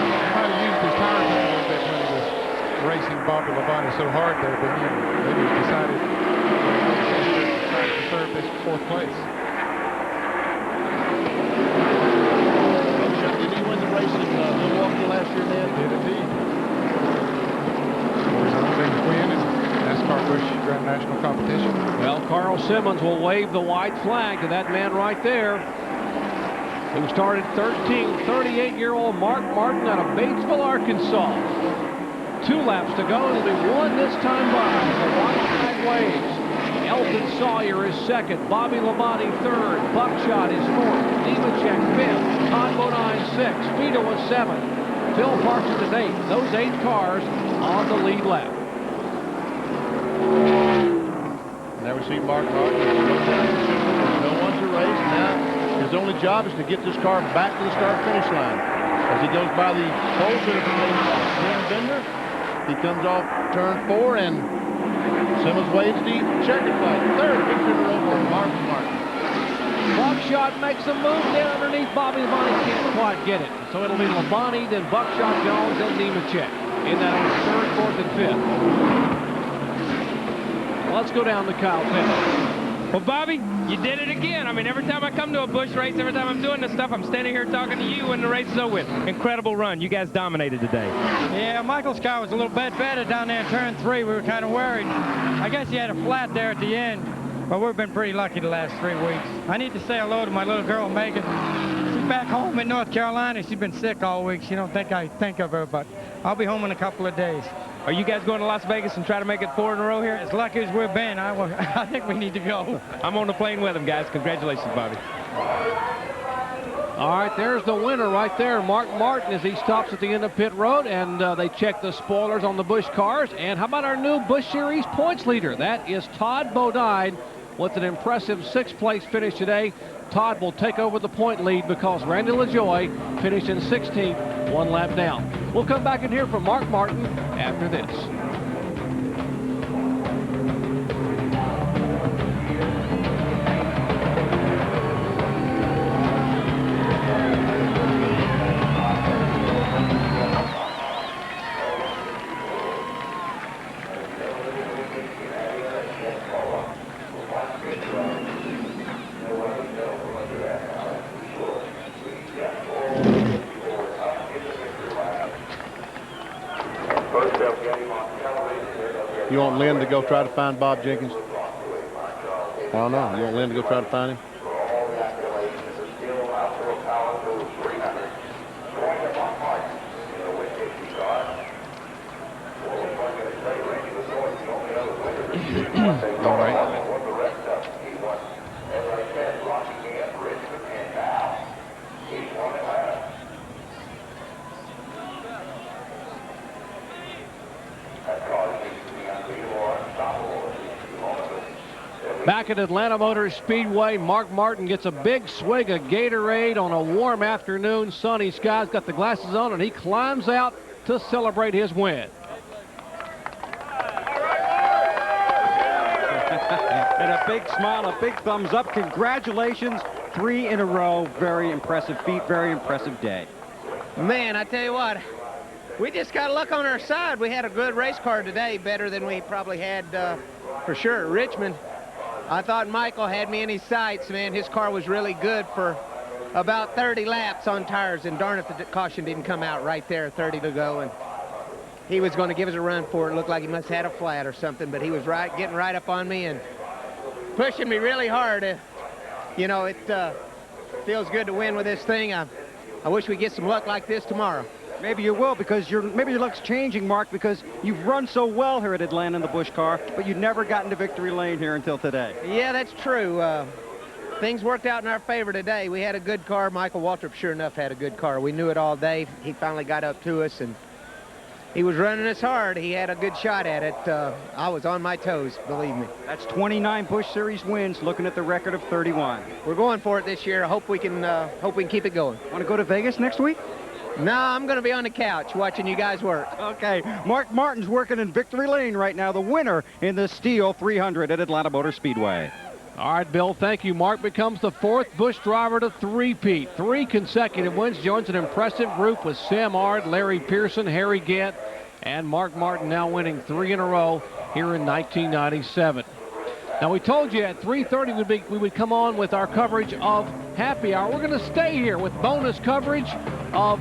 He might have used his tires up a little bit when he was racing Bobby Labonte so hard there, but he maybe decided to serve this 4th place. Did he win the race in Milwaukee last year, Ned? He did indeed. His only big win in NASCAR Busch Grand National Competition. Well, Carl Simmons will wave the white flag to that man right there, who started 13th, 38-year-old Mark Martin out of Batesville, Arkansas. 2 laps to go, and he'll be one this time by. The white flag waves. Elton Sawyer is second, Bobby Labonte third, Buckshot is fourth, Nemechek fifth, Todd Bodine sixth, Vito was seventh, Phil Parker is eighth. Those 8 cars on the lead lap. There we see Mark Martin. No one to race. Now his only job is to get this car back to the start-finish line. As he goes by the pole sitter from Tim Bender, he comes off turn 4 and Simmons waves the checkered flag. 3rd victory in a row for Mark Martin. Buckshot makes a move down underneath Bobby Labonte. Can't quite get it. So it'll be Labonte, then Buckshot Jones, then Nemechek. In that on 3rd, 4th, and 5th. Let's go down to Kyle Petty. Well, Bobby, you did it again. I mean, every time I come to a Busch race, every time I'm doing this stuff, I'm standing here talking to you when the race is over with. Incredible run. You guys dominated today. Yeah, Michael's car was a little bit better down there in turn 3. We were kind of worried. I guess he had a flat there at the end, but we've been pretty lucky the last 3 weeks. I need to say hello to my little girl, Megan. She's back home in North Carolina. She's been sick all week. She don't think I think of her, but I'll be home in a couple of days. Are you guys going to Las Vegas and try to make it 4 in a row here? As lucky as we've been, I think we need to go. I'm on the plane with them, guys. Congratulations, Bobby. All right, there's the winner right there, Mark Martin, as he stops at the end of pit road, and they check the spoilers on the Busch cars. And how about our new Busch Series points leader? That is Todd Bodine with an impressive 6th place finish today. Todd will take over the point lead because Randy LaJoie finished in 16th, 1 lap down. We'll come back and hear from Mark Martin after this. You want Lynn to go try to find Bob Jenkins? I don't know. You want Lynn to go try to find him? All right. Back at Atlanta Motor Speedway, Mark Martin gets a big swig of Gatorade on a warm afternoon, sunny skies, got the glasses on, and he climbs out to celebrate his win. And a big smile, a big thumbs up. Congratulations, 3 in a row. Very impressive feat, very impressive day. Man, I tell you what, we just got luck on our side. We had a good race car today, better than we probably had for sure at Richmond. I thought Michael had me in his sights, man. His car was really good for about 30 laps on tires, and darn if the caution didn't come out right there, 30 to go, and he was going to give us a run for it. It looked like he must have had a flat or something, but he was getting right up on me and pushing me really hard. You know, it feels good to win with this thing. I wish we get some luck like this tomorrow. Maybe you will, because maybe your luck's changing, Mark, because you've run so well here at Atlanta in the Busch car, but you've never gotten to victory lane here until today. Yeah, that's true. Things worked out in our favor today. We had a good car. Michael Waltrip, sure enough, had a good car. We knew it all day. He finally got up to us, and he was running us hard. He had a good shot at it. I was on my toes, believe me. That's 29 Busch Series wins, looking at the record of 31. We're going for it this year. I hope we can keep it going. Want to go to Vegas next week? No, I'm going to be on the couch watching you guys work. Okay, Mark Martin's working in victory lane right now, the winner in the STIHL 300 at Atlanta Motor Speedway. All right, Bill, thank you. Mark becomes the 4th Busch driver to three-peat. 3 consecutive wins, joins an impressive group with Sam Ard, Larry Pearson, Harry Gant, and Mark Martin now winning 3 in a row here in 1997. Now, we told you at 3:30 we would come on with our coverage of Happy Hour. We're going to stay here with bonus coverage of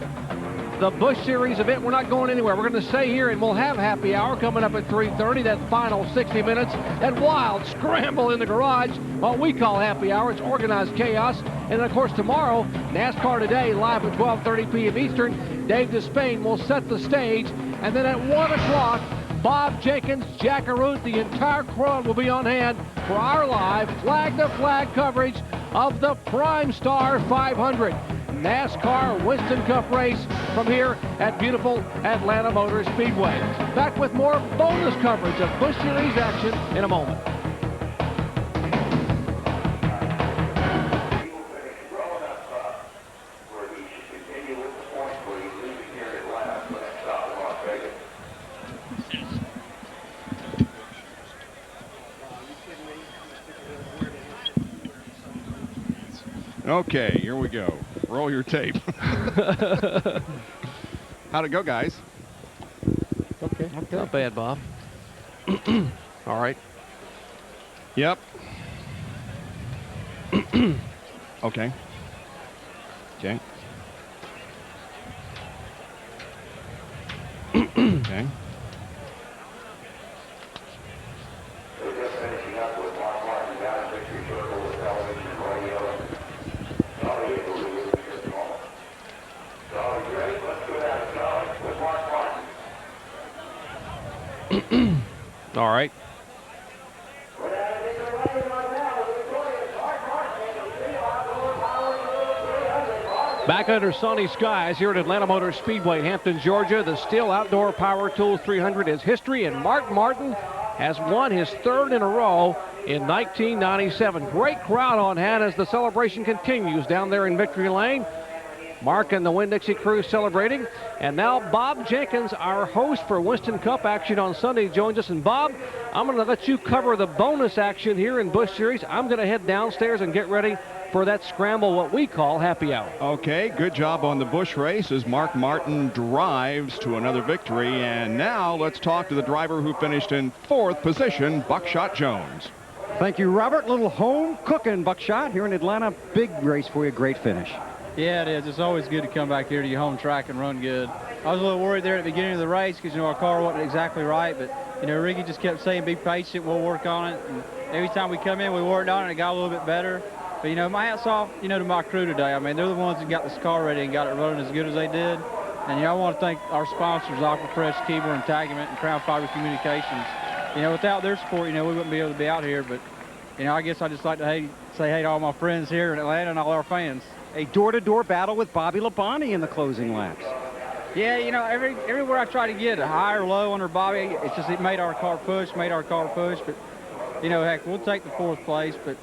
the Busch Series event. We're not going anywhere. We're going to stay here, and we'll have Happy Hour coming up at 3:30, that final 60 minutes, that wild scramble in the garage, what we call Happy Hour. It's organized chaos. And, of course, tomorrow, NASCAR Today, live at 12:30 p.m. Eastern. Dave Despain will set the stage. And then at 1 o'clock, Bob Jenkins, Jack Arute, the entire crowd will be on hand for our live flag-to-flag coverage of the Prime Star 500 NASCAR Winston Cup race from here at beautiful Atlanta Motor Speedway. Back with more bonus coverage of Busch Series action in a moment. Okay, here we go. Roll your tape. How'd it go, guys? Okay. Not bad, Bob. All right. Yep. Okay. Okay. Okay. All right. Back under sunny skies here at Atlanta Motor Speedway, Hampton, Georgia. The STIHL Outdoor Power Tools 300 is history, and Mark Martin has won his third in a row in 1997. Great crowd on hand as the celebration continues down there in Victory Lane. Mark and the Winn-Dixie crew celebrating. And now Bob Jenkins, our host for Winston Cup action on Sunday, joins us. And Bob, I'm going to let you cover the bonus action here in Busch Series. I'm going to head downstairs and get ready for that scramble, what we call happy hour. Okay, good job on the Busch race as Mark Martin drives to another victory. And now let's talk to the driver who finished in 4th position, Buckshot Jones. Thank you, Robert. Little home cooking, Buckshot, here in Atlanta. Big race for you, great finish. Yeah, it is. It's always good to come back here to your home track and run good. I was a little worried there at the beginning of the race because, our car wasn't exactly right. But, Ricky just kept saying, be patient, we'll work on it. And every time we come in, we worked on it, and it got a little bit better. But, my hat's off, to my crew today. I mean, they're the ones that got this car ready and got it running as good as they did. And, I want to thank our sponsors, Aquafresh, Keeber, Entanglement, and Crown Fiber Communications. Without their support, we wouldn't be able to be out here. But, I guess I just like to say hey to all my friends here in Atlanta and all our fans. A door-to-door battle with Bobby Labonte in the closing laps. Yeah, everywhere I try to get a high or low under Bobby, it made our car push. But, heck, we'll take the 4th place. But,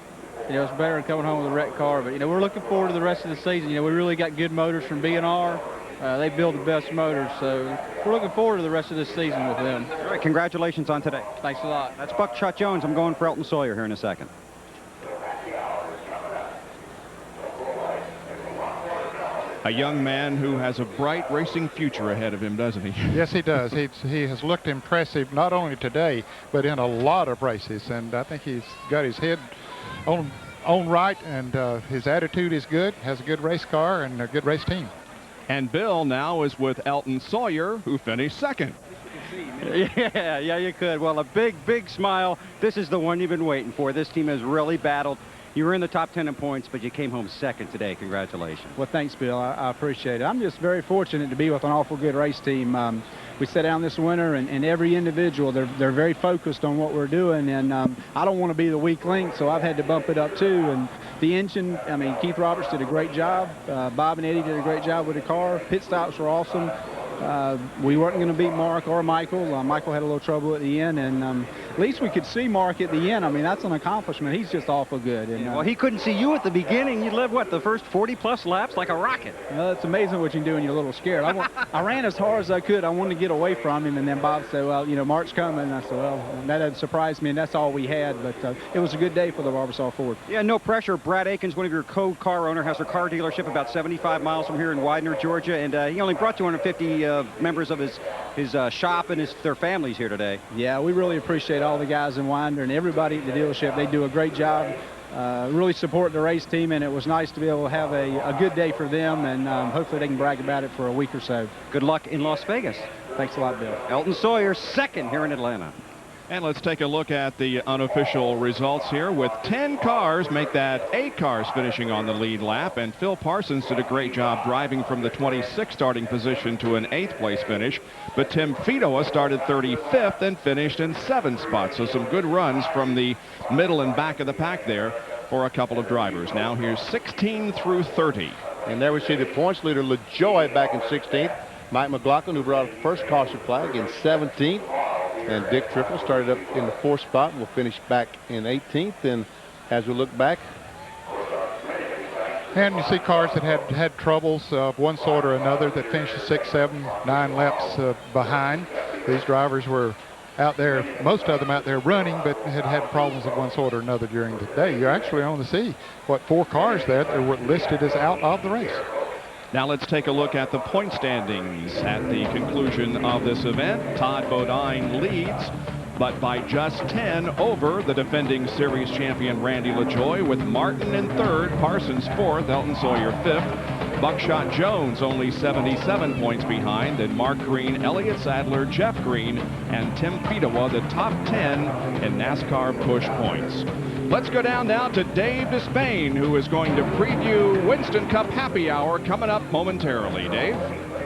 it's better than coming home with a wrecked car. But, we're looking forward to the rest of the season. We really got good motors from B&R. They build the best motors. So we're looking forward to the rest of this season with them. All right, congratulations on today. Thanks a lot. That's Buckshot Jones. I'm going for Elton Sawyer here in a second. A young man who has a bright racing future ahead of him, doesn't he? Yes, he does. He has looked impressive not only today, but in a lot of races. And I think he's got his head on right, and his attitude is good, has a good race car and a good race team. And Bill now is with Elton Sawyer, who finished 2nd. Yeah, you could. Well, a big smile. This is the one you've been waiting for. This team has really battled. You were in the top 10 in points, but you came home 2nd today. Congratulations. Well, thanks, Bill. I appreciate it. I'm just very fortunate to be with an awful good race team. We sat down this winter, and every individual, they're very focused on what we're doing, and I don't want to be the weak link, so I've had to bump it up too. And the engine, Keith Roberts did a great job. Bob and Eddie did a great job with the car. Pit stops were awesome. We weren't going to beat Mark or Michael. Michael had a little trouble at the end, and at least we could see Mark at the end. That's an accomplishment. He's just awful good. And, well, he couldn't see you at the beginning. You led, the first 40-plus laps like a rocket. It's amazing what you can do when you're a little scared. I ran as hard as I could. I wanted to get away from him, and then Bob said, well, Mark's coming. And I said, well, that doesn't surprise me, and that's all we had. But it was a good day for the Barbasol Ford. Yeah, no pressure. Brad Akins, one of your co-car owner, has a car dealership about 75 miles from here in Widener, Georgia, and he only brought 250 members of his shop and their families here today. Yeah, we really appreciate all the guys in Winder and everybody at the dealership. They do a great job, really support the race team, and it was nice to be able to have a good day for them, and hopefully they can brag about it for a week or so. Good luck in Las Vegas. Thanks a lot, Bill. Elton Sawyer, 2nd here in Atlanta. And let's take a look at the unofficial results here. With 10 cars, make that 8 cars finishing on the lead lap. And Phil Parsons did a great job driving from the 26th starting position to an 8th place finish. But Tim Fidoa started 35th and finished in 7th spot. So some good runs from the middle and back of the pack there for a couple of drivers. Now here's 16 through 30. And there we see the points leader, LaJoy, back in 16th. Mike McLaughlin, who brought up the first caution flag, in 17th. And Dick Triple started up in the 4th spot and will finish back in 18th. And as we look back, and you see cars that had troubles of one sort or another that finished 6, 7, 9 laps behind. These drivers were out there, most of them out there running, but had problems of one sort or another during the day. You're actually on to see, 4 cars there that were listed as out of the race. Now let's take a look at the point standings at the conclusion of this event. Todd Bodine leads, but by just 10 over the defending series champion Randy LaJoie, with Martin in 3rd, Parsons 4th, Elton Sawyer 5th. Buckshot Jones only 77 points behind, then Mark Green, Elliott Sadler, Jeff Green, and Tim Fedewa, the top 10 in NASCAR Busch points. Let's go down now to Dave Despain, who is going to preview Winston Cup Happy Hour coming up momentarily. Dave?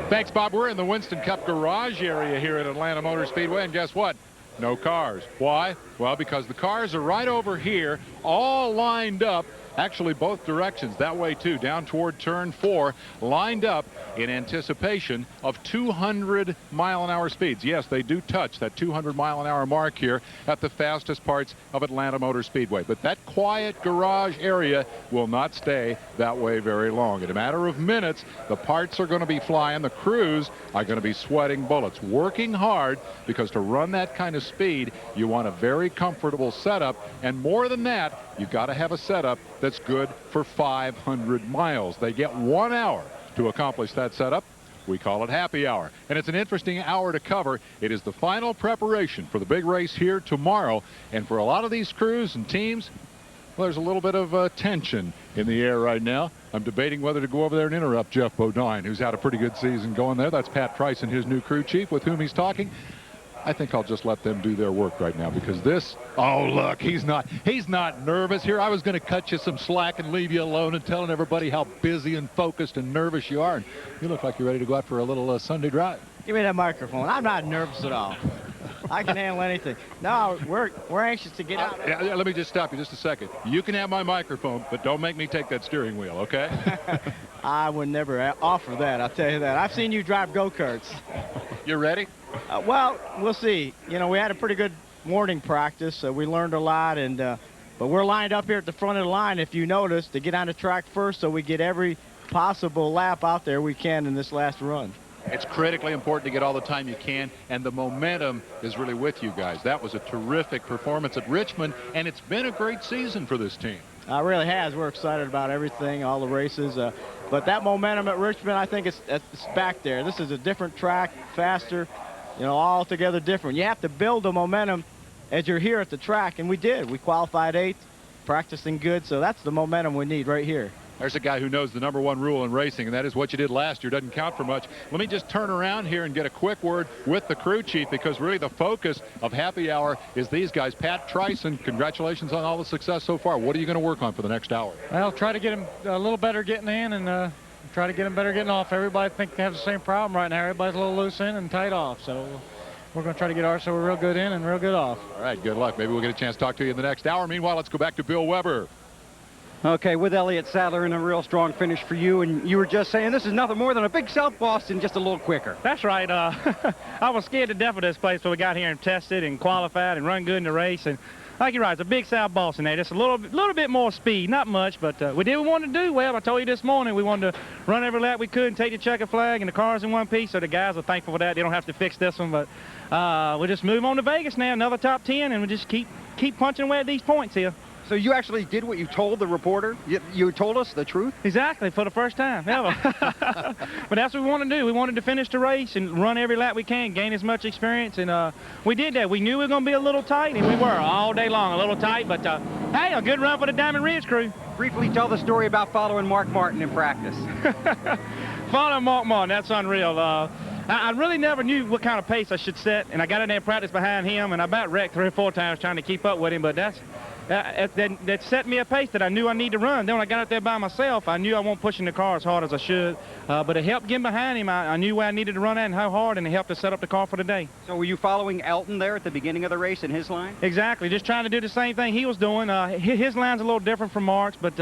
Thanks, Bob. We're in the Winston Cup garage area here at Atlanta Motor Speedway, and guess what? No cars. Why? Well, because the cars are right over here, all lined up, actually both directions, that way too, down toward turn 4, lined up in anticipation of 200-mile-an-hour speeds. Yes, they do touch that 200-mile-an-hour mark here at the fastest parts of Atlanta Motor Speedway. But that quiet garage area will not stay that way very long. In a matter of minutes, the parts are going to be flying. The crews are going to be sweating bullets, working hard, because to run that kind of speed, you want a very comfortable setup. And more than that, you've got to have a setup that's good for 500 miles. They get 1 hour to accomplish that setup. We call it happy hour, and it's an interesting hour to cover. It is the final preparation for the big race here tomorrow, and for a lot of these crews and teams, well, there's a little bit of tension in the air right now. I'm debating whether to go over there and interrupt Jeff Bodine, who's had a pretty good season going there. That's Pat Price and his new crew chief with whom he's talking. I think I'll just let them do their work right now, because this, oh look, he's not nervous here. I was going to cut you some slack and leave you alone and telling everybody how busy and focused and nervous you are. And you look like you're ready to go out for a little Sunday drive. Give me that microphone. I'm not nervous at all. I can handle anything. No, we're anxious to get out. Yeah, let me just stop you just a second. You can have my microphone, but don't make me take that steering wheel, okay? I would never offer that, I'll tell you that. I've seen you drive go-karts. You ready? Well, we'll see. You know, we had a pretty good morning practice, so we learned a lot, and but we're lined up here at the front of the line, if you notice, to get on the track first, so we get every possible lap out there we can in this last run. It's critically important to get all the time you can, and the momentum is really with you guys. That was a terrific performance at Richmond, and it's been a great season for this team. It really has. We're excited about everything, all the races. But that momentum at Richmond, I think it's back there. This is a different track, faster, you know, altogether different. You have to build the momentum as you're here at the track, and we did. We qualified 8th, practicing good, so that's the momentum we need right here. There's a guy who knows the #1 rule in racing, and that is what you did last year doesn't count for much. Let me just turn around here and get a quick word with the crew chief, because really the focus of happy hour is these guys. Pat Tryson, congratulations on all the success so far. What are you going to work on for the next hour? I'll try to get him a little better getting in, and try to get him better getting off. Everybody think they have the same problem right now. Everybody's a little loose in and tight off, so we're going to try to get ours so we're real good in and real good off. All right, good luck. Maybe we'll get a chance to talk to you in the next hour. Meanwhile, let's go back to Bill Weber. Okay, with Elliott Sadler in a real strong finish for you, and you were just saying this is nothing more than a big South Boston, just a little quicker. That's right. I was scared to death of this place, so we got here and tested and qualified and run good in the race. And like you're right, it's a big South Boston there. Just a little bit more speed, not much, but we did what we wanted to do. Well, I told you this morning we wanted to run every lap we could and take the checkered flag and the cars in one piece, so the guys are thankful for that. They don't have to fix this one, but we'll just move on to Vegas now, another top 10, and we just keep punching away at these points here. So you actually did what you told the reporter? You told us the truth? Exactly, for the first time ever. But that's what we wanted to do. We wanted to finish the race and run every lap we can, gain as much experience, and we did that. We knew we were going to be a little tight, and we were all day long, a little tight, but hey, a good run for the Diamond Ridge crew. Briefly tell the story about following Mark Martin in practice. Following Mark Martin, that's unreal. I really never knew what kind of pace I should set, and I got in there and practice behind him, and I about wrecked 3 or 4 times trying to keep up with him, but that set me a pace that I knew I need to run. Then when I got out there by myself, I knew I wasn't pushing the car as hard as I should, but it helped getting behind him. I knew where I needed to run at and how hard, and it helped to set up the car for the day. So were you following Elton there at the beginning of the race in his line? Exactly, just trying to do the same thing he was doing. His line's a little different from Mark's, but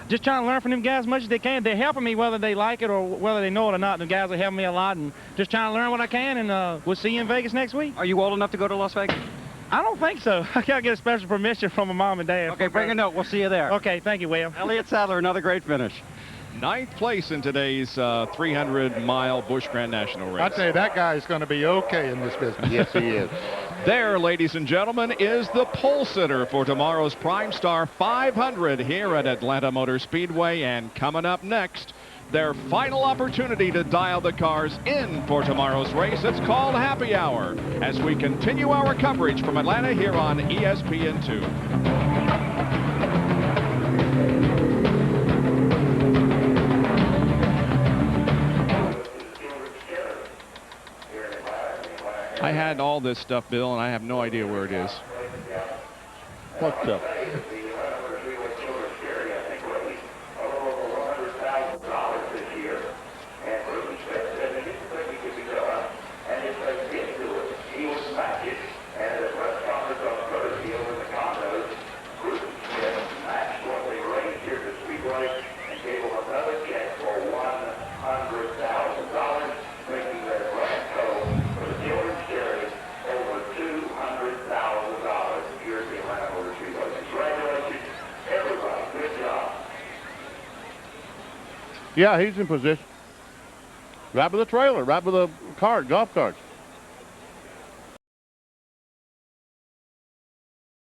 just trying to learn from them guys as much as they can. They're helping me whether they like it or whether they know it or not. The guys are helping me a lot, and just trying to learn what I can, and we'll see you in Vegas next week. Are you old enough to go to Las Vegas? I don't think so. I gotta get a special permission from my mom and dad. Okay, bring a note. We'll see you there. Okay, thank you, William. Elliott Sadler, another great finish. 9th place in today's 300-mile Busch Grand National race. I'd say that guy's going to be okay in this business. Yes, he is. There, ladies and gentlemen, is the pole sitter for tomorrow's Prime Star 500 here at Atlanta Motor Speedway. And coming up next, their final opportunity to dial the cars in for tomorrow's race. It's called Happy Hour as we continue our coverage from Atlanta here on ESPN2. I had all this stuff, Bill, and I have no idea where it is. What stuff? Yeah, he's in position. Right with the trailer, right with the cart, golf carts.